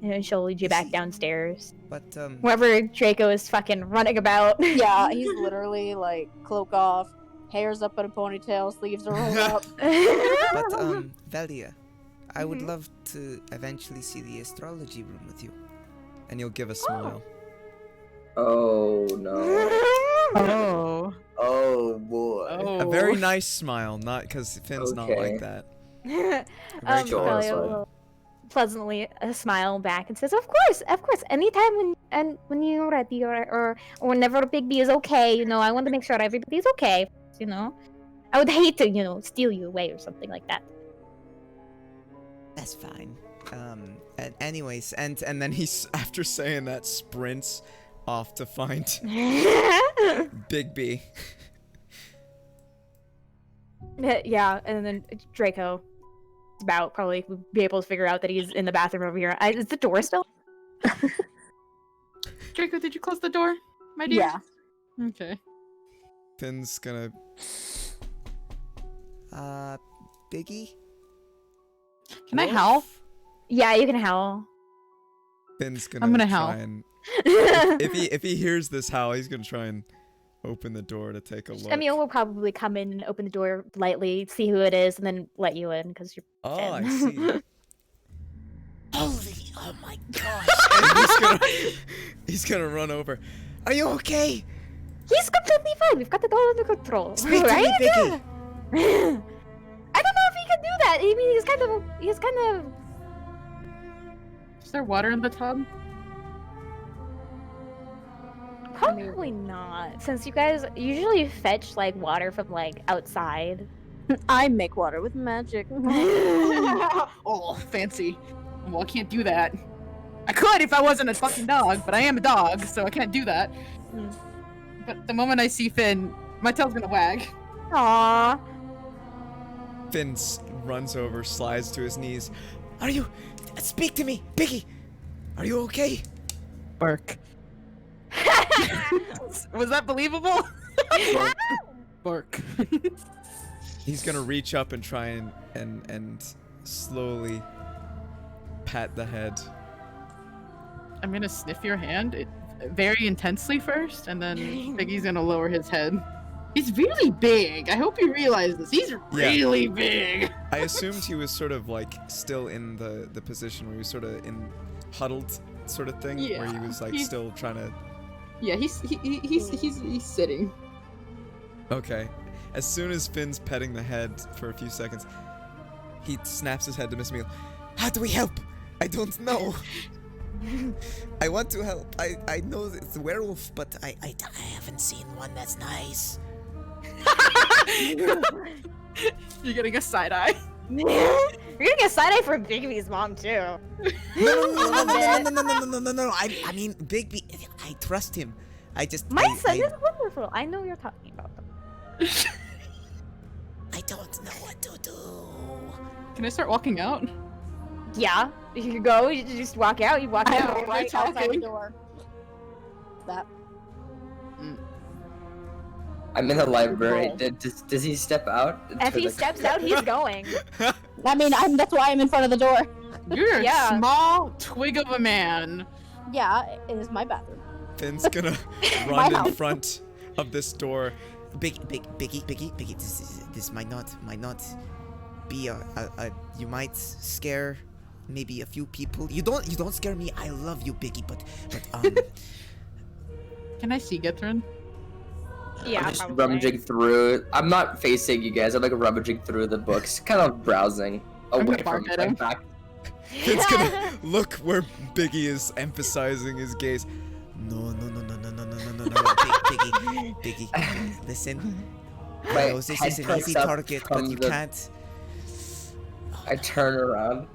and she'll lead you back downstairs. But wherever Draco is fucking running about. Yeah, he's literally like cloak off, hair's up in a ponytail, sleeves are rolled up. But Velia, I would love to eventually see the astrology room with you. And you'll give a smile. Oh no. Oh. Oh boy. Oh. A very nice smile, not because Finn's not like that. Very Scully will pleasantly smile back and says, "Of course. Anytime when you're ready, or whenever Bigby is okay, I want to make sure everybody's okay. I would hate to, steal you away or something like that." That's fine. And anyways, and then he's, after saying that, sprints off to find Bigby. Yeah, and then Draco about probably would be able to figure out that he's in the bathroom over here. Is the door still? Draco, did you close the door, my dear? Yeah. Okay. Finn's gonna... Biggie? Can I howl? Yeah, you can howl. Finn's gonna I'm gonna try howl. and... if he hears this howl, he's gonna try and open the door to take a look. Emil will probably come in and open the door lightly, see who it is, and then let you in because you're. Oh, Finn. I see. Oh my gosh. And he's gonna run over. Are you okay? He's completely fine. We've got it all under control. Speak to me, right? Biggie. I don't know if he can do that. I mean, he's kind of. Is there water in the tub? Probably not, since you guys usually fetch like water from like outside. I make water with magic. Oh, fancy. Well, I can't do that. I could if I wasn't a fucking dog, but I am a dog, so I can't do that. But the moment I see Finn, my tail's gonna wag. Aww. Finn runs over, slides to his knees. Are you... Speak to me, Biggie. Are you okay? Bark. Was that believable? Bark. He's gonna reach up and try and slowly pat the head. I'm gonna sniff your hand very intensely first, and then Biggie's gonna lower his head. He's really big. I hope you realize this. He's really big. I assumed he was sort of like still in the position where he was sort of in huddled sort of thing, where he was like still trying to. Yeah, he's sitting. Okay. As soon as Finn's petting the head for a few seconds, he snaps his head to Miss Meal. How do we help? I don't know. I want to help. I know it's a werewolf, but I haven't seen one that's nice. You're getting a side eye. You're getting a side eye from Bigby's mom too. No. I mean, Bigby. I trust him. My son is wonderful. I know you're talking about them. I don't know what to do. Can I start walking out? Yeah, you can go. You just walk out. You walk out. I'm right outside the door. That. I'm in the library. Does he step out? If he steps out, he's going. I mean, that's why I'm in front of the door. You're a small twig of a man. Yeah, it is my bathroom. Finn's gonna run in front of this door. Biggie. This might not be you might scare maybe a few people. You don't scare me. I love you, Biggie. But Can I see Githrin? Yeah, I'm just probably. rummaging through. I'm not facing you guys. I'm like rummaging through the books, kind of browsing away from my back. Finn's gonna look where Biggie is emphasizing his gaze. No, Biggie. Listen. My I know this head is an perks easy up target, from but you the- can't. I turn around.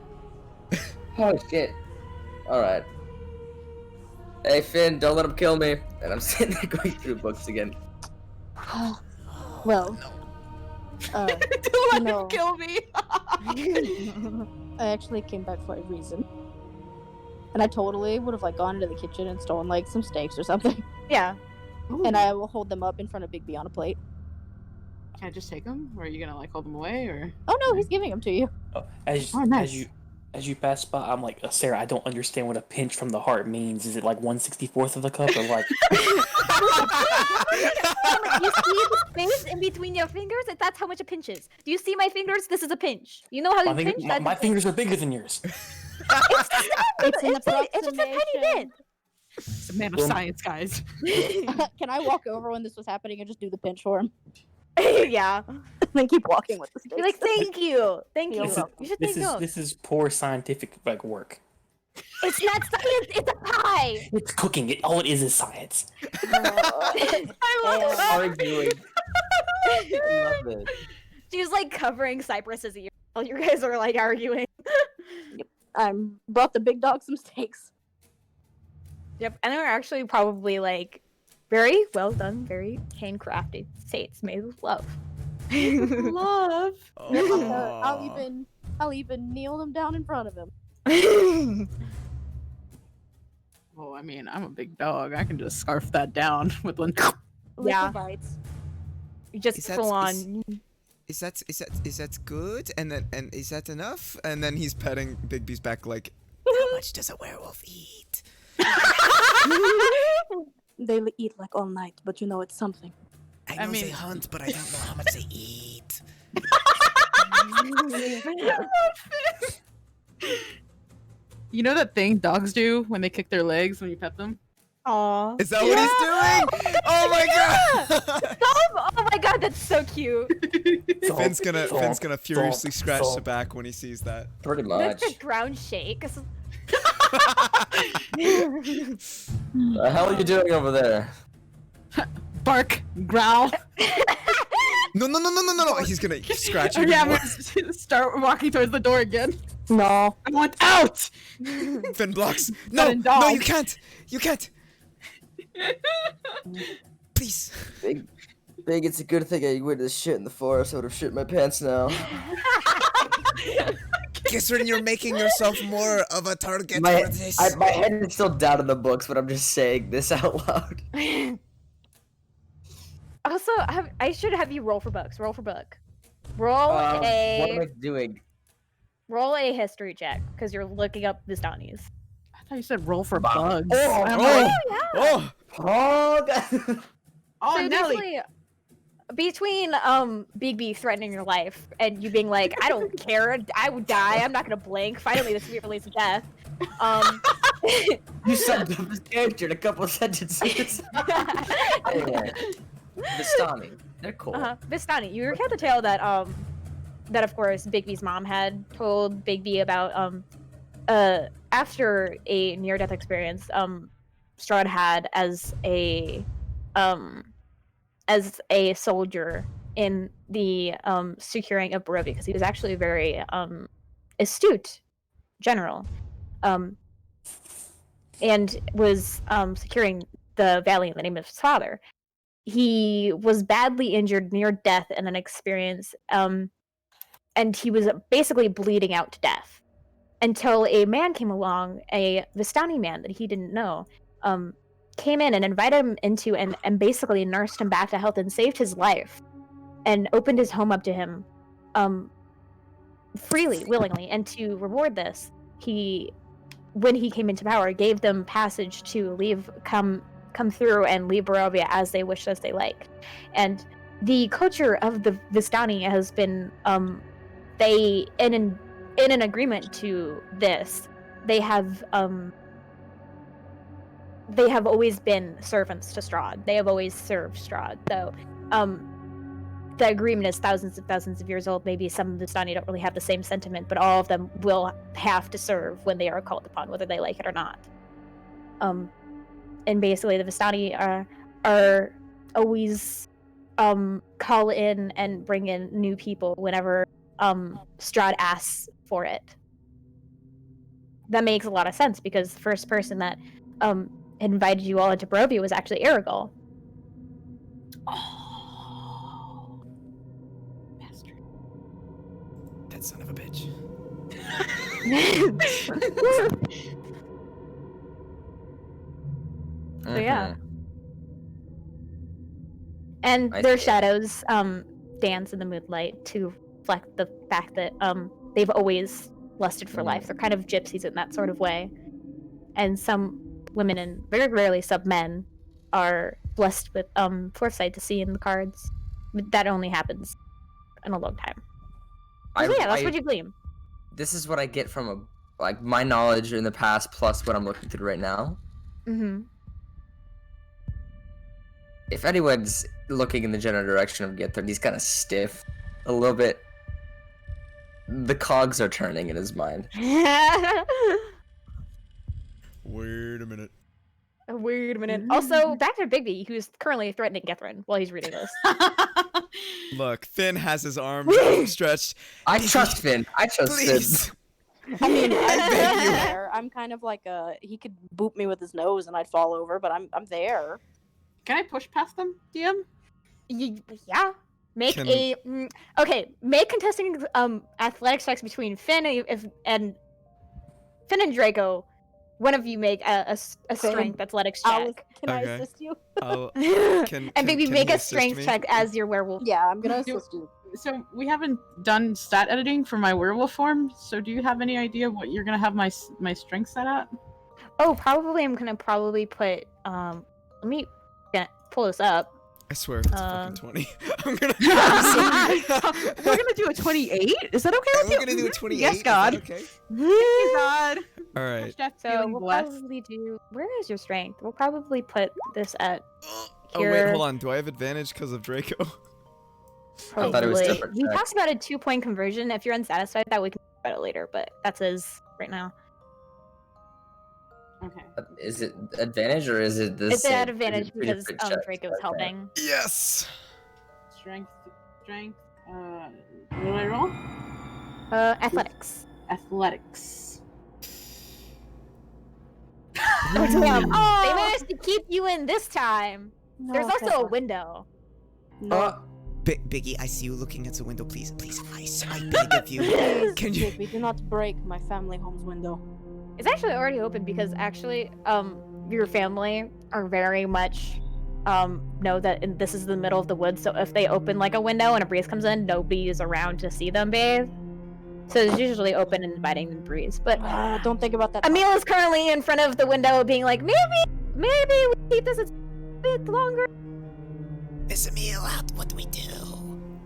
Oh shit! All right. Hey Finn, don't let him kill me. And I'm sitting there going through books again. Well, Don't let no. him kill me. I actually came back for a reason. And I totally would have gone into the kitchen and stolen some steaks or something. Yeah. And I will hold them up in front of Bigby on a plate. Can I just take them, or are you gonna hold them away, or? Oh no, he's giving them to you. As you pass by, I'm like, Sarah, I don't understand what a pinch from the heart means. Is it 1/64th of a cup, or like? You see the space in between your fingers? That's how much a pinch is. Do you see my fingers? This is a pinch. You know how you pinch? My fingers are bigger than yours. It's an It's just a tiny bit. It's a man of science, guys. Can I walk over when this was happening and just do the pinch for him? Yeah. Then keep walking with the stakes. Be like, thank you. Thank you. You're welcome. You should thank them. This is poor scientific like work. It's not science, it's a pie. It's cooking. All it is science. I love Arguing. I love it. She's like covering Cypress's ear while you guys are like arguing. Brought the big dog some steaks. Yep, and they're actually probably like very well done, very handcrafted steaks made with love. Love. Aw. I'll even kneel them down in front of him. Well, I mean, I'm a big dog. I can just scarf that down with one. Yeah. Little bites. Just Is that- full on. Is that good? And is that enough? And then he's petting Bigby's back like, How much does a werewolf eat? They eat like all night, but you know it's something. I I know they mean- hunt, but I don't know how much they eat. You know that thing dogs do when they kick their legs when you pet them? Aw. is that what he's doing? Oh my god! Stop! Oh my god, that's so cute. Finn's gonna furiously thump, scratch the thump. back when he sees that. Pretty That's much. the ground shake. The hell are you doing over there? Bark, growl. No! He's gonna scratch you. Yeah, I'm more. gonna start walking towards the door again. No. I want out! Finn blocks. Not No, a no, dog. you can't. You can't. Please. Big, it's a good thing I went to shit in the forest. I would have shit my pants now. Kisrin, you're making yourself more of a target My, for this. my head is still down in the books, but I'm just saying this out loud. Also, I should have you roll for books. Roll for book. Roll What am a I doing? history check because you're looking up Vistanis. I thought you said roll for bugs. Oh, I'm oh. like, Oh, Oh, oh, So Nelly. basically, between Big B threatening your life and you being like, I don't care, I would die, I'm not gonna blink. Finally, this sweet release of death. you summed up his character in a couple of sentences. Anyway, Vistani, they're cool. Vistani, you recount the tale that that of course Big B's mom had told Big B about after a near-death experience Strahd had as a soldier in the securing of Barovia, because he was actually a very astute general and was securing the valley in the name of his father. He was badly injured near death in an experience, and he was basically bleeding out to death until a man came along, a Vistani man that he didn't know, came in and invited him into and basically nursed him back to health and saved his life and opened his home up to him freely, willingly. And to reward this, when he came into power, gave them passage to come through and leave Barovia as they wished, as they liked. And the culture of the Vistani has been they in an agreement to this, they have always been servants to Strahd. They have always served Strahd. So the agreement is thousands of years old. Maybe some of the Vistani don't really have the same sentiment, but all of them will have to serve when they are called upon, whether they like it or not. And basically the Vistani are always call in and bring in new people whenever Strahd asks for it. That makes a lot of sense because the first person that invited you all into Barovia was actually Aragorn. Oh. Bastard. that son of a bitch. So yeah. Mhm. And I their see. shadows dance in the moonlight to reflect the fact that they've always lusted for life. They're kind of gypsies in that sort of way. And some women, and very rarely some men, are blessed with foresight to see in the cards. But that only happens in a long time. So yeah, that's what you glean. This is what I get from my knowledge in the past plus what I'm looking through right now. Mm-hmm. If anyone's looking in the general direction of Githard. He's kind of stiff, a little bit. The cogs are turning in his mind. Wait a minute. Wait a minute. Also, back to Bigby, who's currently threatening Githrin while he's reading this. Look, Finn has his arms outstretched. I trust Finn. I trust Please. Finn. I mean, I beg you. I'm kind of like he could boop me with his nose and I'd fall over, but I'm there. Can I push past them, DM? Yeah. Make Can- make contesting athletics checks between Finn and Draco. One of you make a strength athletics check. Can I Okay. assist you? And Bigby, can make he a assist strength me? check as your werewolf. Yeah, I'm gonna You- assist you. So we haven't done stat editing for my werewolf form. So do you have any idea what you're gonna have my strength set at? Oh, probably I'm gonna put let me pull this up. I swear if it's fucking 20. I'm gonna. We're gonna do a 28. Is that okay with We're you? gonna do a 28. Yes, is God. that Okay. Thank you, God. All right. Hashtag So feeling we'll blessed. probably do. Where is your strength? We'll probably put this at. Oh Here. wait, hold on. Do I have advantage because of Draco? I thought it was Probably. different He checks. talks about a 2-point conversion. If you're unsatisfied, that we can talk about it later. But that's his right now. Okay. Is it advantage or is it this? It's at advantage two because different checks? Draco's Okay. helping. Yes. Strength. What do I roll? Athletics. Athletics. Oh damn! They managed to keep you in this time. No, There's also a Pepper. window. No. Biggie, I see you looking at the window. Please, I beg of you. Please, Can you? Bigby, do not break my family home's window. It's actually already open because actually, your family are very much know that this is the middle of the woods. So if they open like a window and a breeze comes in, nobody is around to see them bathe. So it's usually open and inviting the breeze. But Don't think about that. Emil is currently in front of the window, being like, maybe we keep this a bit longer. Miss Emil out. What do we do?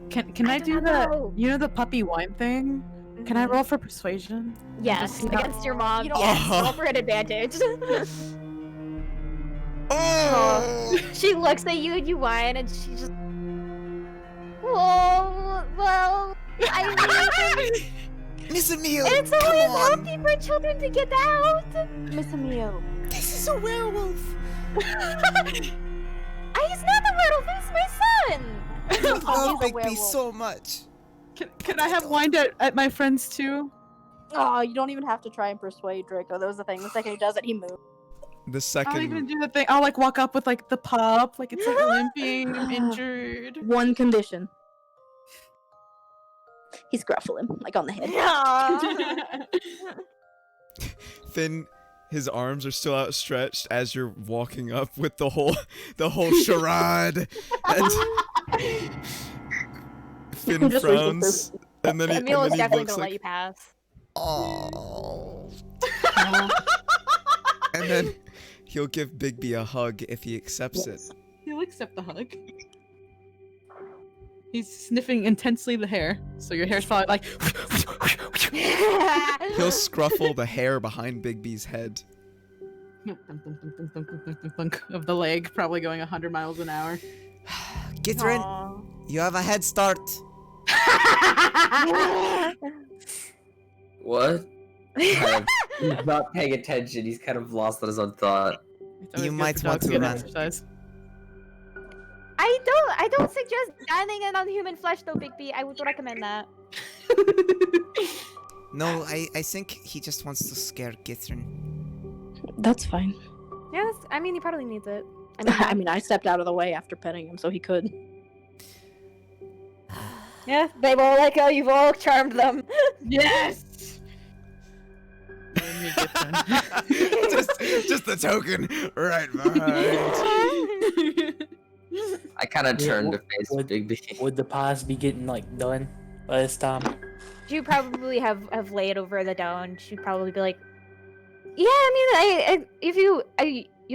Can I do don't know. the puppy wine thing? Can I roll for persuasion? Yes, Just- against your mom. You don't- Yes, roll for an advantage. Oh! She looks at you and you whine, and she just. Oh, well, I mean, Miss Emil, it's come always on. healthy for children to get out. Miss Emil. This is a werewolf. He's not the werewolf. He's my son. I love he's a Bigby werewolf. so much. Can I have wine at my friends too? Oh, you don't even have to try and persuade Draco. That was the thing. The second he does it, he moves. The I'll even second. do the thing. I'll like walk up with like the pup, like it's like limping, injured. One condition. He's gruffling, like on the head. Finn, his arms are still outstretched as you're walking up with the whole charade, and Finn Just frowns, and then he, Emil is and then he definitely looks gonna let like, you pass. Oh. and then he'll give Bigby a hug if he accepts it. He'll accept the hug. He's sniffing intensely the hair, so your hair's probably like. He'll scruffle the hair behind Bigby's head. Of the leg, probably going 100 miles an hour. Githrin, Aw. you have a head start. What? He's not paying attention. He's kind of lost on his own thought. It's always You good might for want dogs to get run. exercise. I don't suggest dining in on human flesh though, Bigby. I would recommend that. No, I think he just wants to scare Githrin. That's fine. Yeah, I mean, he probably needs it. I mean, I stepped out of the way after petting him, so he could. Yeah, they all like how you've all charmed them. Yes. just the token right behind. I kind of Yeah, turned to what- face what- Bigby. Would the pies be getting like done by this time? You probably have laid over the dough, and she'd probably be like, "Yeah, I mean, if you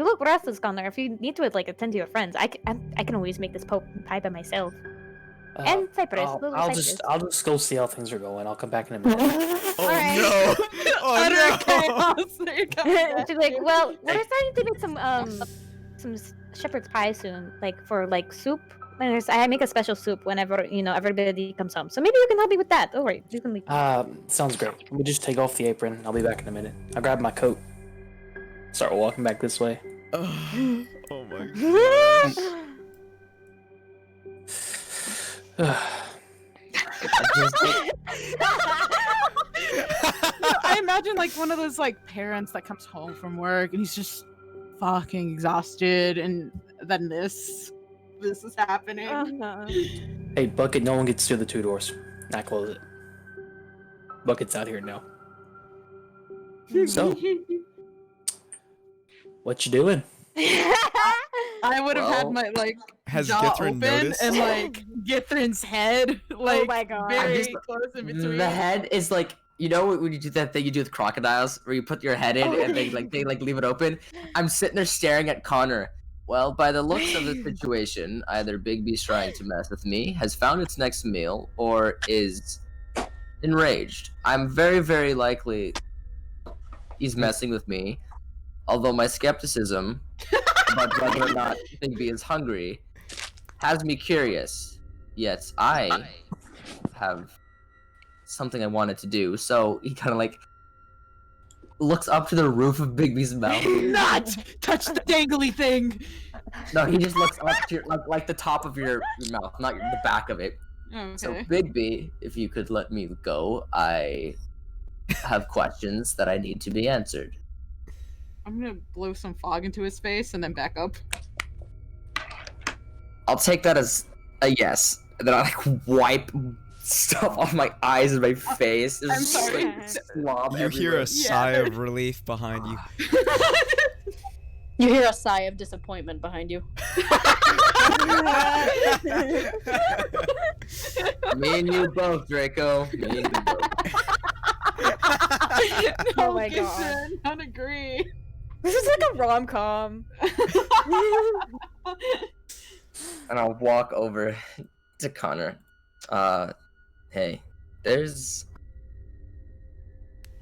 look restless down there. If you need to like attend to your friends, I can always make this pie by myself." And Cypress, little I'll Cypress. just go see how things are going. I'll come back in a minute. Oh Alright. no! Oh Utter no! chaos. There you go. She's like, "Well, we're starting to make some shepherd's pie soon, like for like soup, I make a special soup whenever everybody comes home. So maybe you can help me with that. Don't worry, you can leave. Sounds great. We'll just take off the apron. I'll be back in a minute. I'll grab my coat. Start walking back this way. Oh my god. I imagine like one of those like parents that comes home from work and he's just fucking exhausted, and then this is happening. Hey, Bucket, no one gets through the 2 doors. Not close it. Bucket's out here now. So, what you doing? I would have had my Has jaw Githrin open noticed? and Githrin's head Oh my god. very close in between. The head is like, when you do that thing you do with crocodiles, where you put your head in and they leave it open. I'm sitting there staring at Connor. Well, by the looks of the situation, either Bigby's trying to mess with me, has found its next meal, or is enraged. I'm very, very likely he's messing with me. Although my skepticism about whether or not Bigby is hungry has me curious. Yet I have something I wanted to do. So he kind of looks up to the roof of Bigby's mouth. Not touch the dangly thing. No, he just looks up to your, like the top of your mouth, not the back of it. Okay. So Bigby, if you could let me go, I have questions that I need to be answered. I'm gonna blow some fog into his face and then back up. I'll take that as a yes. And then I wipe stuff off my eyes and my face. I'm sorry. Slob You hear everywhere. a sigh of relief behind you. You hear a sigh of disappointment behind you. Me and you both, Draco. Me and you both. Oh my Githrin, god. don't agree. This is like a rom-com. And I'll walk over to Connor. Hey, there's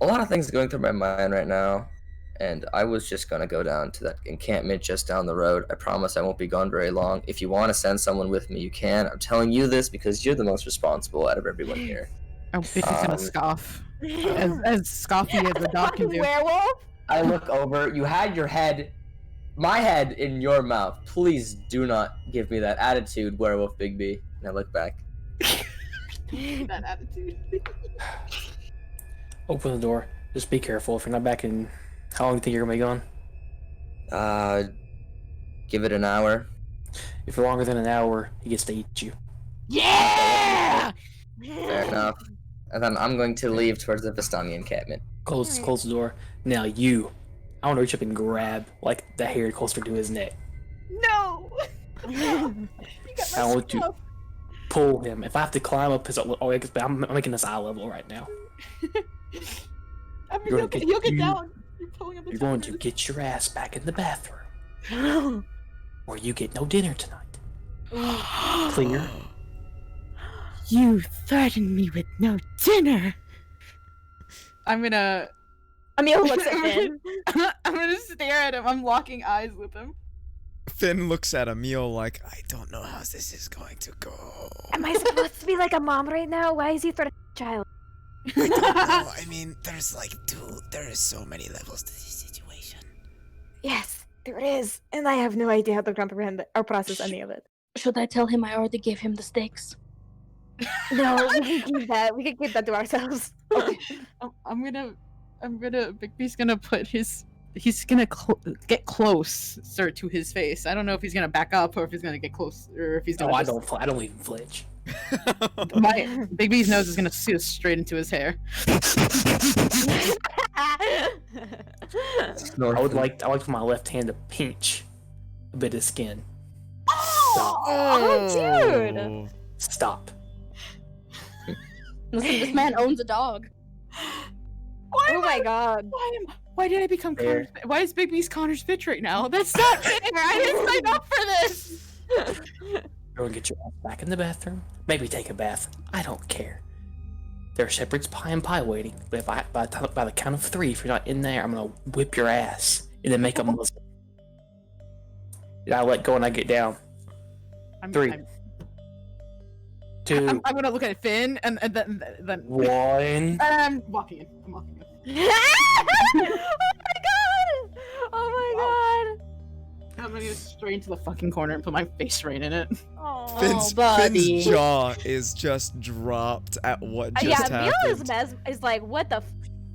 a lot of things going through my mind right now, and I was just gonna go down to that encampment just down the road. I promise I won't be gone very long. If you want to send someone with me, you can. I'm telling you this because you're the most responsible out of everyone here. Oh, Bigby's gonna scoff. As scoffy as a dog can do. Werewolf? I look over. You had my head in your mouth. Please do not give me that attitude, werewolf Bigby. And I look back. That attitude. Open the door. Just be careful. If you're not back in... How long do you think you're gonna be gone? Give it an hour. If you're longer than an hour, he gets to eat you. Yeah! Fair enough. And then I'm going to leave towards the Vistani encampment. Close the door. Now I want to reach up and grab, the hair closer to his neck. No! I want to pull him. If I have to climb up his... I'm making this eye level right now. You'll get down. You're pulling up the You're going to get your ass back in the bathroom. Or you get no dinner tonight. Clear? You threatened me with no dinner. Emil looks at Finn. I'm gonna stare at him. I'm locking eyes with him. Finn looks at Emil like, I don't know how this is going to go. Am I supposed to be like a mom right now? Why is he threatening a child? No, I mean, there is so many levels to this situation. Yes, there is. And I have no idea how to comprehend or process any of it. Should I tell him I already gave him the steaks? No, we can keep that. We can keep that to ourselves. Okay. Bigby's gonna put he's gonna get close, sir, to his face. I don't know if he's gonna back up or if he's gonna get close, or if he's gonna. No, I don't even flinch. Bigby's nose is gonna see straight into his hair. I would like for my left hand to pinch a bit of skin. Stop. Oh, dude. Stop. Listen, this man owns a dog. Oh my god. Why did I become Connor's? Why is Bigby's Connor's bitch right now? That's not fair. I didn't sign up for this. Go and get your ass back in the bathroom. Maybe take a bath. I don't care. There's shepherd's pie and pie waiting. But by the count of 3, if you're not in there, I'm gonna whip your ass and then make a Muslim. And I let go and I get down. 3, 2, I'm gonna look at Finn and then 1. and I'm walking in. I'm walking in. Oh my god! Oh my I'm gonna go straight into the fucking corner and put my face right in it. god! Finn's buddy. jaw is just dropped at what just Yeah, Mila happened. is like, what the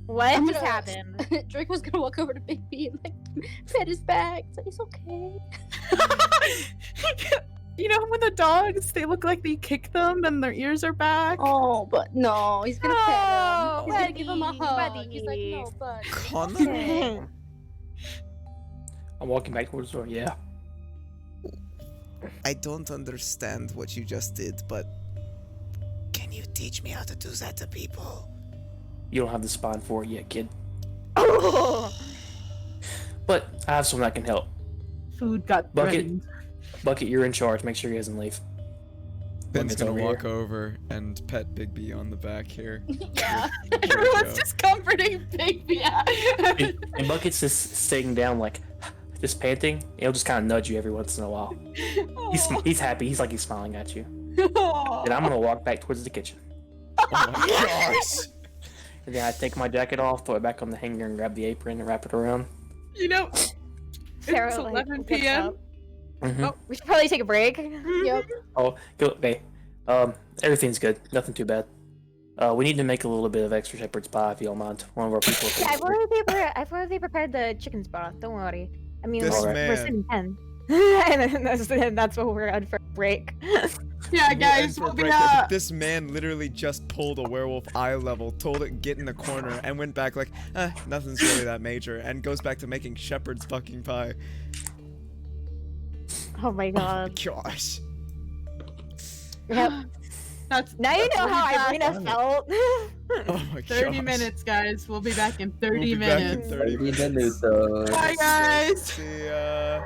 what I'm just gonna- happened? Drake was gonna walk over to Big B and like pet his back. So he's okay. You know when the dogs, they look like they kick them and their ears are back? Oh, but no, he's gonna pet Oh, him. He's gonna give him a buddy, hug. He's like, buddy. no, buddy. Connor? Okay. I'm walking back towards the door. Yeah. I don't understand what you just did, but can you teach me how to do that to people? You don't have the spine for it yet, kid. Oh. But I have someone that can help. Food got Bucket. threatened. Bucket, you're in charge. Make sure he doesn't leave. Finn's Bucket's gonna over walk here. over and pet Bigby on the back here. Yeah. Everyone's just comforting Bigby. And Bucket's just sitting down, like, just panting. He'll just kind of nudge you every once in a while. He's happy. He's like he's smiling at you. And I'm gonna walk back towards the kitchen. Oh my gosh! And then I take my jacket off, throw it back on the hanger, and grab the apron and wrap it around. You know, Sarah, it's like, 11 looks p.m. up. Mm-hmm. Oh, we should probably take a break. Yep. Oh, go, hey. Everything's good. Nothing too bad. We need to make a little bit of extra shepherd's pie if you don't mind. One of our people. Yeah, I've already prepared the chicken spot. Don't worry. I mean, This we're man. sitting 10. and that's what we're on for break. Yeah, We'll guys, end for we'll be break, but this man literally just pulled a werewolf eye level, told it get in the corner, and went back like, nothing's really that major, and goes back to making shepherd's fucking pie. Oh my god. Gosh. Yep. That's Now you know how back. Irina felt. Oh my 30 gosh. minutes, guys. We'll be back in 30 We'll be back in minutes. 30 minutes. Minutos. Bye, guys. See ya.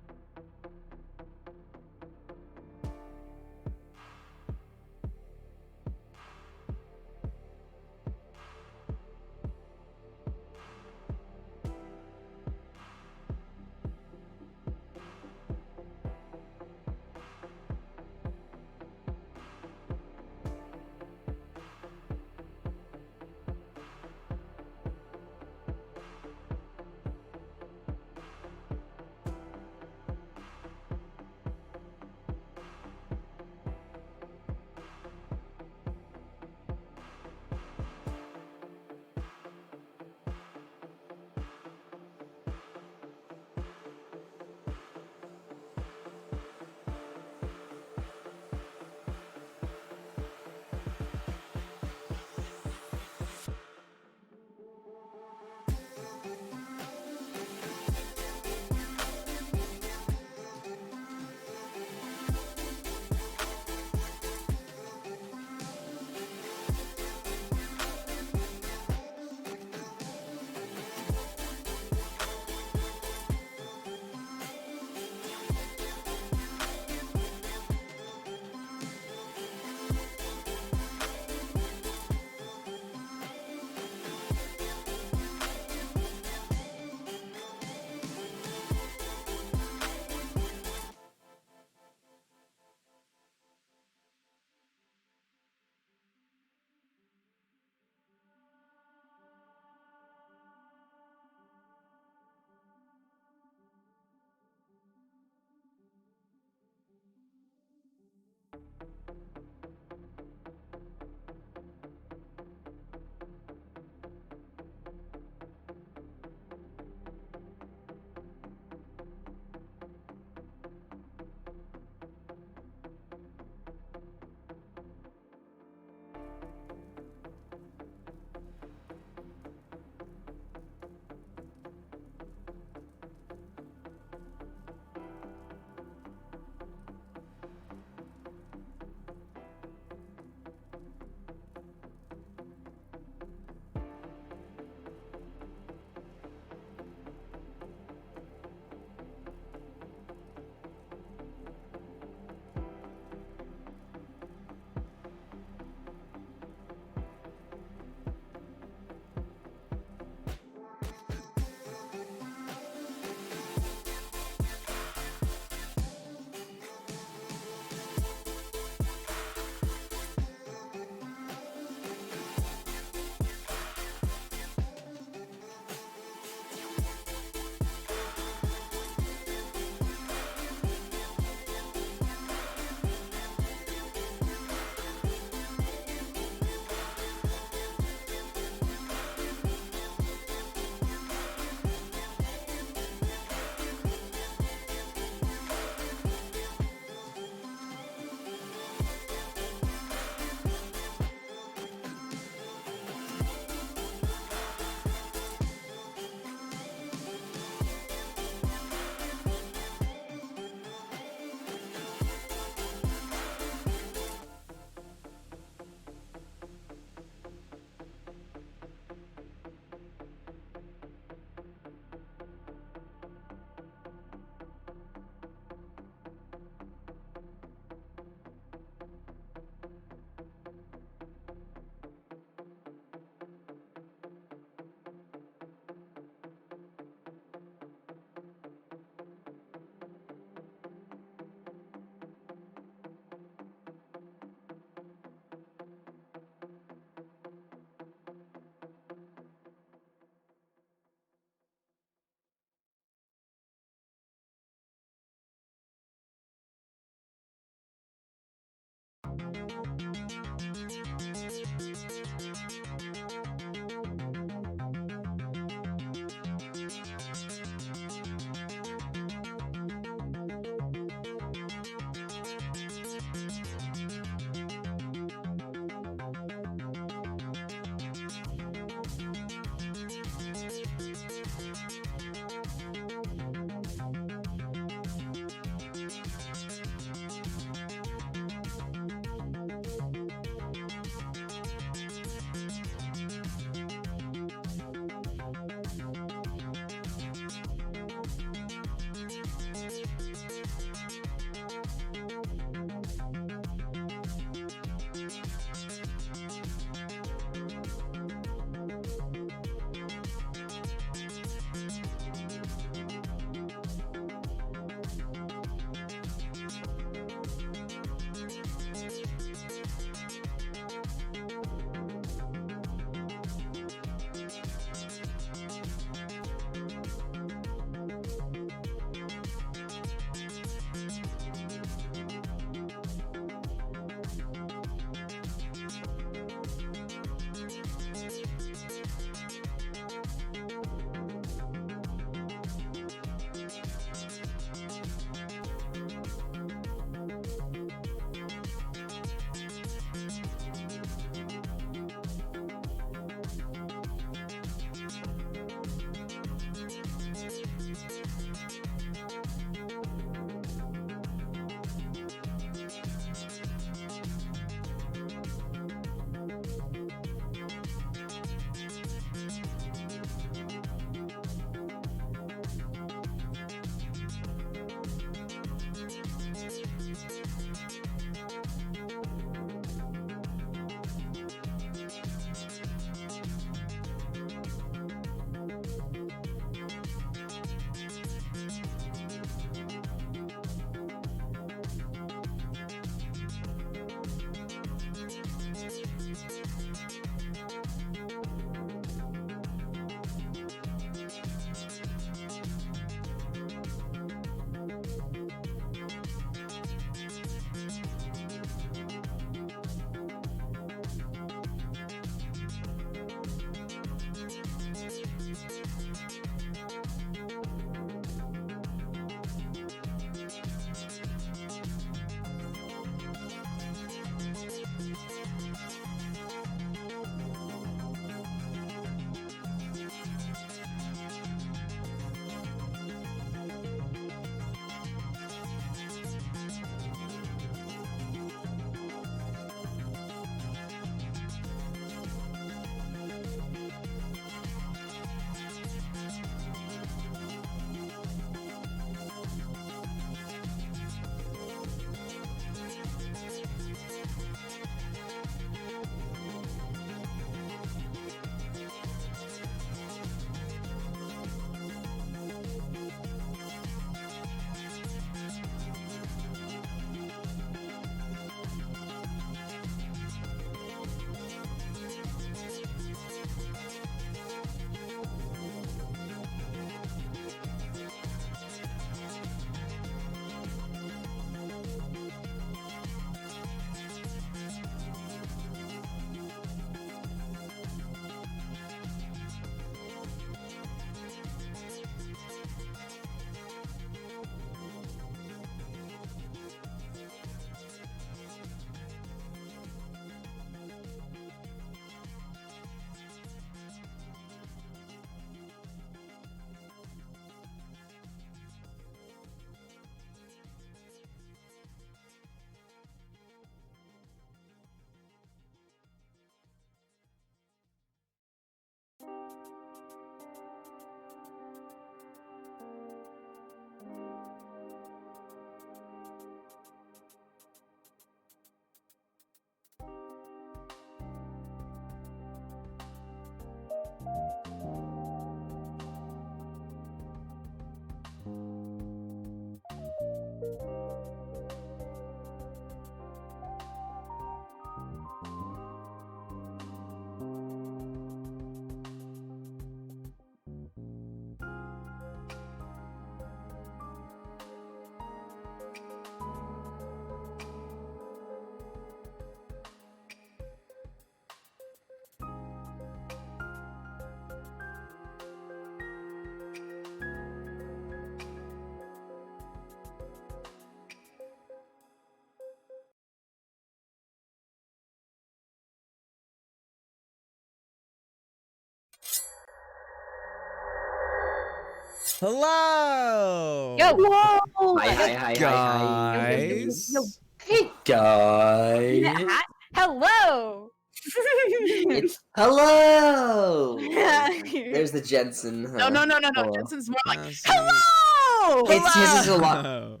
Hello. Yo, Whoa! Hi. Guys. Hey, guys. Yeah, hello. It's hello. There's the Jensen. No. Hello. Jensen's more like, How's hello! It's his is a lot. it?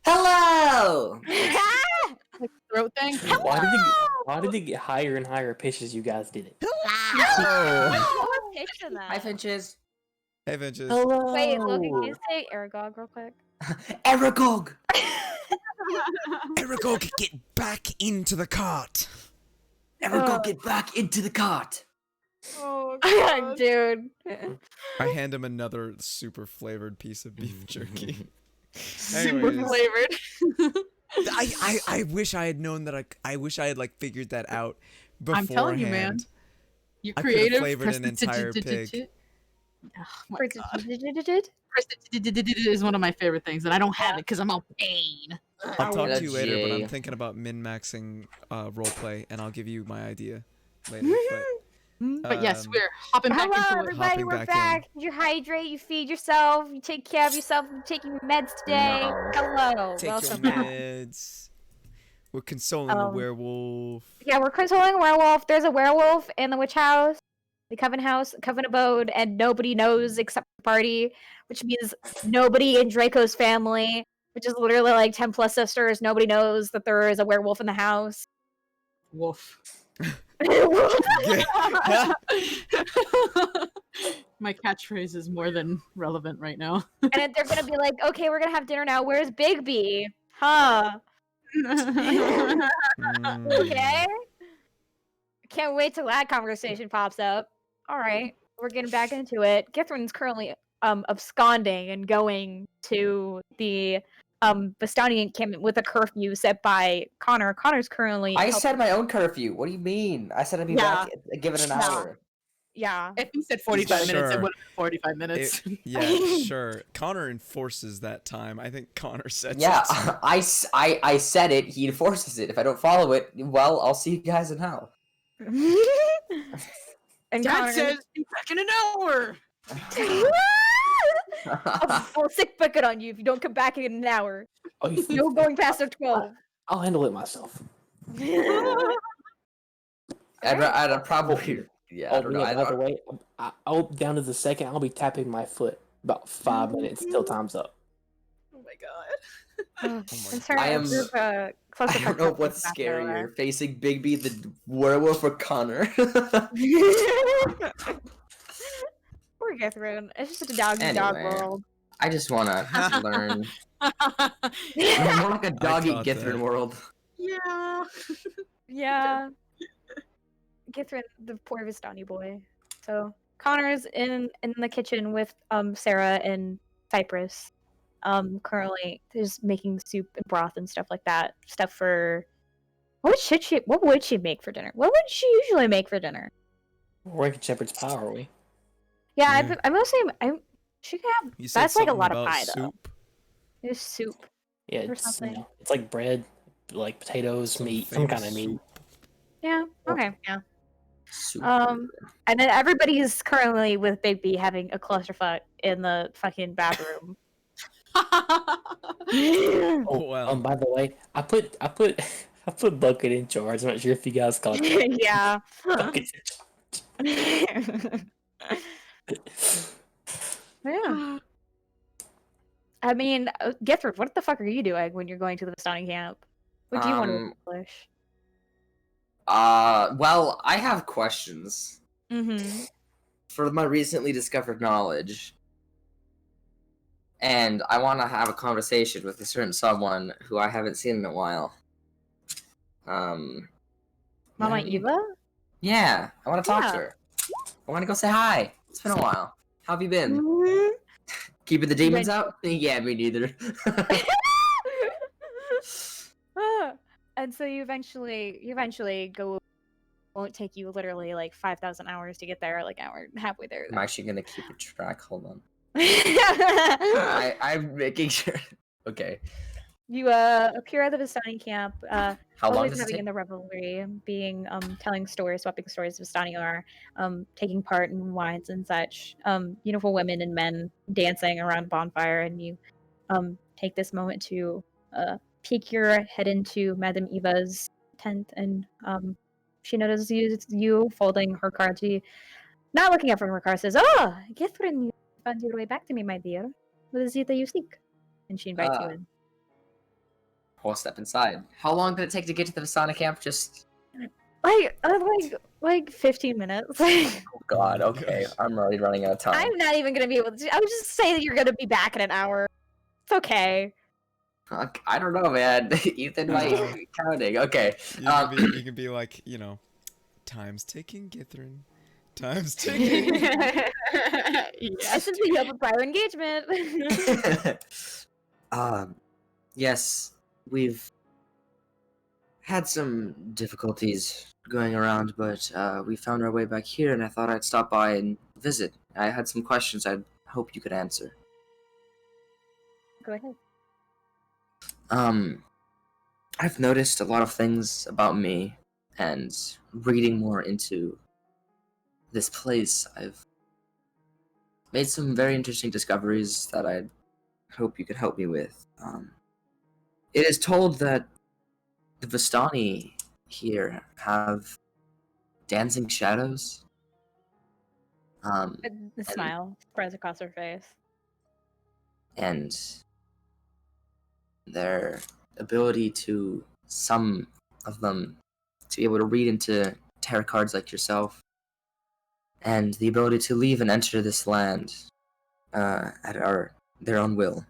Hello. Throat thing. Why did it get higher and higher pitch as you guys did it? Oh. Hi, Finches. Hey, Vinches. Hello. Wait, Logan, can you say Aragog real quick? Aragog. Aragog, get back into the cart. Aragog, get back into the cart. Oh, Dude. I hand him another super flavored piece of beef jerky. Super Anyways, flavored. I wish I had known that. I wish I had like figured that out beforehand. I'm telling you, man. You're I could've creative. flavored an entire pig. Oh my god. Is one of my favorite things, and I don't have it because I'm all pain. I'll talk That's to you later, but I'm Jay. thinking about min-maxing roleplay, and I'll give you my idea later. But yes, we're hopping back Hello, into it. everybody. Hopping We're back back. You hydrate, you feed yourself, you take care of yourself, you're taking your meds today. No. Hello. Take your Welcome back. meds. We're consoling the werewolf. Yeah, we're controlling a werewolf. There's a werewolf in the witch house, the coven house, coven abode, and nobody knows except the party, which means nobody in Draco's family, which is literally like 10 plus sisters. Nobody knows that there is a werewolf in the house. Wolf. My catchphrase is more than relevant right now. And they're gonna be like, okay, we're gonna have dinner now. Where's Bigby? Huh? Okay. Can't wait till that conversation pops up. All right, we're getting back into it. Githrin's currently absconding and going to the Bastani encampment with a curfew set by Connor. Connor's currently I set my own curfew. What do you mean? I said I'd be back. Give it an hour. yeah. If you said 45 minutes, it Sure. would have been 45 minutes. Yeah, sure. Connor enforces that time. I think Connor sets Yeah, it. I said it. He enforces it. If I don't follow it, well, I'll see you guys in hell. And Dad Connor says, be back in an hour. I'll sick bucket on you if you don't come back in an hour. Oh, you No going past the 12. I'll handle it myself. I'd probably. Yeah, I don't know. yeah, I by the don't, way, I'll down to the second. I'll be tapping my foot about 5 minutes till time's up. Oh my god. In terms I am- of, I closer don't know proximity what's back scarier, facing Bigby the werewolf or Connor. there. Poor Githrin. It's just a dog Anyway. world. I just wanna learn. More like a dog eat caught Githrin that. world. Yeah. Yeah. Githrin, the poor Vistani boy. So Connor's in the kitchen with Sarah and Cypress. Currently just making soup and broth and stuff like that. Stuff for what would she make for dinner? What would she usually make for dinner? We're making shepherd's pie, are we? Yeah, Yeah. I mostly she can have You said that's like a something lot of about pie though. soup. There's soup. Yeah, Or it's, something. it's like bread, like potatoes, meat, some kind of meat. Yeah. Okay. Yeah. Super. And then everybody's currently with Big B having a clusterfuck in the fucking bathroom. Oh well. By the way, I put Bucket in charge. I'm not sure if you guys caught that. Yeah. Bucket's Yeah. I mean, Githrid, what the fuck are you doing when you're going to the Vistani camp? What do you want to accomplish? Well, I have questions Mm-hmm. for my recently discovered knowledge. And I want to have a conversation with a certain someone who I haven't seen in a while. Mama Mary- Eva? Yeah, I want to talk Yeah. to her. I want to go say hi. It's been a while. How have you been? Mhm. Keeping the demons out? Yeah, me neither. And so you eventually go. Won't take you literally like 5,000 hours to get there, like hour halfway there. I'm actually gonna keep a track. Hold on. Yeah. I'm making sure. Okay. You appear at the Vistani camp, How long always does it having take? in the revelry, being telling stories, swapping stories of Vistani are, taking part in wines and such. Beautiful women and men dancing around bonfire, and you take this moment to peek your head into Madame Eva's tent, and she notices you folding her card. She, not looking up from her card, says, "Oh, Catherine, you found your way back to me, my dear. What is it that you seek?" And she invites you in. We'll step inside. How long did it take to get to the Vasana camp? Just Like 15 minutes. oh god. Oh my Okay, gosh. I'm already running out of time. I'm not even gonna be able to. I would just say that you're gonna be back in an hour. It's okay. I don't know, man. Ethan might be counting. Okay. You can be like, time's ticking, Githrin. Time's ticking. Essentially, you have a prior engagement. Yes, we've had some difficulties going around, but we found our way back here, and I thought I'd stop by and visit. I had some questions I hope you could answer. Go ahead. I've noticed a lot of things about me, and reading more into this place, I've made some very interesting discoveries that I hope you could help me with. It is told that the Vistani here have dancing shadows. The smile spreads across her face. And their ability to, some of them, to be able to read into tarot cards like yourself, and the ability to leave and enter this land at their own will.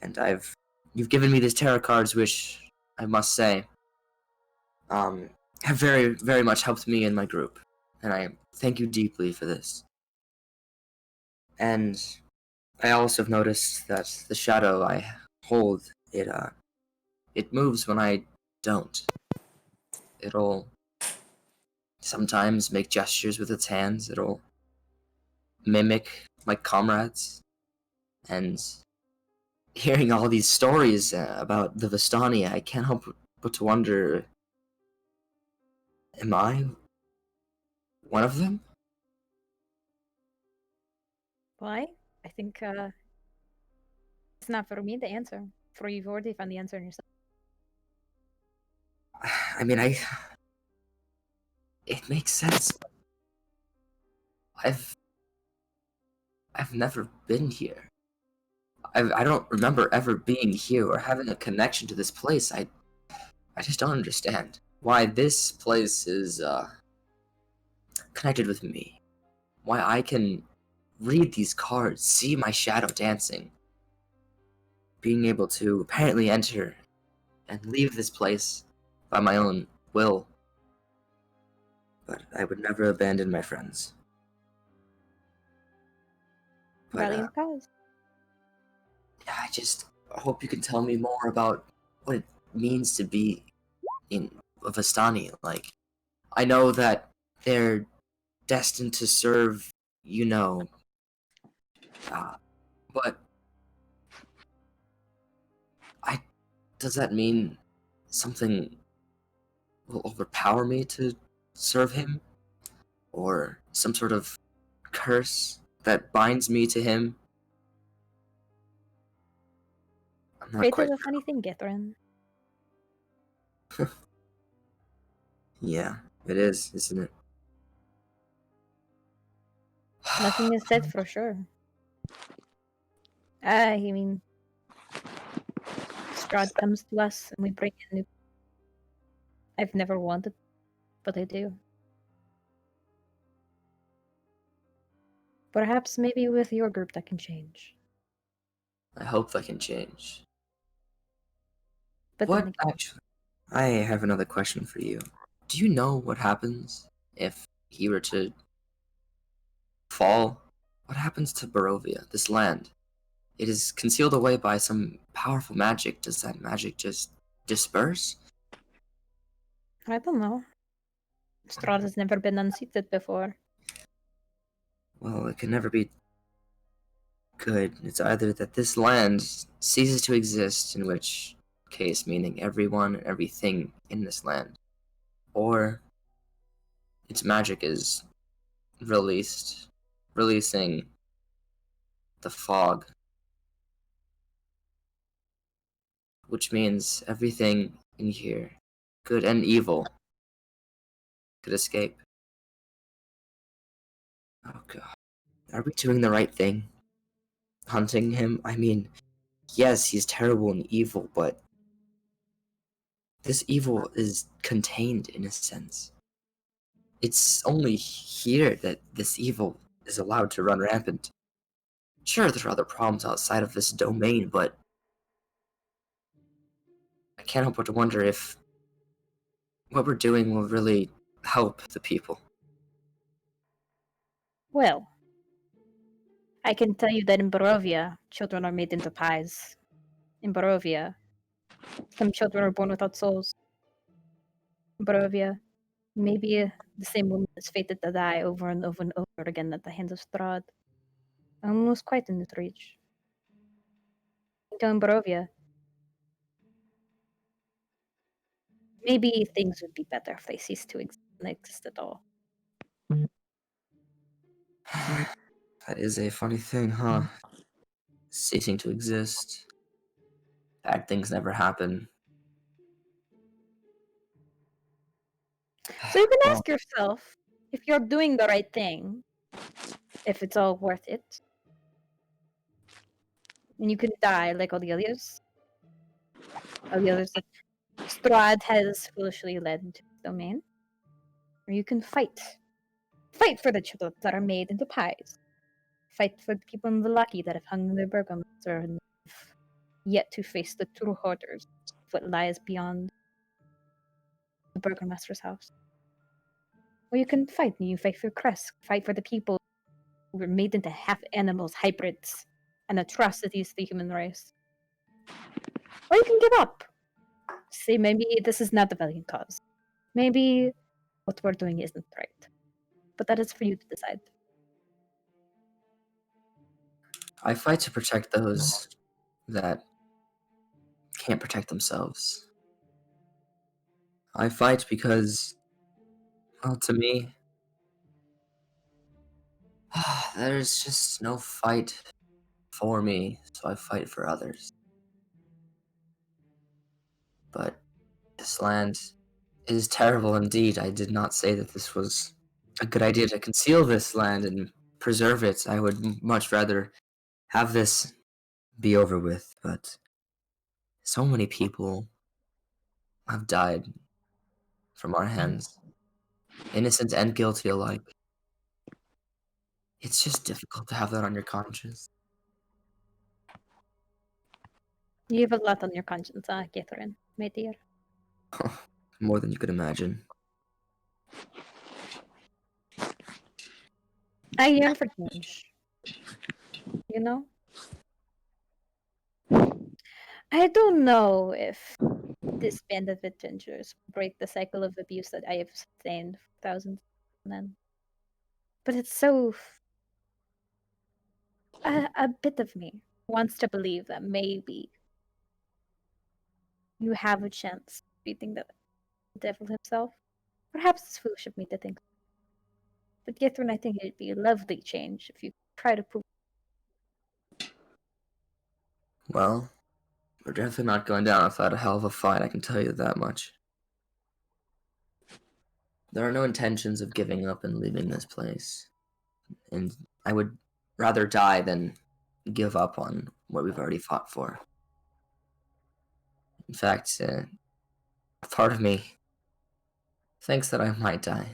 And you've given me these tarot cards, which I must say have very, very much helped me and my group, and I thank you deeply for this. And I also have noticed that the shadow I hold, it moves when I don't. It'll sometimes make gestures with its hands. It'll mimic my comrades. And hearing all these stories about the Vistani, I can't help but to wonder, am I one of them? Why? I think it's not for me to answer. For you've already found the answer in yourself. I mean, it makes sense. I've never been here. I don't remember ever being here or having a connection to this place. I just don't understand why this place is connected with me. Why I can read these cards, see my shadow dancing, being able to apparently enter and leave this place by my own will. But I would never abandon my friends. But, Valiant cause. I just hope you can tell me more about what it means to be in Vistani. Like, I know that they're destined to serve, but does that mean something will overpower me to serve him? Or some sort of curse that binds me to him? I'm not Faith quite is a sure. funny thing, Githrin. Yeah, it is, isn't it? Nothing is said for sure. I mean, Strahd comes to us and we bring in new. I've never wanted, but I do. Perhaps maybe with your group that can change. I hope that can change. But What, then again, actually, I have another question for you. Do you know what happens if he were to fall? What happens to Barovia, this land? It is concealed away by some powerful magic. Does that magic just disperse? I don't know. Strahd has never been unseated before. Well, it can never be Good. It's either that this land ceases to exist, in which case meaning everyone and everything in this land, or its magic is releasing the fog, which means everything in here, good and evil, could escape. Oh god. Are we doing the right thing? Hunting him? I mean, yes, he's terrible and evil, but this evil is contained in a sense. It's only here that this evil is allowed to run rampant. Sure, there are other problems outside of this domain, but I can't help but to wonder if what we're doing will really help the people. Well, I can tell you that in Barovia, children are made into pies. In Barovia, some children are born without souls. In Barovia, maybe the same woman is fated to die over and over and over again at the hands of Strahd. Almost quite in this reach. Until in Barovia, maybe things would be better if they ceased to exist at all. That is a funny thing, huh? Ceasing to exist. Bad things never happen. So you can Well, ask yourself if you're doing the right thing, if it's all worth it. And you can die like all the others. All the others that Strahd has foolishly led into his domain. Or you can fight. Fight for the children that are made into pies. Fight for the people in Vallaki that have hung their burgomaster and have yet to face the true horrors of what lies beyond the burgomaster's house. Or you can fight, and you fight for Kresk. Fight for the people who were made into half animals, hybrids, and atrocities to the human race. Or you can give up. Say maybe this is not the valiant cause. Maybe what we're doing isn't right. But that is for you to decide. I fight to protect those that can't protect themselves. I fight because, well, to me, there's just no fight for me, so I fight for others. But this land is terrible indeed. I did not say that this was a good idea to conceal this land and preserve it. I would much rather have this be over with, but so many people have died from our hands, innocent and guilty alike. It's just difficult to have that on your conscience. You have a lot on your conscience, Catherine, my dear. More than you could imagine. I yearn for change. You know? I don't know if this band of adventurers will break the cycle of abuse that I have sustained for thousands of men. But it's so. A bit of me wants to believe that maybe you have a chance beating the devil himself. Perhaps it's foolish of me to think. But Catherine, I think it'd be a lovely change if you try to prove. Well, we're definitely not going down without a hell of a fight, I can tell you that much. There are no intentions of giving up and leaving this place. And I would rather die than give up on what we've already fought for. In fact, a part of me thinks that I might die.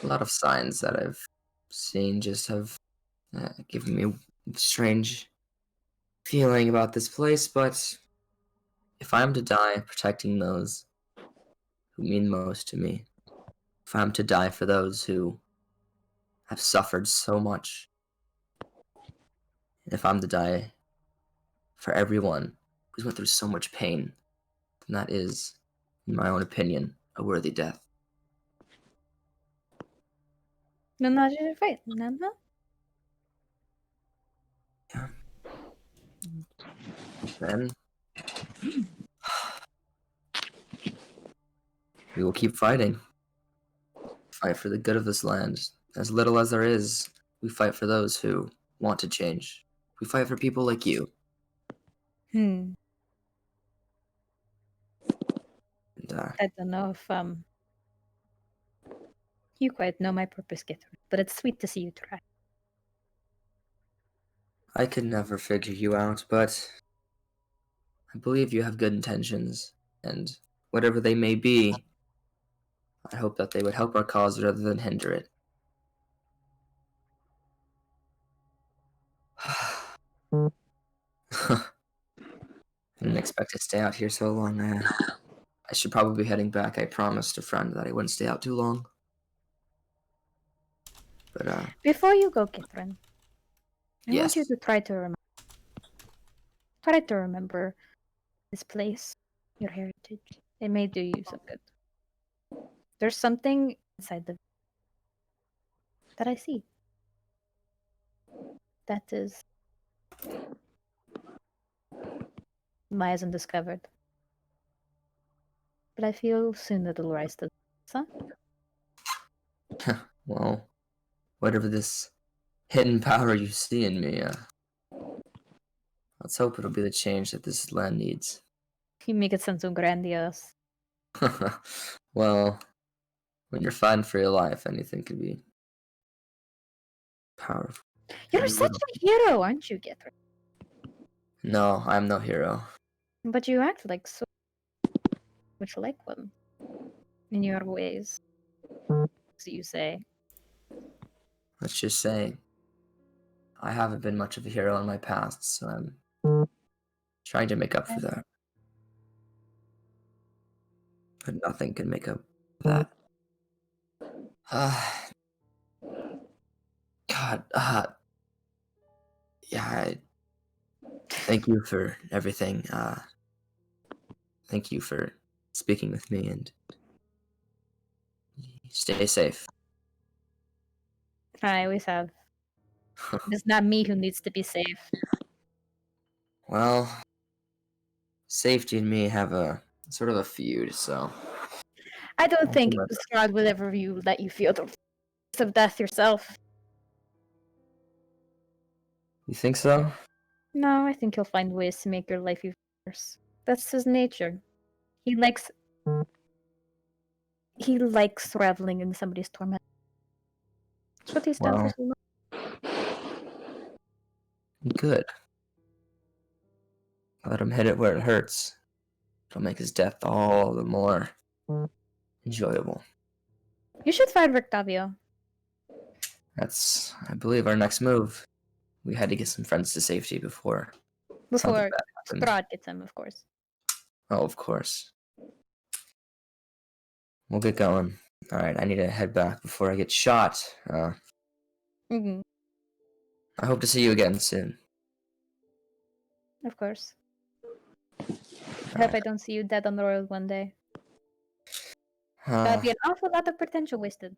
A lot of signs that I've seen just have given me a strange feeling about this place, but if I'm to die protecting those who mean most to me, if I'm to die for those who have suffered so much, if I'm to die for everyone who's went through so much pain, then that is, in my own opinion, a worthy death. No, not your fight. No, no. then we will keep fighting. Fight for the good of this land. As little as there is, we fight for those who want to change. We fight for people like you. Hmm. And, I don't know if you quite know my purpose, Catherine, but it's sweet to see you try. I could never figure you out, but I believe you have good intentions, and whatever they may be, I hope that they would help our cause rather than hinder it. I didn't expect to stay out here so long. I should probably be heading back. I promised a friend that I wouldn't stay out too long. But, Before you go, Catherine, I want you yes. to try to remember this place, your heritage. It may do you some good. There's something inside that I see. That is my hasn't discovered. But I feel soon it'll rise to the sun. Well, whatever this hidden power you see in me, let's hope it'll be the change that this land needs. You make it sound so grandiose. Well, when you're fighting for your life, anything can be powerful. You're such a hero, aren't you, Catherine? No, I'm no hero. But you act like so much like one. In your ways. So you say. Let's just say, I haven't been much of a hero in my past, so I'm trying to make up for that. But nothing can make up for that. God, yeah, thank you for everything. Thank you for speaking with me, and stay safe. I always have. It's not me who needs to be safe. Well, safety and me have a sort of a feud, so I don't think Strahd would ever let you feel the risk of death yourself. You think so? No, I think he'll find ways to make your life even worse. That's his nature. He likes reveling in somebody's torment. That's what he's done for so long. Good. Let him hit it where it hurts. It'll make his death all the more enjoyable. You should find Rictavio. That's, I believe, our next move. We had to get some friends to safety before something bad happened. Strahd gets him, of course. Oh, of course. We'll get going. Alright, I need to head back before I get shot. Mm-hmm. I hope to see you again soon. Of course. I hope I don't see you dead on the road one day. That'd be an awful lot of potential wasted.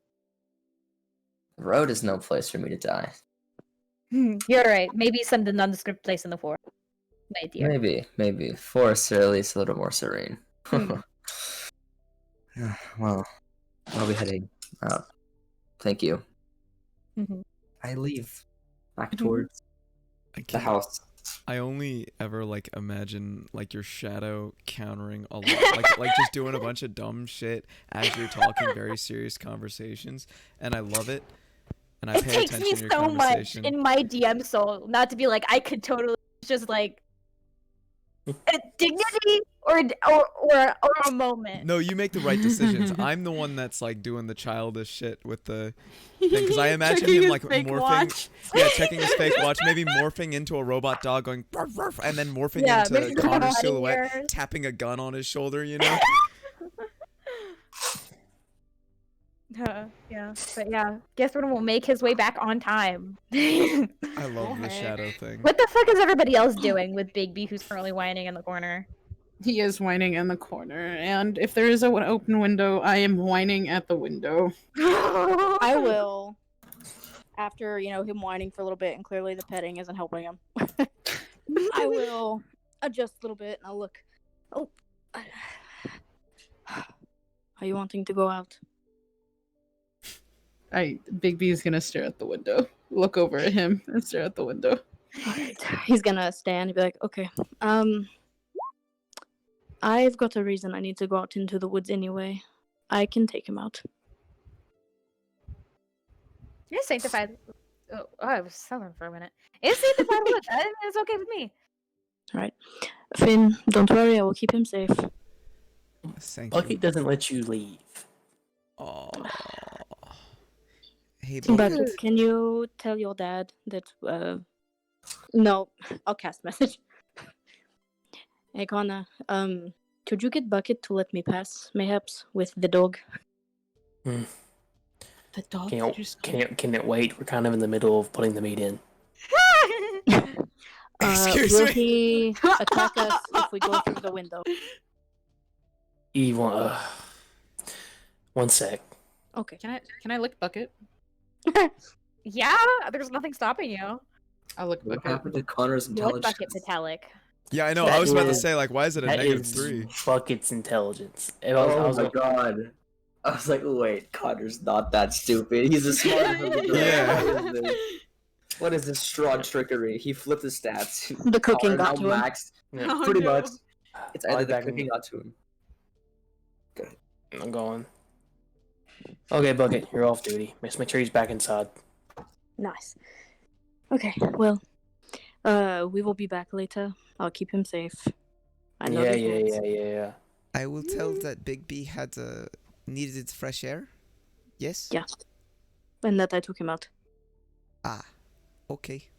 The road is no place for me to die. You're right. Maybe some nondescript place in the forest. My dear. Maybe. Forests are at least a little more serene. Well, I'll be heading out. Thank you. Mm-hmm. I leave back towards the house. I only ever imagine your shadow countering a lot, like just doing a bunch of dumb shit as you're talking very serious conversations, and I love it. And I pay attention to your It takes me so much in my DM soul not to be like I could totally just dignity or a moment. No, you make the right decisions. I'm the one that's doing the childish shit with the thing, because I imagine him morphing, watch. checking his fake watch, maybe morphing into a robot dog going ruff, ruff, and then morphing into Connor's silhouette, tapping a gun on his shoulder, you know. Yeah, but yeah, Githrin will make his way back on time. I love the shadow thing. What the fuck is everybody else doing with Bigby, who's currently whining in the corner? He is whining in the corner, and if there is an open window, I am whining at the window. I will. After, him whining for a little bit, and clearly the petting isn't helping him. I will adjust a little bit, and I'll look. Oh. Are you wanting to go out? Big B is gonna stare at the window, look over at him, and stare at the window. Alright. He's gonna stand and be like, okay. I've got a reason I need to go out into the woods anyway. I can take him out. You're sanctified. Oh, I was selling for a minute. It's sanctified wood. It's okay with me. Alright. Finn, don't worry, I will keep him safe. Thank you. Bucket doesn't let you leave. Oh. Hey, But Bucket. can you tell your dad that, no, I'll cast message. Hey, Connor, could you get Bucket to let me pass, mayhaps, with the dog? The dog. Can it wait? We're kind of in the middle of putting the meat in. Excuse will me? he attack us if we go through the window? You want? One sec. Okay. Can I lick Bucket? Yeah, there's nothing stopping you. I'll lick What Bucket. happened to Connor's You look intelligence? bucket metallic. Yeah, I know. That I was about to is- say, like, why is it a That negative is 3? Bucket's intelligence. If Oh my like, god. I was like, wait, Connor's not that stupid. He's a smart Yeah. What is this Strahd trickery? He flipped his stats. The cooking Connor got now to him. maxed. Yeah, Pretty much. It's I either like the that cooking game. got to him. I'm going. Okay, Bucket, you're off duty. Just make sure he's back inside. Nice. Okay, well, we will be back later. I'll keep him safe. I know these rules. Yeah. I will tell that Big B had needed fresh air. Yes? Yeah. And that I took him out. Ah, okay.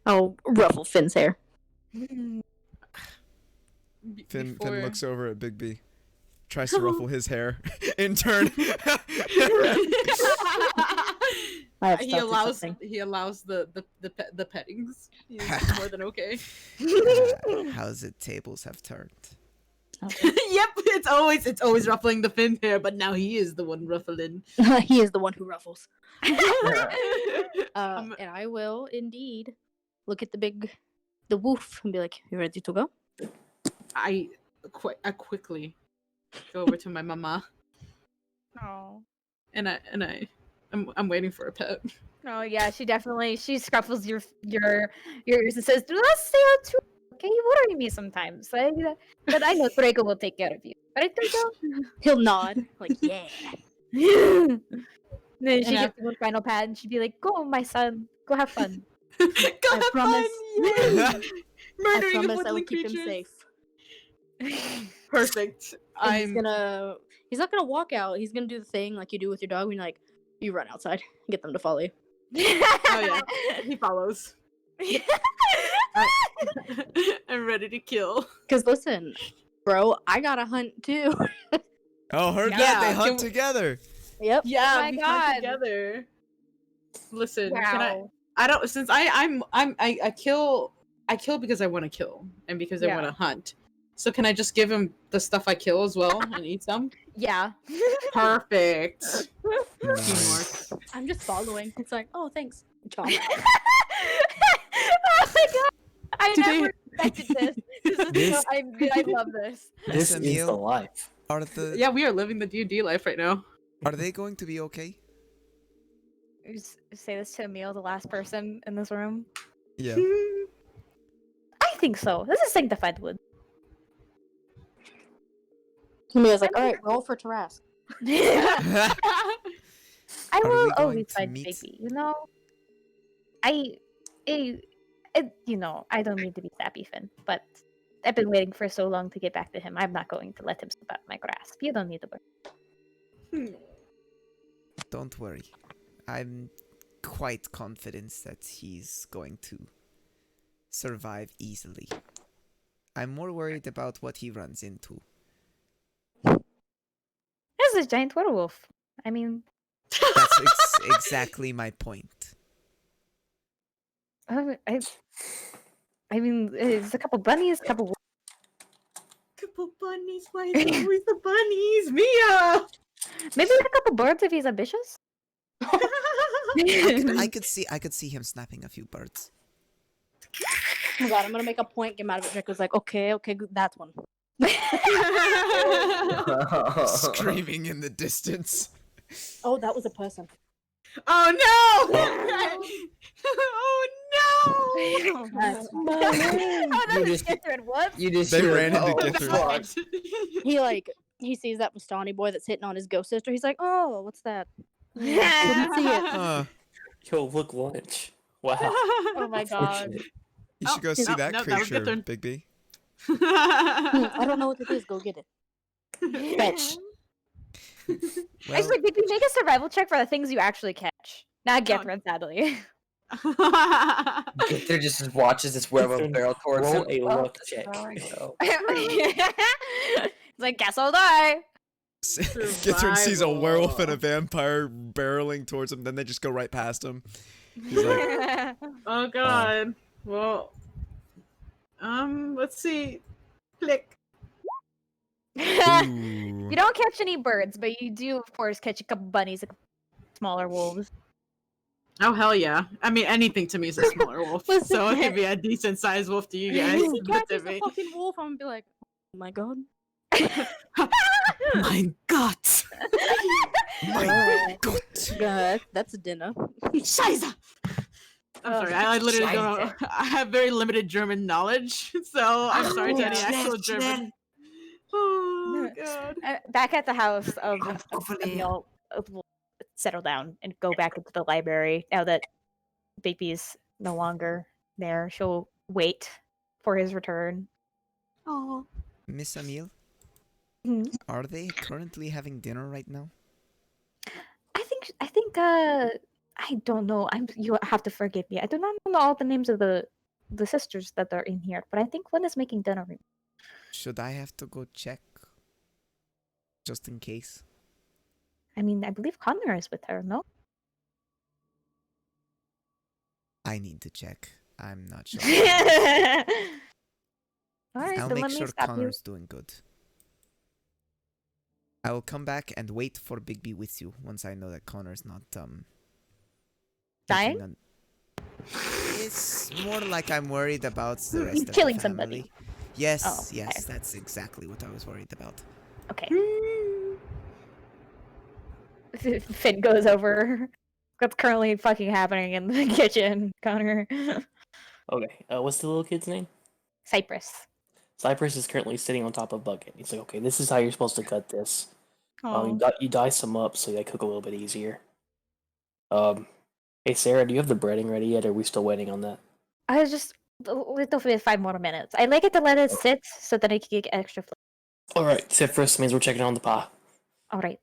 I'll ruffle Finn's hair. Finn looks over at Big B. Tries to ruffle his hair. In turn. I have He started allows something. the pettings. He's more than okay. How's it tables have turned? Yep, it's always ruffling the Finn's hair, but now he is the one ruffling. He is the one who ruffles. And I will indeed look at the wolf and be like, "You ready to go?" I quickly go over to my mama, Oh. and I'm waiting for a pet. Oh yeah, she scruffles your ears and says, "Do not stay out too. Okay, you worry me sometimes. But I know Draco will take care of you. Right, Draco?" He'll nod, like, "Yeah." Then she And gives him a final pat, and she'd be like, "Go, my son. Go have fun." Go I have promise. fun! Yay! I Murdering of promise I will woodland keep him creatures. safe. Perfect. And he's not gonna walk out. He's gonna do the thing like you do with your dog when you're like, you run outside, get them to follow you. Oh yeah, he follows. I'm ready to kill. Cause listen, bro, I gotta hunt too. Oh, heard Yeah, that. They hunt can we- together. Yep. Yeah, my we God. hunt together. Listen, Wow. I don't since I kill because I want to kill and because I Yeah. want to hunt. So can I just give him the stuff I kill as well and eat some? Yeah. Perfect. Nice. Teamwork. I'm just following. It's like, oh, thanks. Chomp. Oh my god! I Today- never expected this. I love this. This is the Emil, life. are the Yeah, we are living the D&D life right now. are they going to be okay? Just say this to Emil, the last person in this room. Yeah. I think so. This is sanctified wood. Mia's like, all right, roll for Tarask. I Are we will going always to find meet- baby. You know, I don't mean to be sappy, Finn, but I've been waiting for so long to get back to him. I'm not going to let him slip out my grasp. You don't need to worry. Don't worry. I'm quite confident that he's going to survive easily. I'm more worried about what he runs into. This is a giant werewolf. I mean, That's exactly my point. I mean, it's a couple bunnies, a couple. Couple bunnies, why is it always the bunnies? Mia! Maybe a couple birds if he's ambitious. I could see him snapping a few birds. my god, I'm gonna make a point. Get out of it. Draco's like, okay, that's one. Screaming in the distance. Oh, that was a person. Oh no! Oh no! That's Oh, that You was just- different. Whoops. You just They hear, ran into "Oh, Githrin." fuck." he sees that Bastani boy that's hitting on his ghost sister. He's like, oh, what's that? Didn't see it. Huh. Yo, look, lunch. Wow. Oh my god. Unfortunate. You should go see no, that no, that was creature, Githrin. Bigby. I don't know what it is. Go get it. Fetch. Well, Actually, Bigby, make a survival check for the things you actually catch. Not Githrin, sadly. Githrin just watches this werewolf Githrin, barrel towards roll him. a Oh, luck check. there we go. It's like, guess I'll die. Githrin sees a werewolf and a Survival. vampire barreling towards him, then they just go right past him. He's like, Oh god. Well, let's see. Click. ooh. You don't catch any birds, but you do, of course, catch a couple bunnies, a couple smaller wolves. Oh hell yeah! I mean, anything to me is a smaller wolf, Listen, so it could be a decent sized wolf to you guys. If he but to catches me- a fucking wolf, I'm gonna be like, oh my god. My God! My God. God, that's dinner. Scheiße! I'm sorry, I literally don't know. I have very limited German knowledge, so I'm sorry to any actual German. Oh god. Back at the house of Emil, will settle down and go back into the library now that Baby's no longer there. She'll wait for his return. Oh. Miss Emil, Mhm. are they currently having dinner right now? I think I don't know. You have to forgive me. I do not know all the names of the sisters that are in here, but I think one is making dinner. Should I have to go check? Just in case. I mean, I believe Connor is with her, no? I need to check. I'm not sure. Alright, I'll then make let me sure stop you. Connor's doing good. I will come back and wait for Bigby with you once I know that Connor's not Dying? taking on- It's more like I'm worried about the rest of Killing the somebody. family. Yes, Oh, yes, okay. that's exactly what I was worried about. Okay. Finn goes over. What's currently fucking happening in the kitchen, Connor? Okay, what's the little kid's name? Cypress. Cypress is currently sitting on top of a bucket. He's like, okay, this is how you're supposed to cut this. Oh. You dice them up so they cook a little bit easier. Hey Sarah, do you have the breading ready yet? Or are we still waiting on that? I was just little bit 5 more minutes. I like it to let it sit so that I can get extra flavor. All right, Cypress means we're checking on the pie. All right.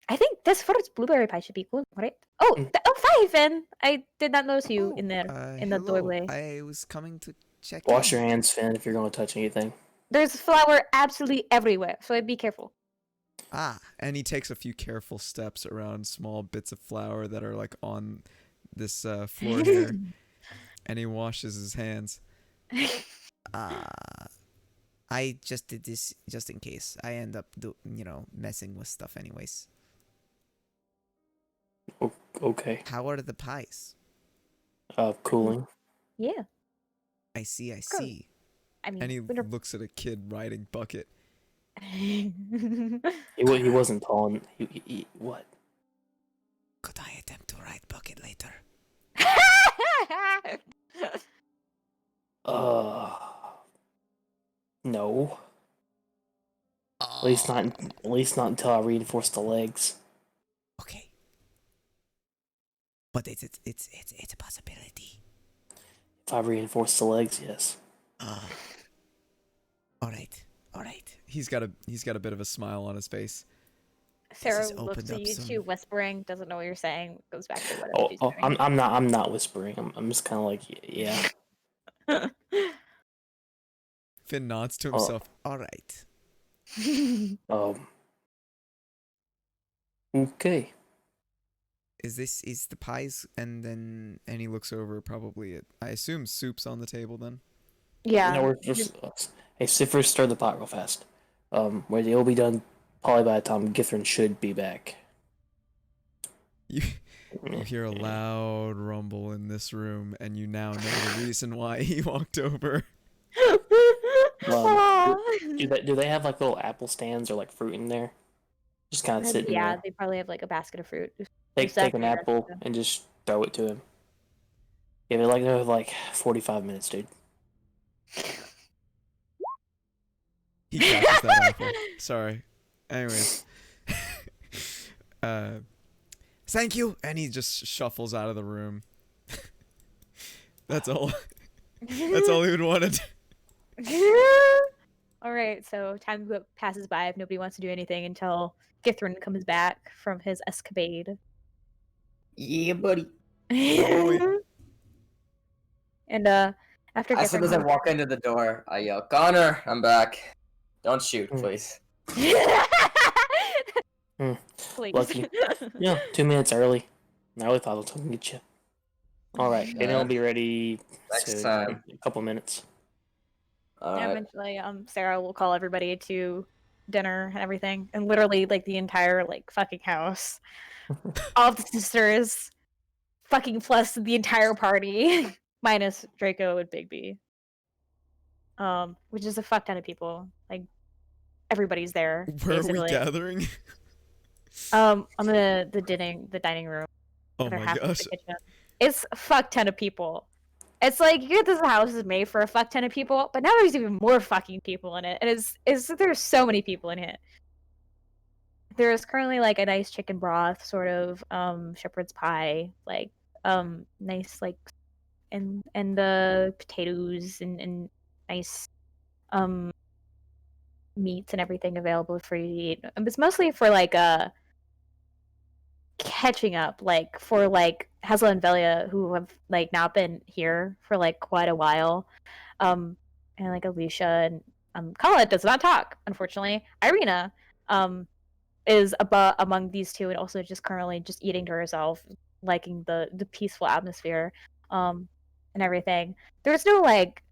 I think this first blueberry pie should be good, right? Oh, Mm. Hi, Finn. I did not notice you in there in the hello. doorway. I was coming to check Wash in. your hands, Finn, if you're going to touch anything. There's flour absolutely everywhere, so be careful. Ah, And he takes a few careful steps around small bits of flour that are like on this floor here, and he washes his hands. I just did this just in case. I end up messing with stuff anyways. Okay. How are the pies? Cooling. Yeah. I see. I mean, And he winter- looks at a kid riding bucket. He wasn't tall. He what? Could I attempt to ride bucket later? No. At least not until I reinforce the legs. Okay. But it's a possibility. If I reinforce the legs, yes. All right. He's got a bit of a smile on his face. Sarah has looks opened at up you some- two, whispering, doesn't know what you're saying, goes back to whatever she's doing. I'm not whispering. I'm just kind of like, yeah. Finn nods to Oh. himself. All right. Okay. Is the pies? And he looks over probably at, I assume soup's on the table then. Yeah. No, we're just, hey, Cypher, stir the pot real fast. Where it'll be done probably by the time Githrin should be back. You hear a loud rumble in this room, and you now know the reason why he walked over. Do they have like little apple stands or like fruit in there? Just kind of sitting Yeah, there. they probably have like a basket of fruit. Take an apple and just throw it to him. Yeah, they're like 45 minutes, dude. He catches that apple. Sorry. Anyways. Thank you. And he just shuffles out of the room. That's all. That's all he would want to All right, so time passes by if nobody wants to do anything until Githrin comes back from his escapade. Yeah, buddy. And after As soon as I walk into the door, I yell, "Connor, I'm back. Don't shoot, please." Please. Lucky. Yeah, 2 minutes early. I really thought I was going to get you. All right, and it'll be ready Next time. in a couple minutes. Yeah, eventually, Sarah will call everybody to dinner and everything, and literally, like, the entire, like, fucking house. All of the sisters, fucking plus the entire party, minus Draco and Bigby. Which is a fuck ton of people. Like, everybody's there. Where basically. are we gathering? On the dining room. Oh my gosh. It's a fuck ton of people. It's like this house is made for a fuck ton of people, but now there's even more fucking people in it. And there's so many people in it. There's currently like a nice chicken broth, sort of shepherd's pie, like nice like and the potatoes and nice meats and everything available for you to eat. It's mostly for like catching up, like for like Hazel and Velia, who have like not been here for like quite a while, and like Alicia and Kala does not talk, unfortunately. Irina is among these two, and also just currently just eating to herself, liking the peaceful atmosphere and everything. There's no like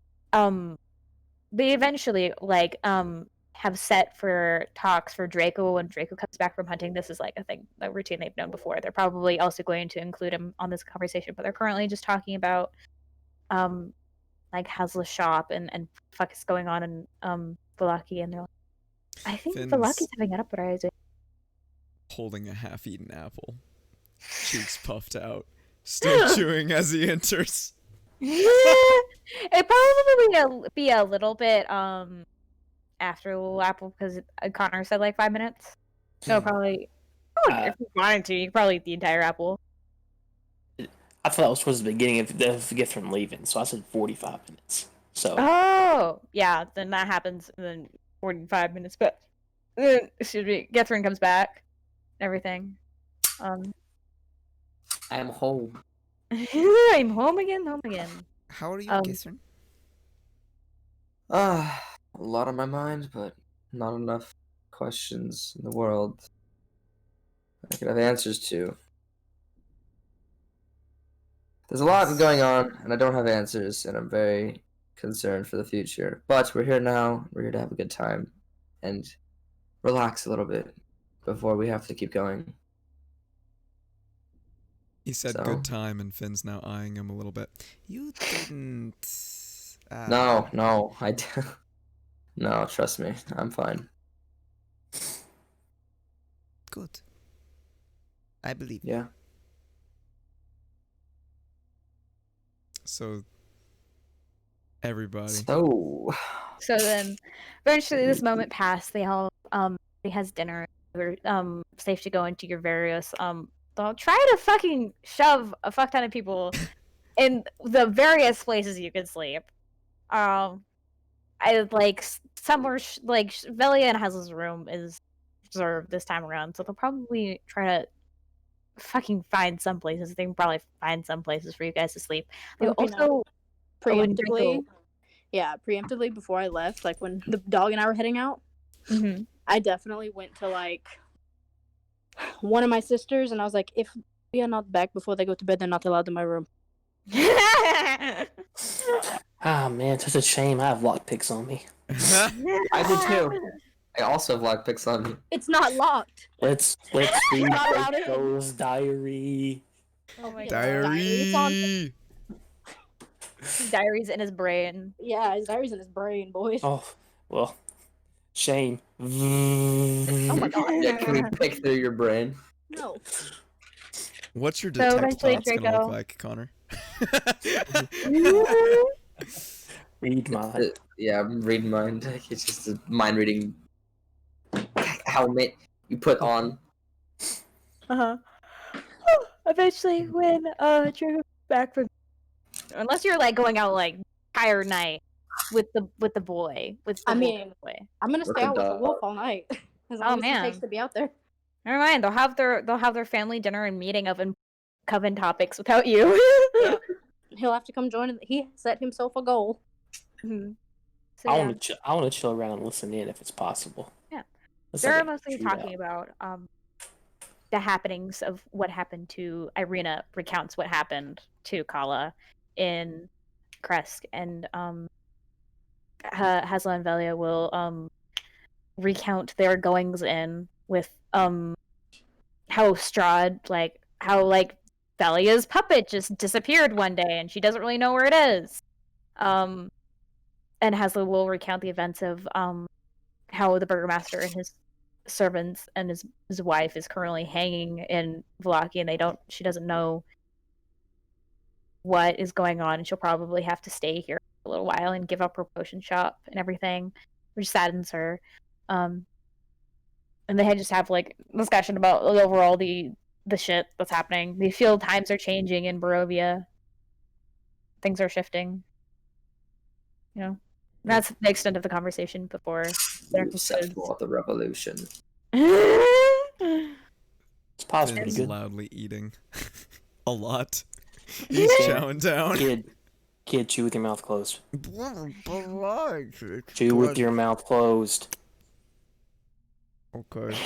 they eventually like have set for talks for Draco when Draco comes back from hunting. This is like a routine they've known before. They're probably also going to include him on this conversation, but they're currently just talking about like Hazel's shop and fuck is going on in Velaki, and they're like, I think Velaki's having an uprising. Holding a half-eaten apple, cheeks puffed out, still chewing as he enters. It probably would be a little bit after a little apple because Connor said like 5 minutes. So probably if you wanted to, you could probably eat the entire apple. I thought that was towards the beginning of the gift from leaving, so I said 45 minutes. So oh yeah, then that happens in then 45 minutes. But excuse me, Gethrin comes back and everything. I'm home. I'm home again. How are you, Githrin? A lot on my mind, but not enough questions in the world I could have answers to. There's a lot going on, and I don't have answers, and I'm very concerned for the future. But we're here now. We're here to have a good time and relax a little bit before we have to keep going. He said good time, and Finn's now eyeing him a little bit. You didn't... No, no, trust me. I'm fine. Good. I believe. Yeah. So, everybody. So then, eventually, this moment passed. They all he has dinner. We're safe to go into your various They'll try to fucking shove a fuck ton of people in the various places you can sleep. I like somewhere like Velia and Hazel's room is reserved this time around, so they'll probably try to fucking find some places. They can probably find some places for you guys to sleep. They also preemptively, preemptively before I left, like when the dog and I were heading out, I definitely went to like one of my sisters, and I was like, if we are not back before they go to bed, they're not allowed in my room. Ah man, such a shame. I have lockpicks on me. I do too. I also have lockpicks on me. It's not locked. Let's read Draco's diary. Oh my god. Diary. Diaries in his brain. Yeah, his diary's in his brain, boy. Oh, well, shame. Oh my god. Yeah, can we pick through your brain? No. What's your So detect eventually box gonna look Draco- like, Connor? Read mine. Yeah, I'm reading mind. It's just a mind reading helmet you put on. Uh-huh. Eventually, when Draco's back from, unless you're like going out like entire night with the boy, with the I wolf mean, boy. I'm gonna With stay the out with the dog. wolf all night. As long as it takes man. to be out there. Never mind. They'll have their family dinner and meeting of coven topics without you. Yeah. He'll have to come join. He set himself a goal. Mhm. So, I yeah. want to chill around and listen in if it's possible. Yeah. It's They're like a mostly shootout. talking about the happenings of what happened to Irina. Recounts what happened to Kala in Kresk, and Hasla and Velia will recount their goings in with how Strahd, like how Velia's puppet just disappeared one day and she doesn't really know where it is. And Hasla will recount the events of how the burgomaster and his servants and his wife is currently hanging in Vallaki, and she doesn't know what is going on, and she'll probably have to stay here for a little while and give up her potion shop and everything, which saddens her. And they had just have like discussion about overall the shit that's happening. They feel times are changing in Barovia. Things are shifting. You know, that's the extent of the conversation before they're You set forth a revolution. It's possibly Finn's good. loudly eating. A lot. He's Yeah. chowing down. Kid, chew with your mouth closed. Chew with your mouth closed. Okay.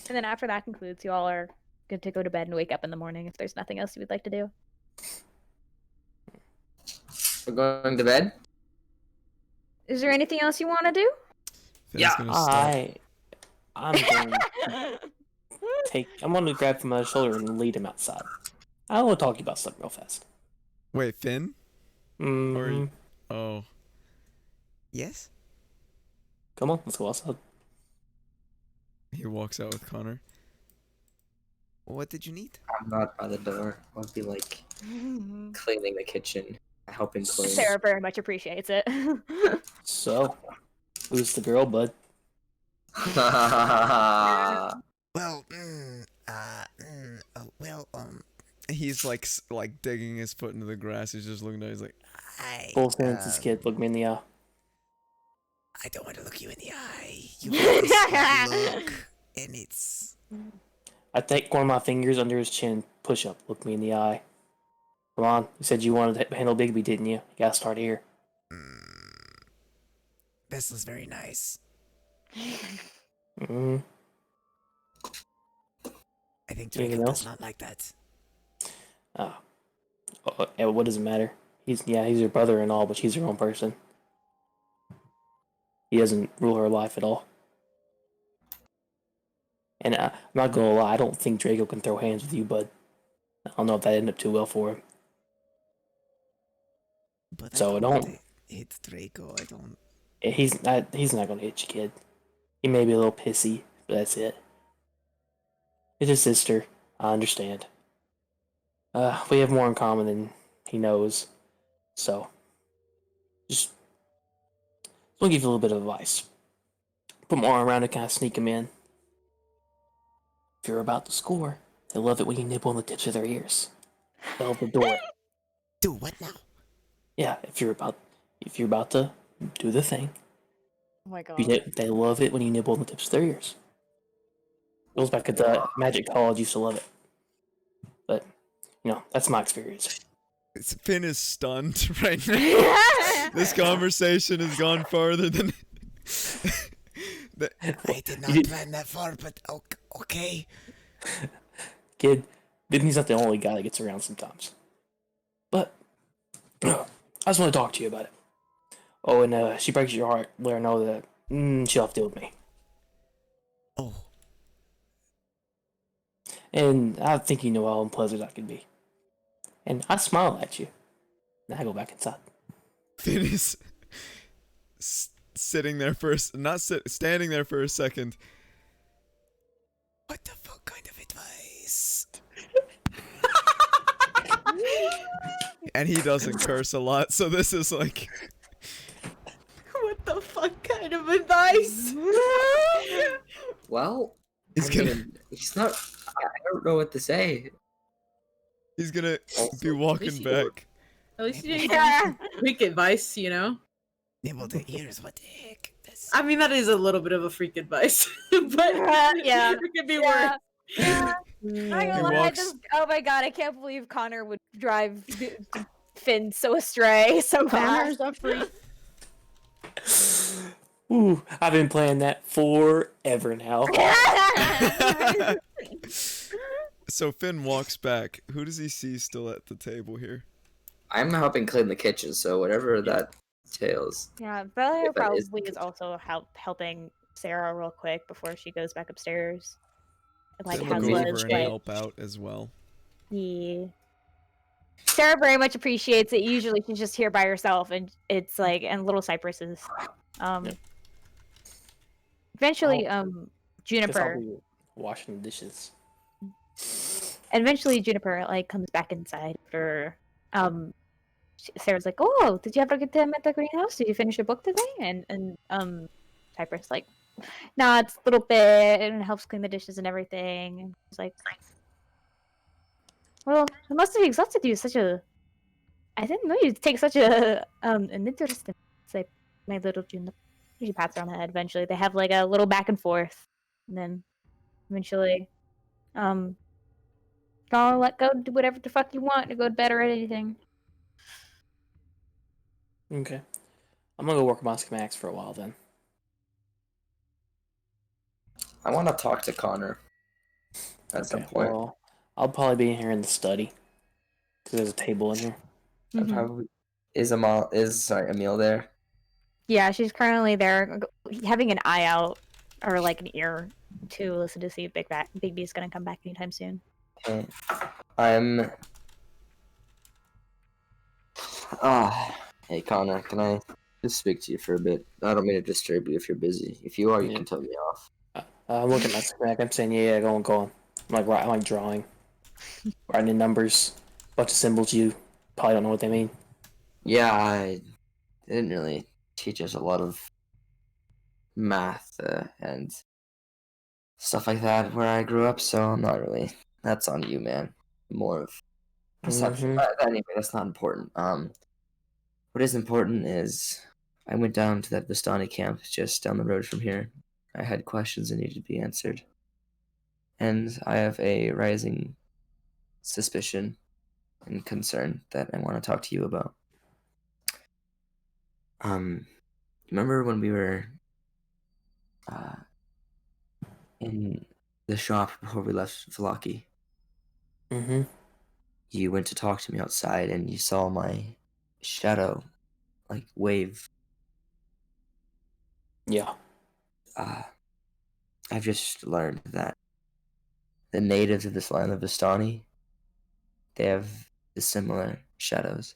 And then after that concludes, you all are good to go to bed and wake up in the morning if there's nothing else you would like to do. We're going to bed? Is there anything else you want to do? Finn's Yeah. gonna stop. I'm gonna grab from my shoulder and lead him outside. I want to talk to you about something real fast. Wait, Finn? Mm, Oh. Yes? come on, let's go outside. He walks out with Connor. What did you need? I'm not by the door. I'll be like cleaning the kitchen, helping clean. Sarah very much appreciates it. So, who's the girl, bud? Well, He's like digging his foot into the grass. He's just looking down. He's like, Full sentences, kid. Look me in the eye. I don't want to look you in the eye. You have this look, and it's... I take one of my fingers under his chin. Push up. Look me in the eye. Come on. You said you wanted to handle Bigby, didn't you? You gotta start here. This was very nice. Mm-hmm. I think Anything Draco else? does not like that. Yeah, what does it matter? He's your brother and all, but she's her own person. He doesn't rule her life at all. And I'm not gonna lie, I don't think Draco can throw hands with you, bud. I don't know if that ended up too well for him. But So I don't- want to hit Draco. I don't... He's not gonna hit you, kid. He may be a little pissy, but that's it. It's his sister. I understand. We have more in common than he knows. So, just I'll give you a little bit of advice. Put more around to kind of sneak him in. If you're about to score, they love it when you nibble on the tips of their ears. They'll open the door. Do what now? Yeah, if you're about to do the thing, Oh my god. they love it when you nibble on the tips of their ears. Goes back at the Magic College used to love it. But, that's my experience. Finn is stunned right now. This conversation has gone farther than. I did not plan that far, but okay. Kid, Disney's not the only guy that gets around sometimes. But, I just want to talk to you about it. Oh, and she breaks your heart, let her know that she'll have to deal with me. Oh, And I think you know how unpleasant I can be. And I smile at you. And I go back inside. Finn is sitting there standing there for a second. What the fuck kind of advice? And he doesn't curse a lot, so this is like. What the fuck kind of advice? Well, He's I gonna. mean, he's not. I don't know what to say. He's gonna Also, be walking back. At least you didn't Yeah. give me freak advice, you know? Nibble the ears, what the heck? That's... I mean, that is a little bit of a freak advice, but Yeah. it could be Yeah. worse. Yeah. Not He gonna lie, walks- oh my god, I can't believe Connor would drive Finn so astray so fast. Connor's a freak. Ooh, I've been playing that forever now. So Finn walks back. Who does he see still at the table here? I'm helping clean the kitchen, so whatever that entails. Yeah, Bella If that is probably the is also helping Sarah real quick before she goes back upstairs. Like Finn has will go lunch, over and but help out as well. yeah. Sarah very much appreciates it. Usually she's just here by herself, and it's like, and Little Cypress is, eventually, Guess I'll Juniper. be washing the dishes. Eventually, Juniper like comes back inside after Sarah's like, "Oh, did you have a good time at the greenhouse? Did you finish your book today?" And Cypress like, "Nah, it's a little bit, and it helps clean the dishes and everything." And she's like, "Well, it must have exhausted you such a. I didn't know you'd take such an interest in." It's like, "My little Juniper." She pats her on the head. Eventually, they have like a little back and forth, and then eventually, I'll let go do whatever the fuck you want to go to bed or anything. Okay. I'm gonna go work on my schematics for a while then. I want to talk to Connor at some point. Well, I'll probably be in here in the study. Because there's a table in here. I Mhm. probably is Emil there? Yeah, she's currently there, having an eye out or like an ear to listen to see if Big B is gonna come back anytime soon. Okay. I'm. Hey Connor, can I just speak to you for a bit? I don't mean to disturb you if you're busy. If you are, you Yeah. can tell me off. I'm looking at my schematic. I'm saying, yeah, go on. I'm like drawing. Writing in numbers. Bunch of symbols you probably don't know what they mean. Yeah, they didn't really teach us a lot of math and stuff like that where I grew up, so I'm not really. That's on you, man. More of perception. Mhm. But anyway, that's not important. What is important is I went down to that Vistani camp just down the road from here. I had questions that needed to be answered, and I have a rising suspicion and concern that I want to talk to you about. Remember when we were in the shop before we left Valaki? Mm-hmm. You went to talk to me outside, and you saw my shadow, like, wave. Yeah. I've just learned that the natives of this land of Vistani, they have similar shadows.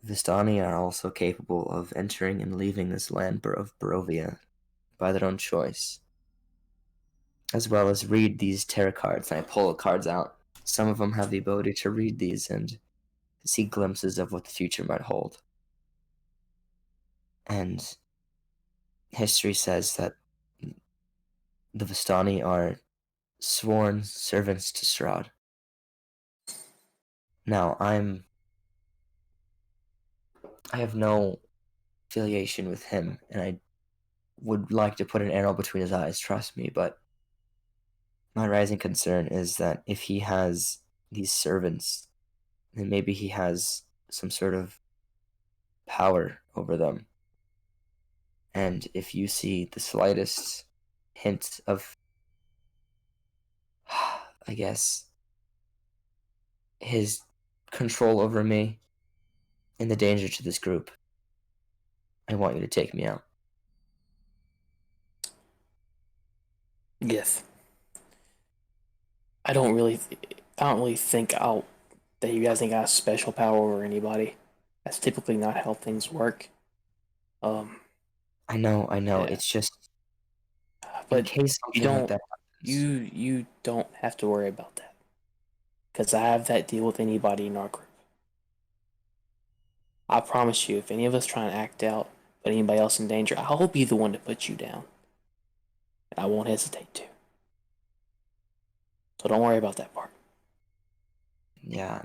Vistani are also capable of entering and leaving this land of Barovia by their own choice, as well as read these tarot cards. And I pull the cards out. Some of them have the ability to read these and see glimpses of what the future might hold. And history says that the Vistani are sworn servants to Strahd. Now, I have no affiliation with him, and I would like to put an arrow between his eyes, trust me, but my rising concern is that if he has these servants, then maybe he has some sort of power over them. And if you see the slightest hint of, I guess, his control over me and the danger to this group, I want you to take me out. Yes. I don't really think that you guys think I have special power over anybody. That's typically not how things work. I know. Yeah. It's just in But case you something like don't that happens. you don't have to worry about that because I have that deal with anybody in our group. I promise you, if any of us try and act out, put anybody else in danger, I'll be the one to put you down. And I won't hesitate to. So don't worry about that part. Yeah,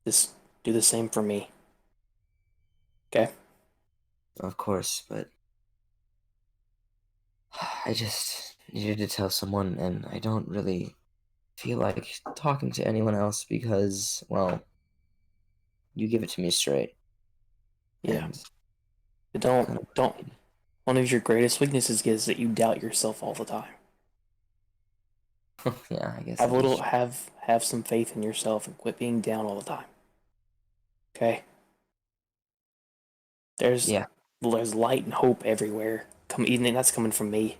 Just do the same for me. Okay? of course, but I just needed to tell someone, and I don't really feel like talking to anyone else because, well, you give it to me straight. Yeah. And But kind of, don't. One of your greatest weaknesses is that you doubt yourself all the time. yeah, I guess Have a that is little, true. have some faith in yourself and quit being down all the time. Okay? There's Yeah, light and hope everywhere. Even that's coming from me.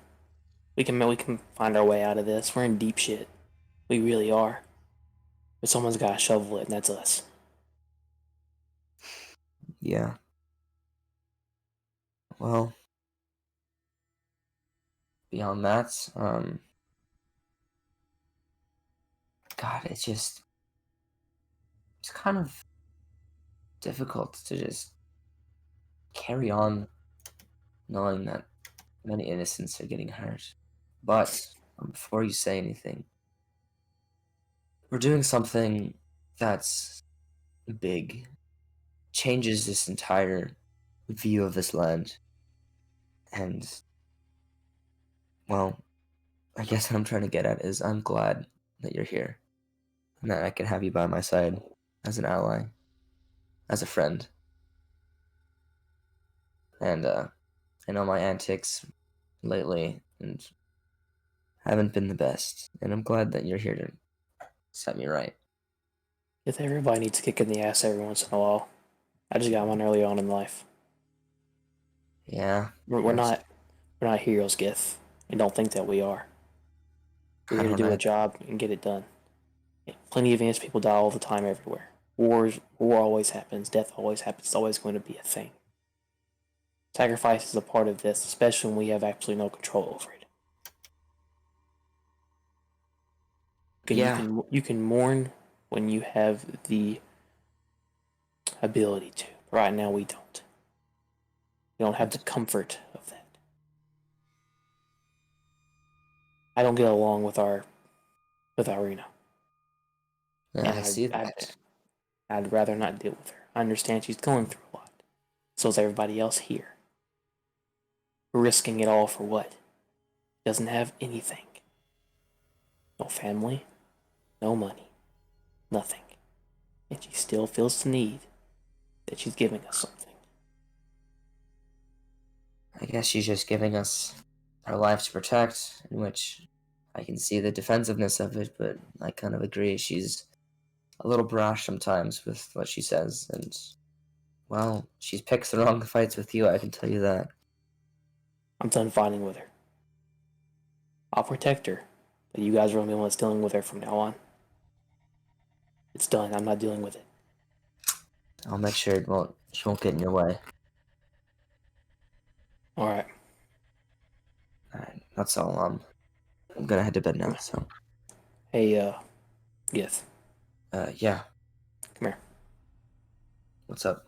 We can find our way out of this. We're in deep shit. We really are. But someone's got to shovel it, and that's us. yeah. Well, beyond that, God, it's kind of difficult to just carry on knowing that many innocents are getting hurt. But before you say anything, we're doing something that's big, changes this entire view of this land. And, well, I guess what I'm trying to get at is I'm glad that you're here and that I can have you by my side as an ally, as a friend. And I know my antics lately and haven't been the best, and I'm glad that you're here to set me right. If everybody needs a kick in the ass every once in a while, I just got one early on in life. Yeah, We're not heroes, Gith, and don't think that we are. We're I here to don't do know. a job and get it done. Plenty of innocent people die all the time everywhere. War always happens. Death always happens. It's always going to be a thing. Sacrifice is a part of this, especially when we have absolutely no control over it. Yeah, You can mourn when you have the ability to. Right now, we don't. We don't have the comfort of that. I don't get along with Irina, yeah, and I see that. I'd rather not deal with her. I understand she's going through a lot. So is everybody else here. Risking it all for what? Doesn't have anything. No family, no money, nothing. And she still feels the need that she's giving us something. I guess she's just giving us our life to protect, in which I can see the defensiveness of it, but I kind of agree. She's a little brash sometimes with what she says, and, well, she picks the wrong fights with you, I can tell you that. I'm done fighting with her. I'll protect her, but you guys are the only ones dealing with her from now on. It's done. I'm not dealing with it. I'll make sure she won't get in your way. Alright. Alright, that's all. I'm gonna head to bed now, so. Hey, Gith, Yeah, come here. what's up?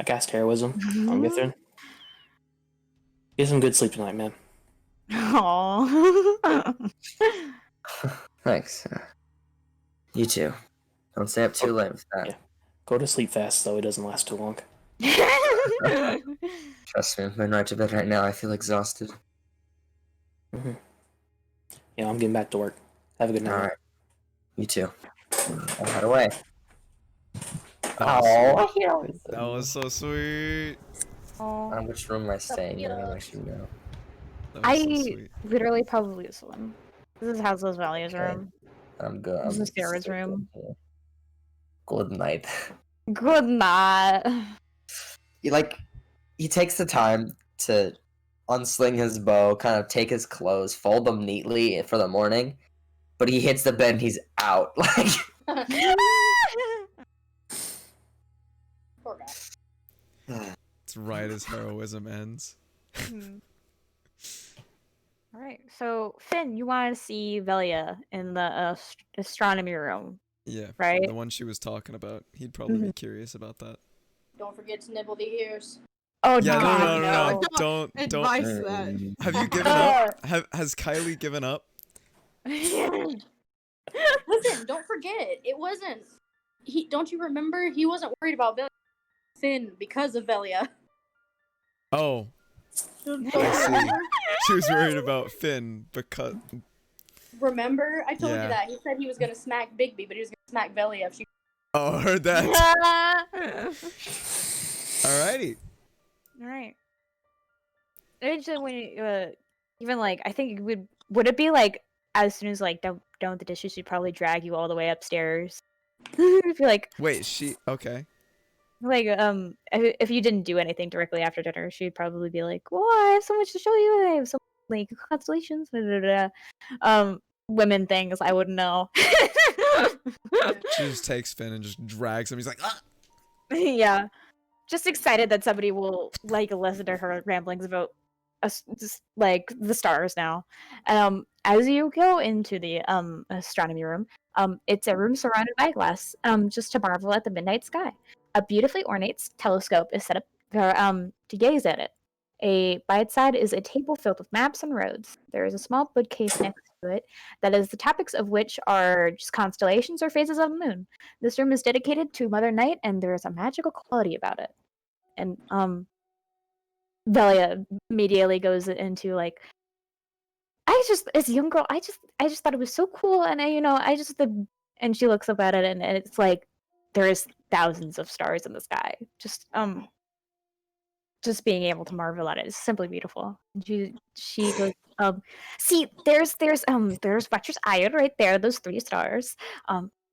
I cast heroism on Githrin. Get some good sleep tonight, man. Aww. Thanks. You too. Don't stay up too late with that. Yeah. Go to sleep fast so it doesn't last too long. Trust me, I'm going right to bed right now. I feel exhausted. Mm-hmm. Yeah, I'm getting back to work. Have a good night. Alright. You too. I'll head away. That was so sweet. Which room am I staying in? I don't actually know. That was so I sweet. literally probably this one. This is Houseless Valley's Okay. room. I'm good. This is Sarah's staying room. here. Good night. Good night. He takes the time to unsling his bow, kind of take his clothes, fold them neatly for the morning. But he hits the bed and he's out. Like, Poor guy. It's right as heroism ends. All right. So Finn, you want to see Velia in the astronomy room, Yeah, right? the one she was talking about. He'd probably be curious about that. Don't forget to nibble the ears. Oh Yeah, God, no. no. Don't. advise that. Have you given up? Has Kylie given up? Listen, don't forget. It wasn't. He. Don't you remember? He wasn't worried about Finn because of Velia. Oh, Don't I you see. remember? She was worried about Finn because. Remember? I told Yeah. you that. He said he was gonna smack Bigby, but he was gonna smack Velia if she. Oh, I heard that. Alrighty. All right. Actually, when even like, I think it would it be like as soon as like done with the dishes, she'd probably drag you all the way upstairs. It'd be like Wait, she okay? if you didn't do anything directly after dinner, she'd probably be like, "Well, I have so much to show you. I have so like constellations." Blah, blah, blah. Women things I wouldn't know. She just takes Finn and just drags him. He's like, ah! Yeah, just excited that somebody will like listen to her ramblings about us, just like the stars now. As you go into the astronomy room, it's a room surrounded by glass, just to marvel at the midnight sky. A beautifully ornate telescope is set up for to gaze at it. By its side is a table filled with maps and roads. There is a small bookcase next to it that is the topics of which are just constellations or phases of the moon. This room is dedicated to Mother Night, and there is a magical quality about it. And Velia immediately goes into like, as a young girl, I just thought it was so cool, and and she looks up at it, and it's like there is thousands of stars in the sky. Just being able to marvel at it is simply beautiful. And she goes, see, there's Butcher's Iron right there, those 3 stars.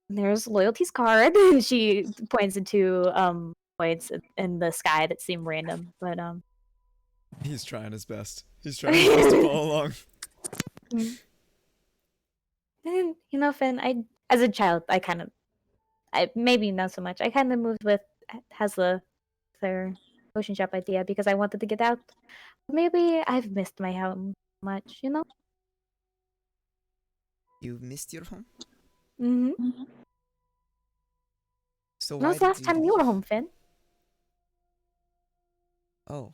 There's Loyalty's card. She points into points in the sky that seem random, but He's trying his best. He's trying his best to follow along. And Finn, as a child, maybe not so much. I kind of moved with their ocean shop idea because I wanted to get out. Maybe I've missed my home much, You missed your home? Mm-hmm. So When why was the did last you time you were leave? home, Finn? Oh.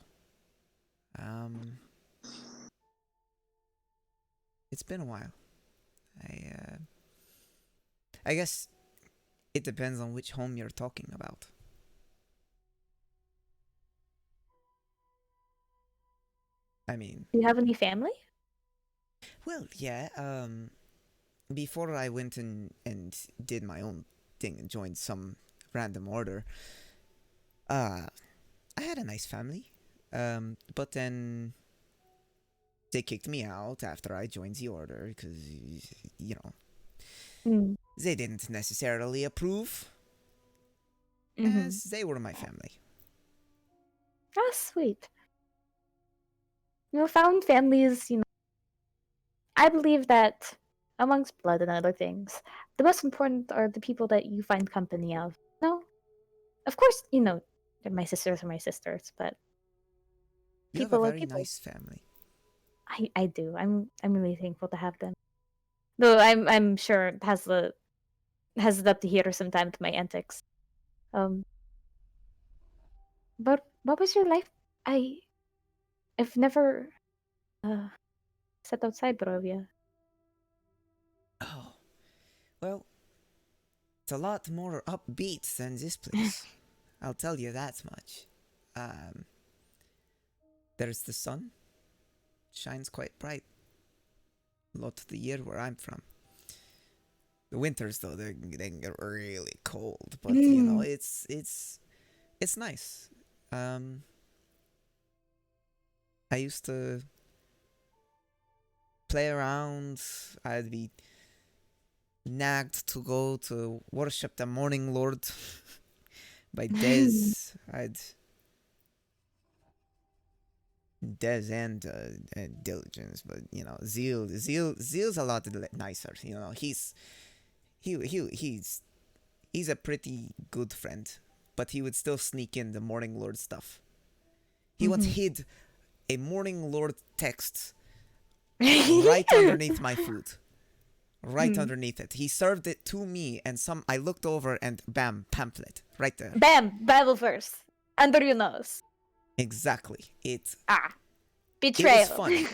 It's been a while. I guess it depends on which home you're talking about. I mean, Do you have any family? well, yeah, before I went and did my own thing and joined some random order, I had a nice family. But then they kicked me out after I joined the order because, they didn't necessarily approve, as they were my family. Oh, sweet. Found families, I believe that amongst blood and other things, the most important are the people that you find company of. No? Of course, my sisters are my sisters, but You have people a are very people. nice family. I do. I'm really thankful to have them. Though I'm sure it has it up to here sometime to my antics. But what was your life? I've never stepped outside Barovia. Oh, well, it's a lot more upbeat than this place. I'll tell you that much. There's the sun. Shines quite bright. A lot of the year where I'm from. The winters, though, they can get really cold, but it's nice. I used to play around. I'd be nagged to go to worship the Morning Lord by Dez. I'd Des and diligence, but you know, Zeal's a lot nicer. You know, he's a pretty good friend, but he would still sneak in the Morning Lord stuff. He once hid a Morning Lord text right underneath my food. Right underneath it. He served it to me, and I looked over and bam, pamphlet. Right there. Bam! Bible verse. Under your nose. Exactly. Betrayal. It was funny.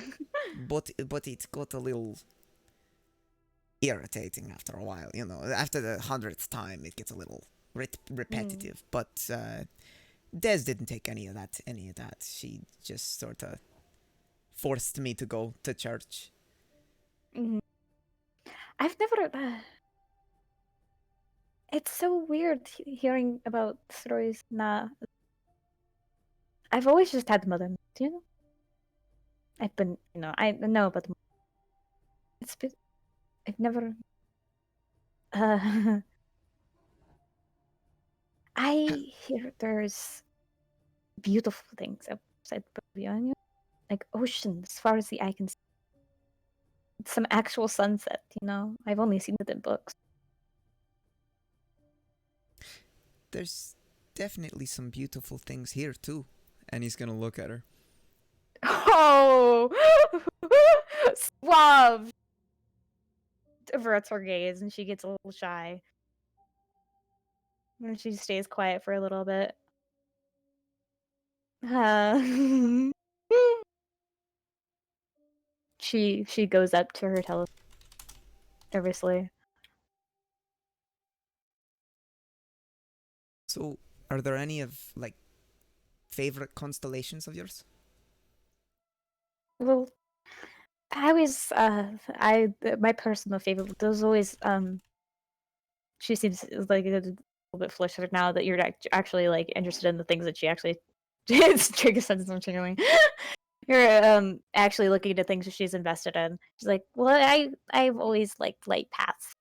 but it got a little irritating after a while, you know. After the 100th time, it gets a little repetitive. But Des didn't take any of that. She just sort of forced me to go to church. I've never. It's so weird hearing about stories. I've always just had the mother. You know. I've been, I know about the. It's been. I've never. I hear there's beautiful things outside Bavaria, like ocean as far as the eye can see. Some actual sunset, I've only seen it in books. There's definitely some beautiful things here too. And he's gonna look at her. Oh, suave. Averts her gaze, and she gets a little shy. And she stays quiet for a little bit. She goes up to her telephone nervously. So, are there any of favorite constellations of yours? Well, I always my personal favorite was always she seems like a little bit flustered now that you're actually interested in the things that she actually trigger sense of triggering. You're actually looking at things that she's invested in. She's like, well, I've always liked light paths,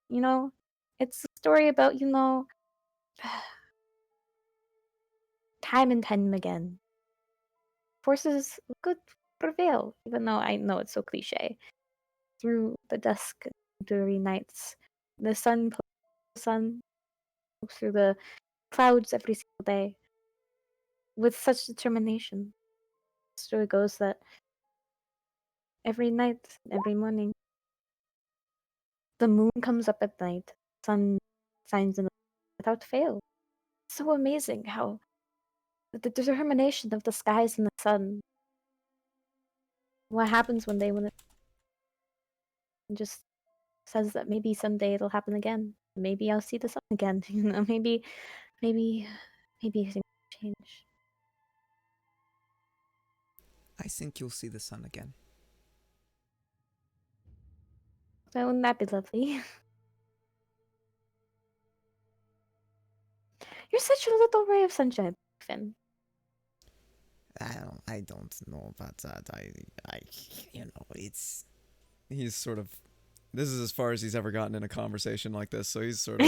It's a story about, time and time again. Forces good prevail, even though I know it's so cliche. Through the dusk, dreary nights, the sun through the clouds every single day with such determination. The story goes that every night, every morning, the moon comes up at night, sun shines in the without fail. It's so amazing how the determination of the skies and the sun. What happens when they just says that maybe someday it'll happen again. Maybe I'll see the sun again. Maybe things change. I think you'll see the sun again. Wouldn't that be lovely? You're such a little ray of sunshine, Finn. I don't know about that. It's. He's sort of. This is as far as he's ever gotten in a conversation like this, so he's sort of.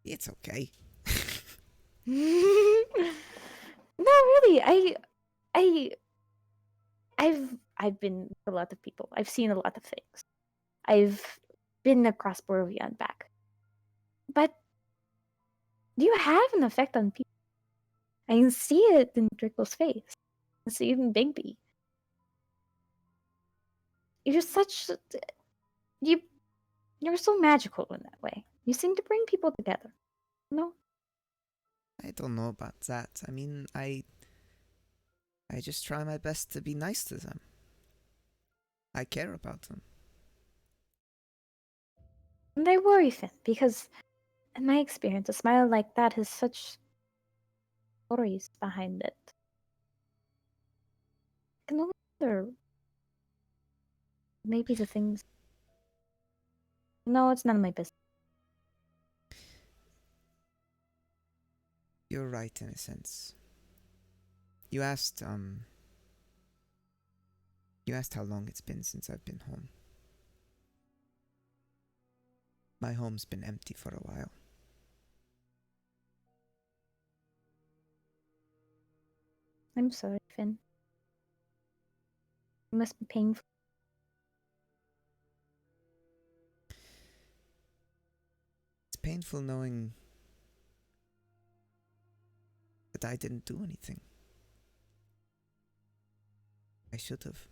It's okay. No, really. I've been with a lot of people. I've seen a lot of things. I've been across Borovia and back. But you have an effect on people. I can see it in Draco's face. I see it in Bigby. You're you're so magical in that way. You seem to bring people together. No? I don't know about that. I mean, I just try my best to be nice to them. I care about them. And I worry, Finn, because in my experience, a smile like that has such stories behind it. I can only wonder maybe the things. No, it's none of my business. You're right in a sense. You asked how long it's been since I've been home. My home's been empty for a while. I'm sorry, Finn. It must be painful. It's painful knowing that I didn't do anything. I should have.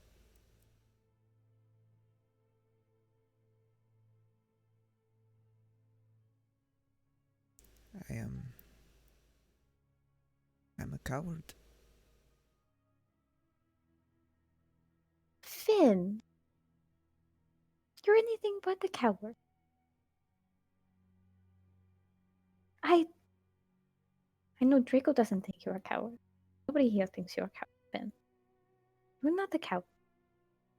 I'm a coward. Finn! You're anything but a coward. I know Draco doesn't think you're a coward. Nobody here thinks you're a coward, Finn. You're not a coward.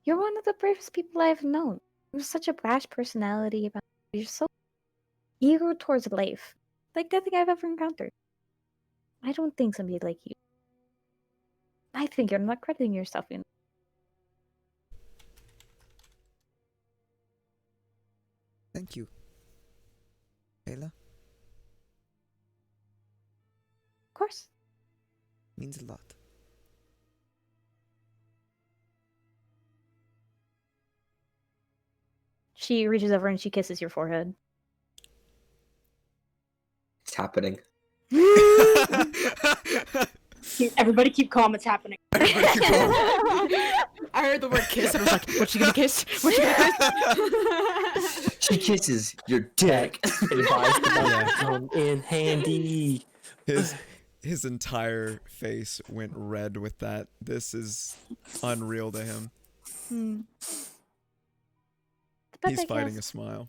You're one of the bravest people I've known. You have such a brash personality. You're so eager towards life. Like nothing I've ever encountered. I don't think somebody like you. I think you're not crediting yourself enough. Thank you, Ayla. Of course. Means a lot. She reaches over and she kisses your forehead. It's happening. Everybody keep calm. It's happening. I heard the word kiss and I was like, what's she gonna kiss? What's she gonna kiss? She kisses your dick. In handy. His entire face went red with that. This is unreal to him. He's fighting a smile.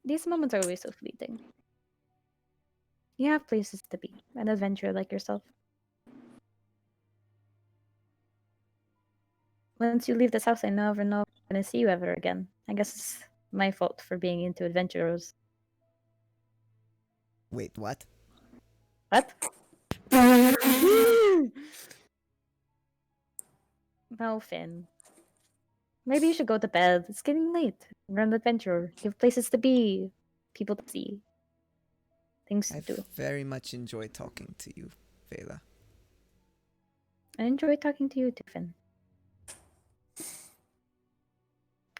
These moments are always so fleeting. You have places to be, an adventurer like yourself. Once you leave this house, I never know if I'm gonna see you ever again. I guess it's my fault for being into adventurers. Wait, what? What? No, Finn. Maybe you should go to bed. It's getting late. You're an adventurer. You have places to be, people to see, things to do. I very much enjoy talking to you, Vela. I enjoy talking to you too, Finn.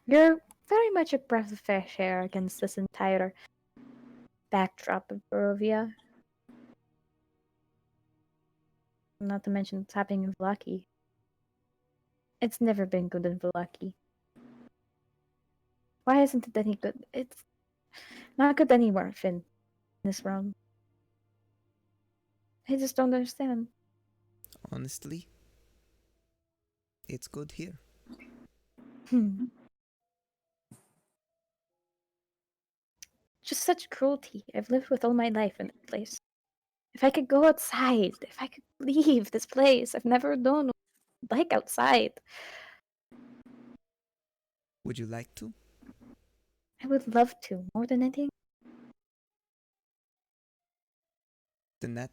You're very much a breath of fresh air against this entire backdrop of Barovia. Not to mention what's happening in Vallaki. It's never been good in Vallaki. Why isn't it any good? It's not good anymore, Finn, in this realm. I just don't understand. Honestly, it's good here. Just such cruelty. I've lived with all my life in this place. If I could go outside, if I could leave this place, I've never known what it's like outside. Would you like to? I would love to, more than anything. Then that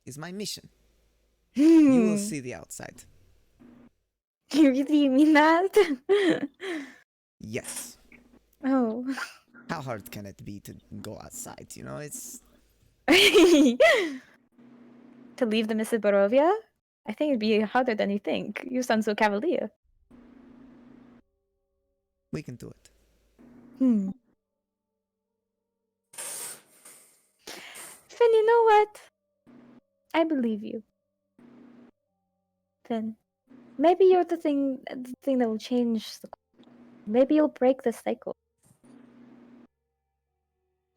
is my mission. You will see the outside. You really mean that? Yes. Oh. How hard can it be to go outside? You know, it's... To leave the Miss Barovia? I think it'd be harder than you think. You sound so cavalier. We can do it. Finn, you know what? I believe you. Finn, maybe you're the thing that will change the... Maybe you'll break the cycle.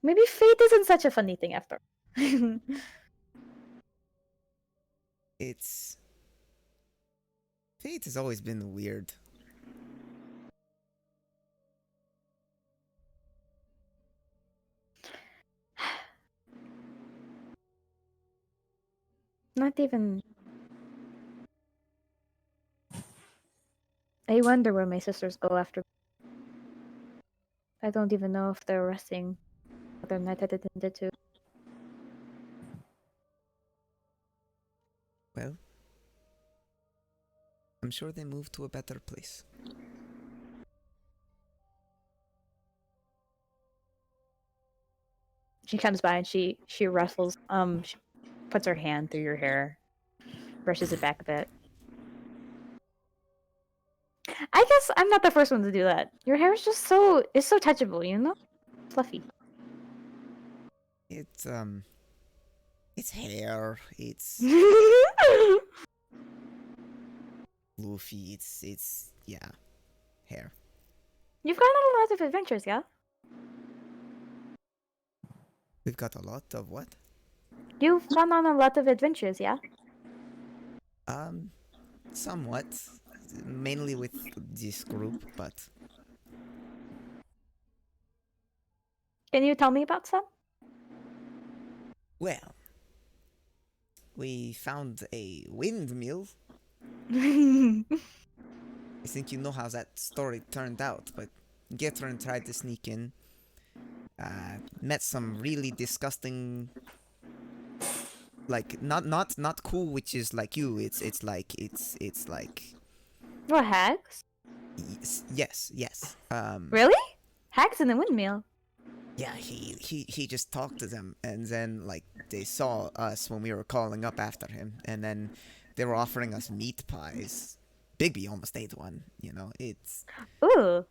Maybe fate isn't such a funny thing after. It's... Fate has always been weird. Not even... I wonder where my sisters go after. I don't even know if they're resting other night I attended to. Well, I'm sure they moved to a better place. She comes by and she rustles, she puts her hand through your hair, brushes it back a bit. I guess I'm not the first one to do that. Your hair is just it's so touchable, you know? Fluffy. It's hair. It's fluffy. It's yeah, hair. You've gone on a lot of adventures, yeah? We've got a lot of what? You've gone on a lot of adventures, yeah? Somewhat. Mainly with this group, but Can you tell me about some? well, we found a windmill. I think you know how that story turned out, but Getron tried to sneak in. Met some really disgusting, like not cool witches like you. It's like What, hags? yes. Really? Hags in the windmill? Yeah, he just talked to them, and then like they saw us when we were calling up after him, and then they were offering us meat pies. Bigby almost ate one. You know, it's Ooh.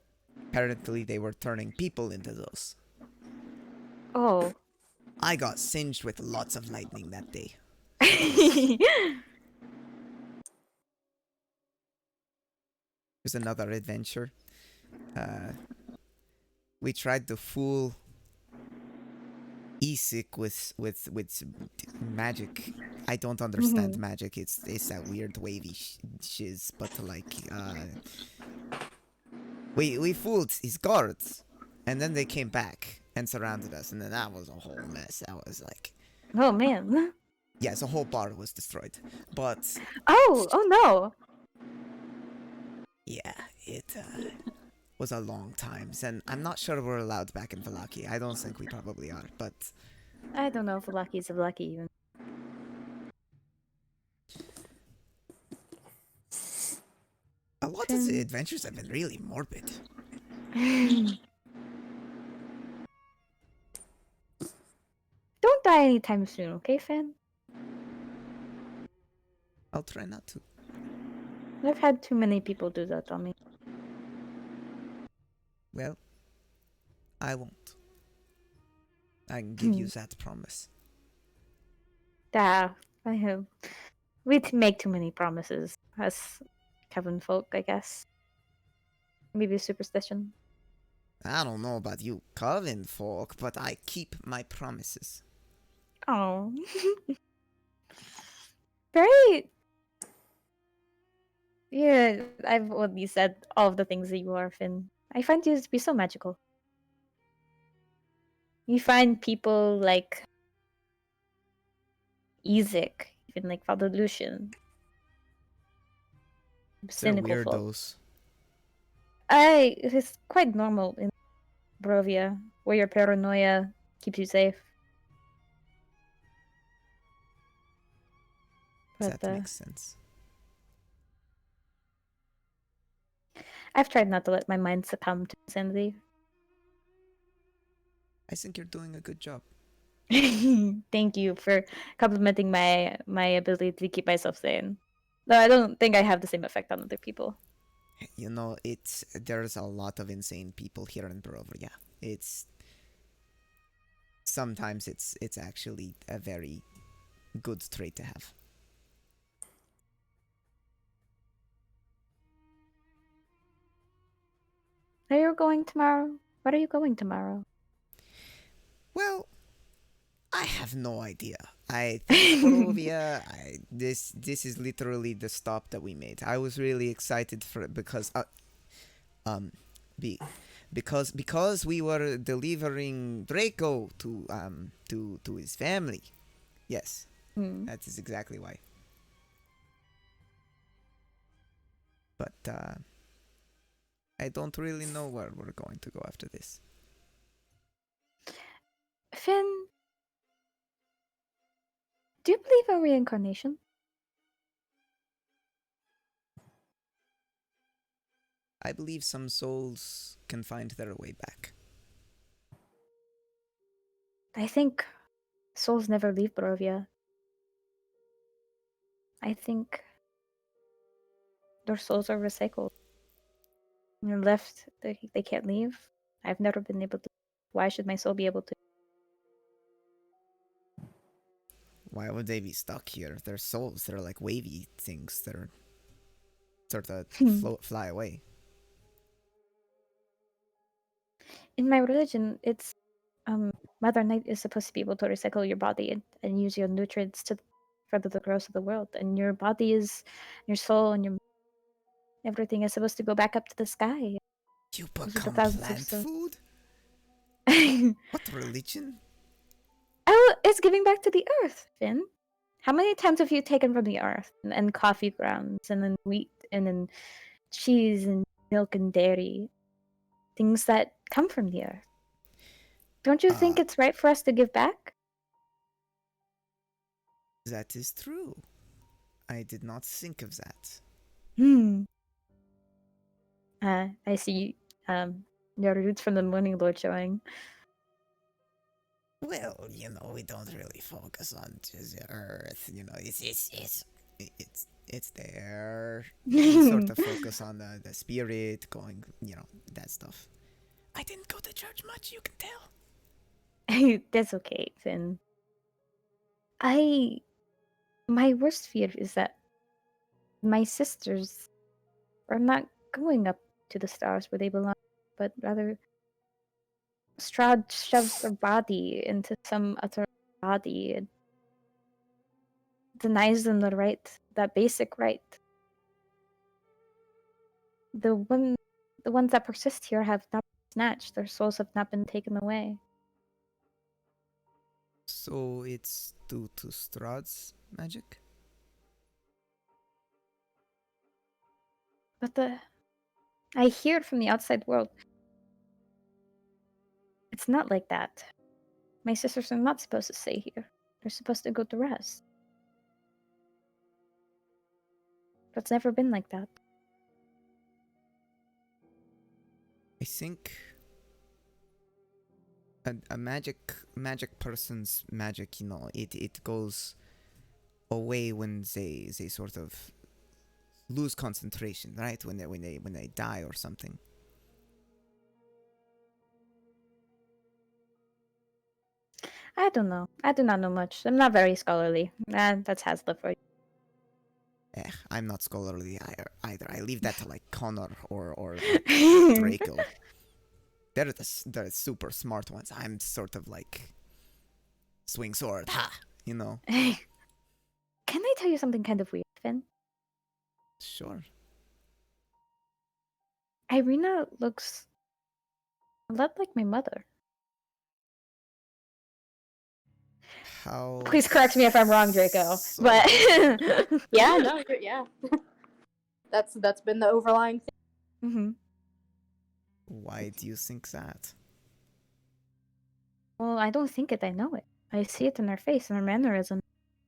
apparently they were turning people into those. Oh. I got singed with lots of lightning that day. There's another adventure. We tried to fool Isik with magic. I don't understand magic. It's that weird wavy shiz. But like, we fooled his guards, and then they came back and surrounded us, and then that was a whole mess. That was like, Oh, man. yes, the whole bar was destroyed. But Oh no. yeah, it was a long time, and I'm not sure we're allowed back in Valaki. I don't think we probably are, but I don't know if Lucky's a lucky even. a lot of the adventures have been really morbid. Don't die anytime soon, okay, Finn? I'll try not to. I've had too many people do that on me. Well, I won't. I can give you that promise. I have. We make too many promises as Kevin folk, I guess. Maybe a superstition. I don't know about you Coven folk, but I keep my promises. Oh. Very. Yeah, I've already said all of the things that you are, Finn. I find you to be so magical. You find people like Ezek, even like Father Lucian. They're Cynical folk. weirdos. It's quite normal in Barovia, where your paranoia keeps you safe. But, That makes sense. I've tried not to let my mind succumb to insanity. I think you're doing a good job. Thank you for complimenting my ability to keep myself sane. Though I don't think I have the same effect on other people. You know, there's a lot of insane people here in Barovia. Sometimes it's actually a very good trait to have. Are you going tomorrow? What are you going tomorrow? Well, I have no idea. I think Barovia. This is literally the stop that we made. I was really excited for it because because we were delivering Draco to his family. Yes, that is exactly why. But I don't really know where we're going to go after this. Finn, do you believe in reincarnation? I believe some souls can find their way back. I think souls never leave Barovia. I think their souls are recycled. They're left. They can't leave. I've never been able to. Why should my soul be able to? Why would they be stuck here? They're souls. They're like wavy things that are sort of fly away. In my religion, it's Mother Night is supposed to be able to recycle your body and use your nutrients to further the growth of the world. And your body is your soul and your everything is supposed to go back up to the sky. You Those are the become thousands of plant souls. food? What religion? Oh, it's giving back to the earth, Finn. How many times have you taken from the earth and coffee grounds and then wheat and then cheese and milk and dairy? Things that come from the earth. Don't you think it's right for us to give back? That is true. I did not think of that. I see your roots from the Morning Lord showing. Well, you know, we don't really focus on just the earth. You know, it's there. We sort of focus on the spirit going, you know, that stuff. I didn't go to church much, you can tell. That's okay, Finn. My worst fear is that my sisters are not going up to the stars where they belong, but rather Strahd shoves their body into some other body and denies them that basic right. The ones that persist here have not been snatched. Their souls have not been taken away. So it's due to Strahd's magic? But I hear it from the outside world. It's not like that. My sisters are not supposed to stay here. They're supposed to go to rest. But it's never been like that. I think a magic person's magic, you know, it goes away when they sort of lose concentration, right? When they die or something. I don't know. I do not know much. I'm not very scholarly. That's Hasla for you. I'm not scholarly either. I leave that to like Connor or like, Draco. They're the super smart ones. I'm sort of like swing sword, ha, you know. Can I tell you something kind of weird, Finn? Sure. Irina looks a lot like my mother. How? Please correct me if I'm wrong, Draco. So- But Yeah, no, yeah. That's been the overlying thing. hmm Why do you think that? Well, I don't think it. I know it. I see it in her face and her mannerism,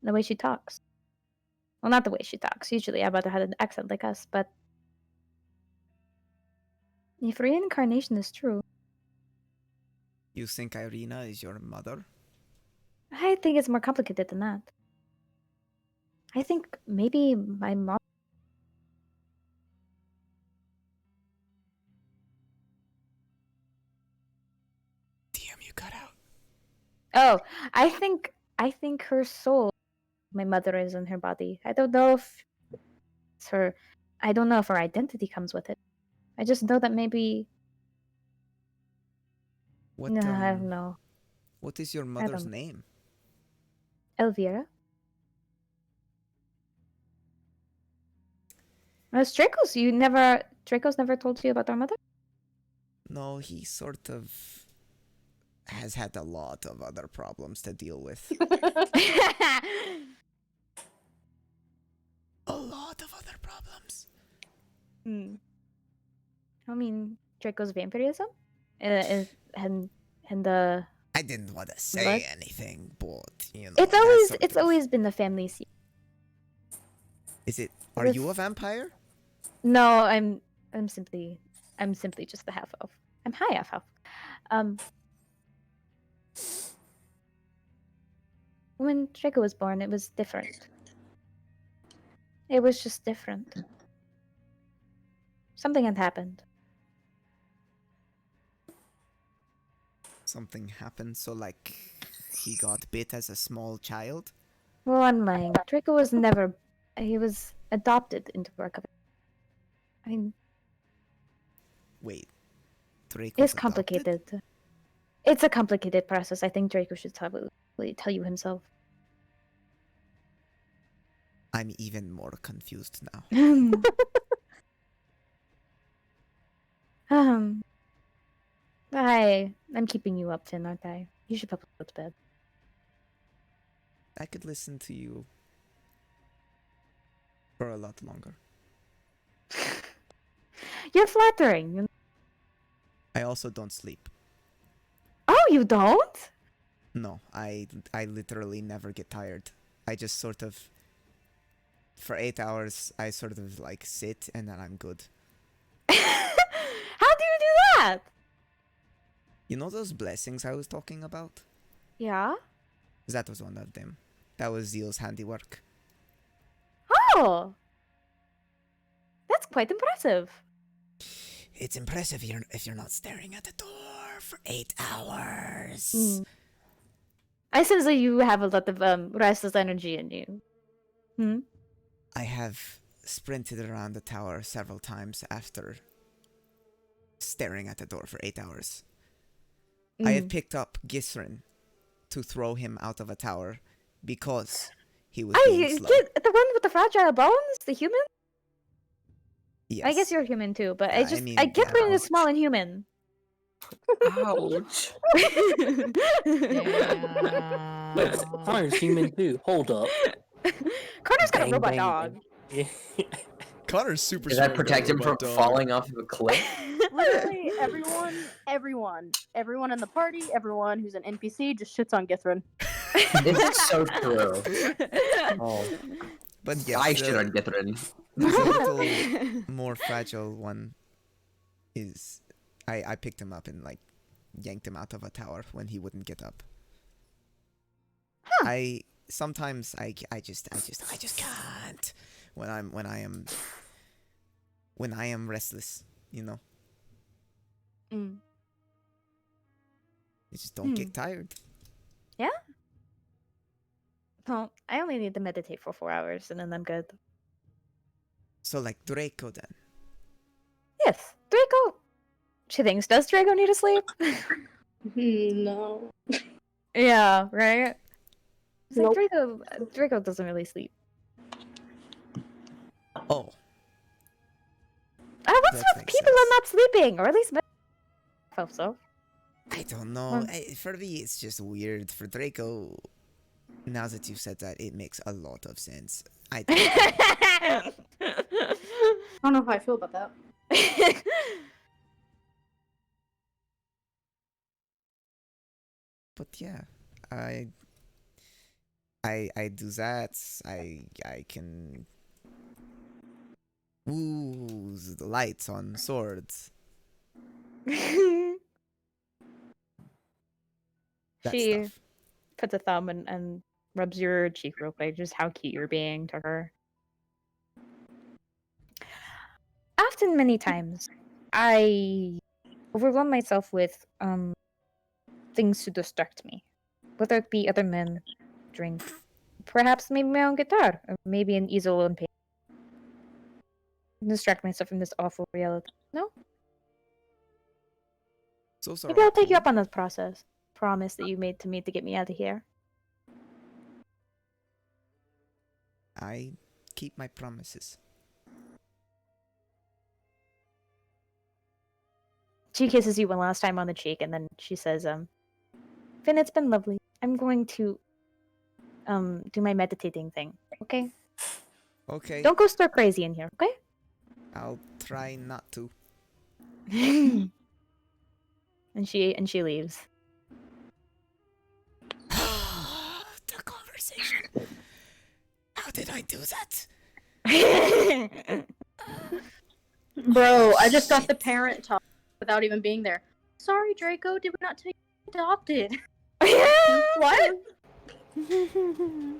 the way she talks. Well, not the way she talks. Usually, I rather had an accent like us, but if reincarnation is true, You think Irina is your mother? I think it's more complicated than that. I think maybe my mom. Damn, you cut out. Oh, I think her soul, my mother, is in her body. I don't know if it's her. I don't know if her identity comes with it. I just know that maybe. What? No, I don't know. What is your mother's don't- name? Elvira. Draco's never told you about our mother? No, he sort of has had a lot of other problems to deal with. A lot of other problems. I mean, Draco's vampirism? And the I didn't want to say What? anything, but you know. it's always been the family secret. Is it? Are This- you a vampire? No, I'm simply just the half elf. I'm high half elf. When Draco was born, it was different. It was just different. Something had happened. Something happened, so like he got bit as a small child. Well, I'm lying. Draco was never. He was adopted into our coven. I mean, Wait, Draco's it's adopted? complicated. It's a complicated process. I think Draco should probably tell you himself. I'm even more confused now. um. I'm keeping you up, Finn, aren't I? You should probably go to bed. I could listen to you for a lot longer. You're flattering. I also don't sleep. Oh, you don't? No, I literally never get tired. I just sort of, for 8 hours, I sort of like sit and then I'm good. How do you do that? You know those blessings I was talking about? Yeah. That was one of them. That was Zeal's handiwork. Oh, that's quite impressive. It's impressive if you're not staring at the door for 8 hours. Mm. I sense that you have a lot of restless energy in you. Hmm? I have sprinted around the tower several times after staring at the door for 8 hours. I have picked up Githrin to throw him out of a tower because he was being slow. The one with the fragile bones? The human? Yes. I guess you're human too, but I mean, get yeah. rid of small and human. Ouch. Connor's human too. Hold up. Connor's got a Bang, robot bang, dog. bang. Connor's super Does strong. that protect him from falling off of a cliff? Literally everyone in the party, everyone who's an NPC just shits on Githrin. It's so true. Oh. But yeah, I shit on Githrin. the little more fragile one is... I picked him up and like yanked him out of a tower when he wouldn't get up. Huh. Sometimes I just can't when I am restless, you know. Mm. You just don't get tired. Yeah? Well, I only need to meditate for 4 hours and then I'm good. So like Draco then. Yes, Draco. She thinks, does Draco need to sleep? No. Yeah, right? It's like Nope. Draco doesn't really sleep. Oh. What's That with makes people sense. are not sleeping? Or at least I hope so. I don't know. For me, it's just weird. For Draco, now that you've said that, it makes a lot of sense. I don't know how I feel about that. But yeah, I do that. I can ooze the lights on swords. That She stuff. puts a thumb and rubs your cheek real quick, just how cute you're being to her. Often, many times, I overwhelm myself with things to distract me. Whether it be other men, drink, perhaps maybe my own guitar, or maybe an easel and paint. Distract myself from this awful reality. No? Maybe I'll take you up on this promise that you made to me to get me out of here. I keep my promises. She kisses you one last time on the cheek, and then she says, Finn, it's been lovely. I'm going to do my meditating thing, okay? Okay. Don't go stir crazy in here, okay? I'll try not to. and she leaves. The conversation. How did I do that? Bro, I just got the parent talk without even being there. Sorry, Draco, did we not tell you adopted? What?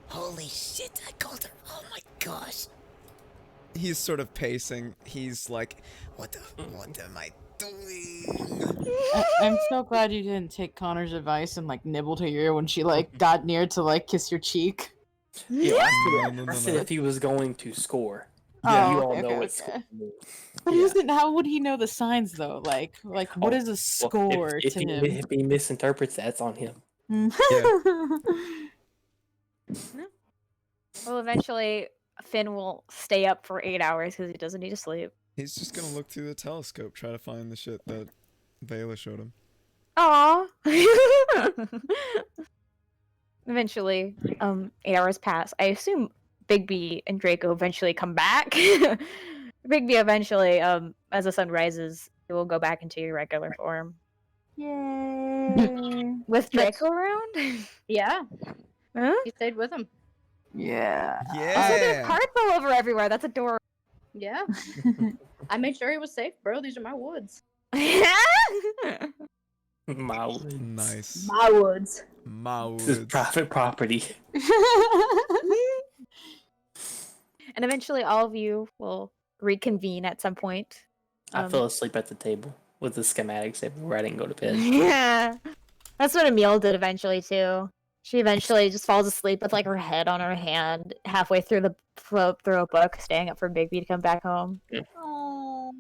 Holy shit, I called her. Oh my gosh. he's sort of pacing. He's like, what am I doing? I'm so glad you didn't take Connor's advice and like nibble to your ear when she like got near to like kiss your cheek. Yeah, No. I said if he was going to score. Yeah. You Oh, all okay, know okay, what score means. But Yeah. isn't how would he know the signs though? Like what is a Well, score if to he, him? if he misinterprets, that's on him. Well, eventually Finn will stay up for 8 hours because he doesn't need to sleep. He's just gonna look through the telescope, try to find the shit that Vela showed him. Aww. Eventually, 8 hours pass. I assume Bigby and Draco eventually come back. Bigby eventually, as the sun rises, it will go back into your regular form. Yay! With Draco around? Yeah, Huh? he stayed with him. Yeah. Also, there's Yeah. cards all over everywhere. That's adorable. Yeah, I made sure he was safe, bro. These are my woods. My woods. Nice. My woods. My This is woods. private property. And eventually, all of you will reconvene at some point. I fell asleep at the table with the schematics everywhere. I didn't go to bed. Yeah, that's what Emil did eventually too. She eventually just falls asleep with like her head on her hand halfway through the through a book, staying up for Bigby to come back home. Oh.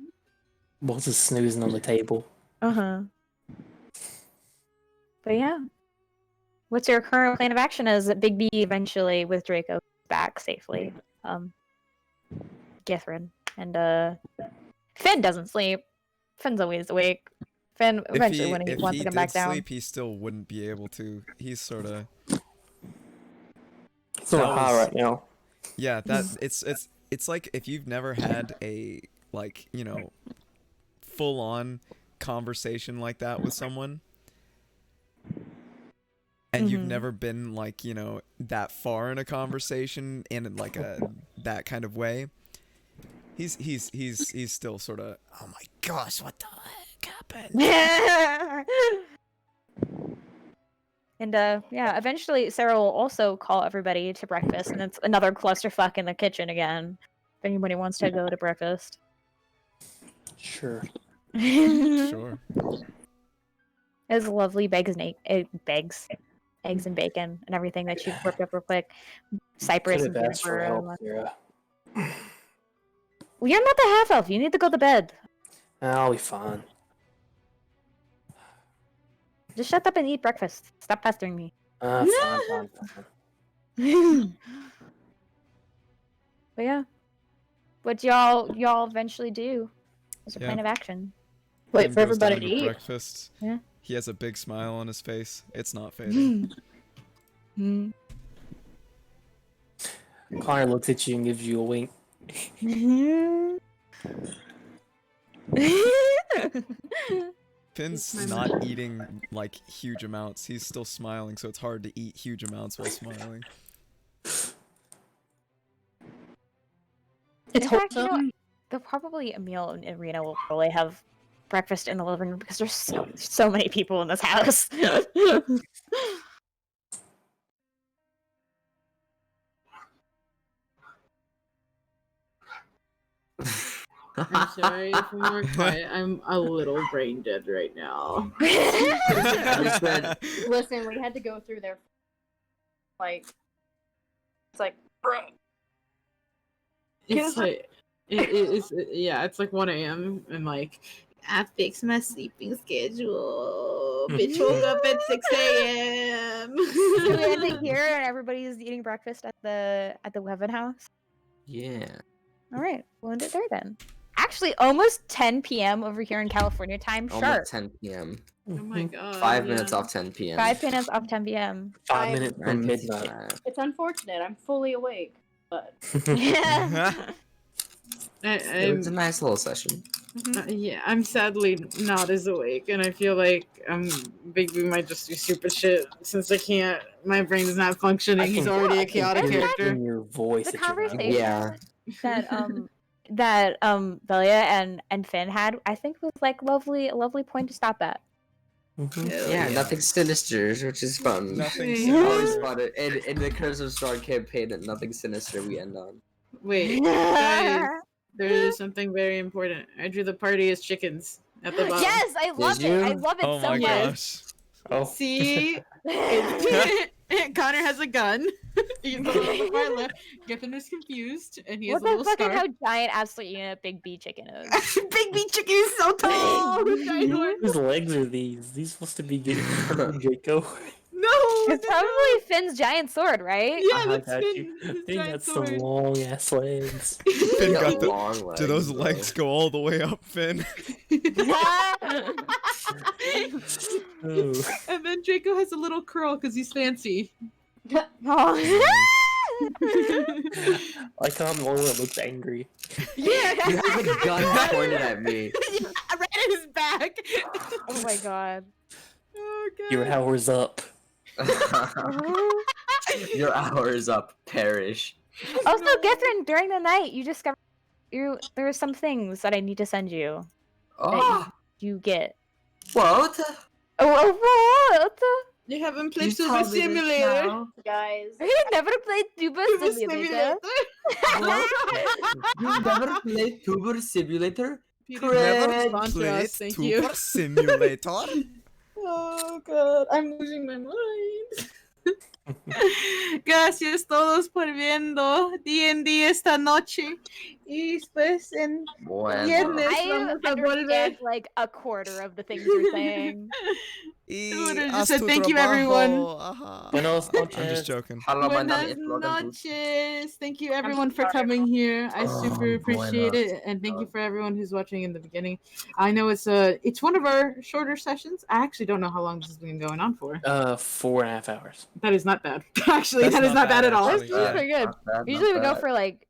Both is snoozing on the table. But yeah, what's your current plan of action as Bigby eventually with Draco back safely? Githrin and Finn doesn't sleep. Finn's always awake. Finn eventually when he wants to come back down. Sleep, he still wouldn't be able to. He's sort of. It's a little That high was- right now. Yeah, that it's like if you've never had a like full on conversation like that with someone, and you've never been like that far in a conversation in like that kind of way. He's still sort of, oh my gosh, what the heck happened? And yeah, eventually Sarah will also call everybody to breakfast, and it's another clusterfuck in the kitchen again. If anybody wants to go to breakfast. Sure. Sure. It's lovely eggs and bacon and everything that you whipped up real quick. Cypress and Could've asked for juniper. help, Sarah. Well, you're not the half elf. You need to go to bed. I'll be fine. Just shut up and eat breakfast. Stop pestering me. Fine. But yeah, what y'all eventually do is a plan of action. Wait Tim for goes everybody down to eat. breakfast. Yeah. He has a big smile on his face. It's not fading. Connor looks at you and gives you a wink. Finn's not eating like huge amounts. He's still smiling, so it's hard to eat huge amounts while smiling. It's In fact, wholesome. they'll probably Emil and Rena will probably have breakfast in the living room because there's so many people in this house. I'm sorry if I'm more quiet. I'm a little brain dead right now. Listen, we had to go through their like. It's like, bro. It's like it's it's like 1 a.m. and like I fixed my sleeping schedule. Bitch woke up at 6 a.m. So we end it here, and everybody's eating breakfast at the Weven house. Yeah. All right, we'll end it there then. Actually, almost 10 p.m. over here in California time. Almost Sharp. 10 p.m. Oh my god. 5 minutes off 10 p.m. 5 minutes off 10 p.m. 5 minutes from 9:55. midnight. It's unfortunate. I'm fully awake, but It was a nice little session. Yeah, I'm sadly not as awake, and I feel like Bigby might just do stupid shit since I can't. My brain's not functioning. He's already a chaotic hear it character. In your voice, The that you're not conversation Yeah. that Velia and Finn had, I think was like a lovely point to stop at. awake. Yeah, nothing sinister, which is fun. Nothing Always sinister. fun. In the Curse of Strahd campaign, that nothing sinister we end on. Wait, guys, There's something very important. I drew the party as chickens at the bottom. Yes, I love Did it. I you? love it Oh so my much. gosh. Oh, See? Connor has a gun. He's on the far left. Gethin is confused, and he has What a the little fucking star. how giant absolute unit Big B chicken is. Big B chicken is so tall. whose legs are these? These supposed to be Draco? No, It's probably Finn's giant sword, right? Yeah, I that's got Finn. you. His Finn giant got sword. some long ass legs. Finn got got the. long Do legs, those bro. legs go all the way up, Finn? Oh. And then Draco has a little curl because he's fancy. Oh. I like how I'm the only one that looks angry. Yeah, You have a gun pointed at me. right at his back. Oh my god. Oh god. Your hour's up. Your hour is up. Perish. Also, Githrin, during the night, you discovered there are some things that I need to send you. Oh, You get. what? Oh, what? You haven't played You Super told me this Simulator. now. Guys. You never played Tuba Super Simulator? What? You never played Tuber Simulator? Peter, Never never sponsor us, thank you. Super Simulator. Oh god, I'm losing my mind. Gracias todos por viendo D&D esta noche. Y pues en Bueno. viernes I vamos a understand volver. like a quarter of the things you're saying. Dude, I just said thank you, everyone. Buenos I'm noches. just joking. Hello, my name Buenas is Logan. noches. Thank you, everyone, for sorry. coming here. I super appreciate buenas. it, and thank you for everyone who's watching in the beginning. I know it's one of our shorter sessions. I actually don't know how long this has been going on for. 4.5 hours. That is not bad. Actually, That's that is not not bad bad, at all. actually. This is pretty good. Not bad, Usually we not go bad. for like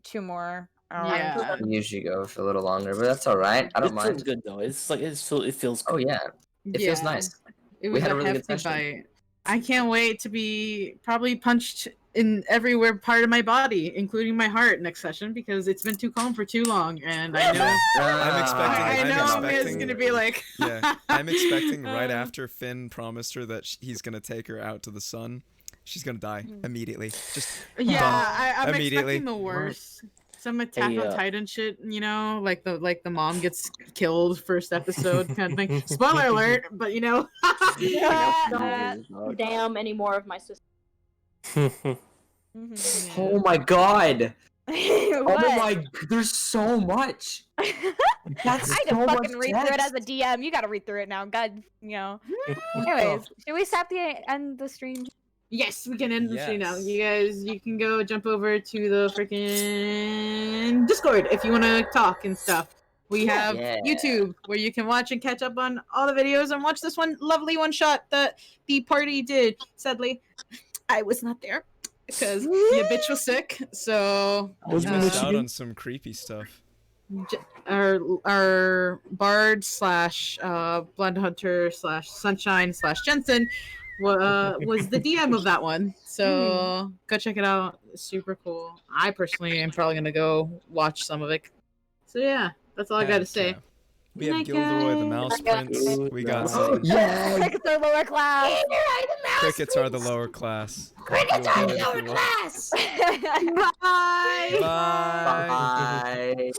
two more hours. Yeah. I usually go for a little longer, but that's alright. I don't It feels mind. good though. It's like it feels good. Oh yeah, it feels nice. It We was had a a really good hefty session. bite. I can't wait to be probably punched in everywhere part of my body, including my heart, next session because it's been too calm for too long, and I know I'm expecting- I I'm know expecting- Mia's gonna be like, Yeah, I'm expecting right Uh, after Finn promised her that he's gonna take her out to the sun, she's gonna die immediately. Just Yeah, Bum. I'm Immediately. expecting the worst. Some Attack Hey, on Titan shit, you know, like the mom gets killed first episode kind of thing. Spoiler alert, but you know. Don't damn any more of my sister. Oh my god! Oh What? my, there's so much. That's I had to so fucking much read through it as text. a DM. You gotta read through it now. God, you know. Anyways, should we stop the end the stream? Yes, we can end the stream now. Yes. You guys, you can go jump over to the freaking Discord if you want to talk and stuff. We have Yeah. YouTube where you can watch and catch up on all the videos and watch this one lovely one shot that the party did. Sadly, I was not there because the bitch was sick. So Was you me missed what you out do? on some creepy stuff. our bard slash blood hunter slash sunshine slash Jensen was the DM of that one. So go check it out. It's super cool. I personally am probably gonna go watch some of it. So yeah, that's all I gotta Heck say. yeah. We have Night, Gilderoy the guys. Mouse Prince. We got some Yeah. Crickets are lower class. crickets are the lower class. Crickets are the You'll lower go class. Bye. Bye. Bye.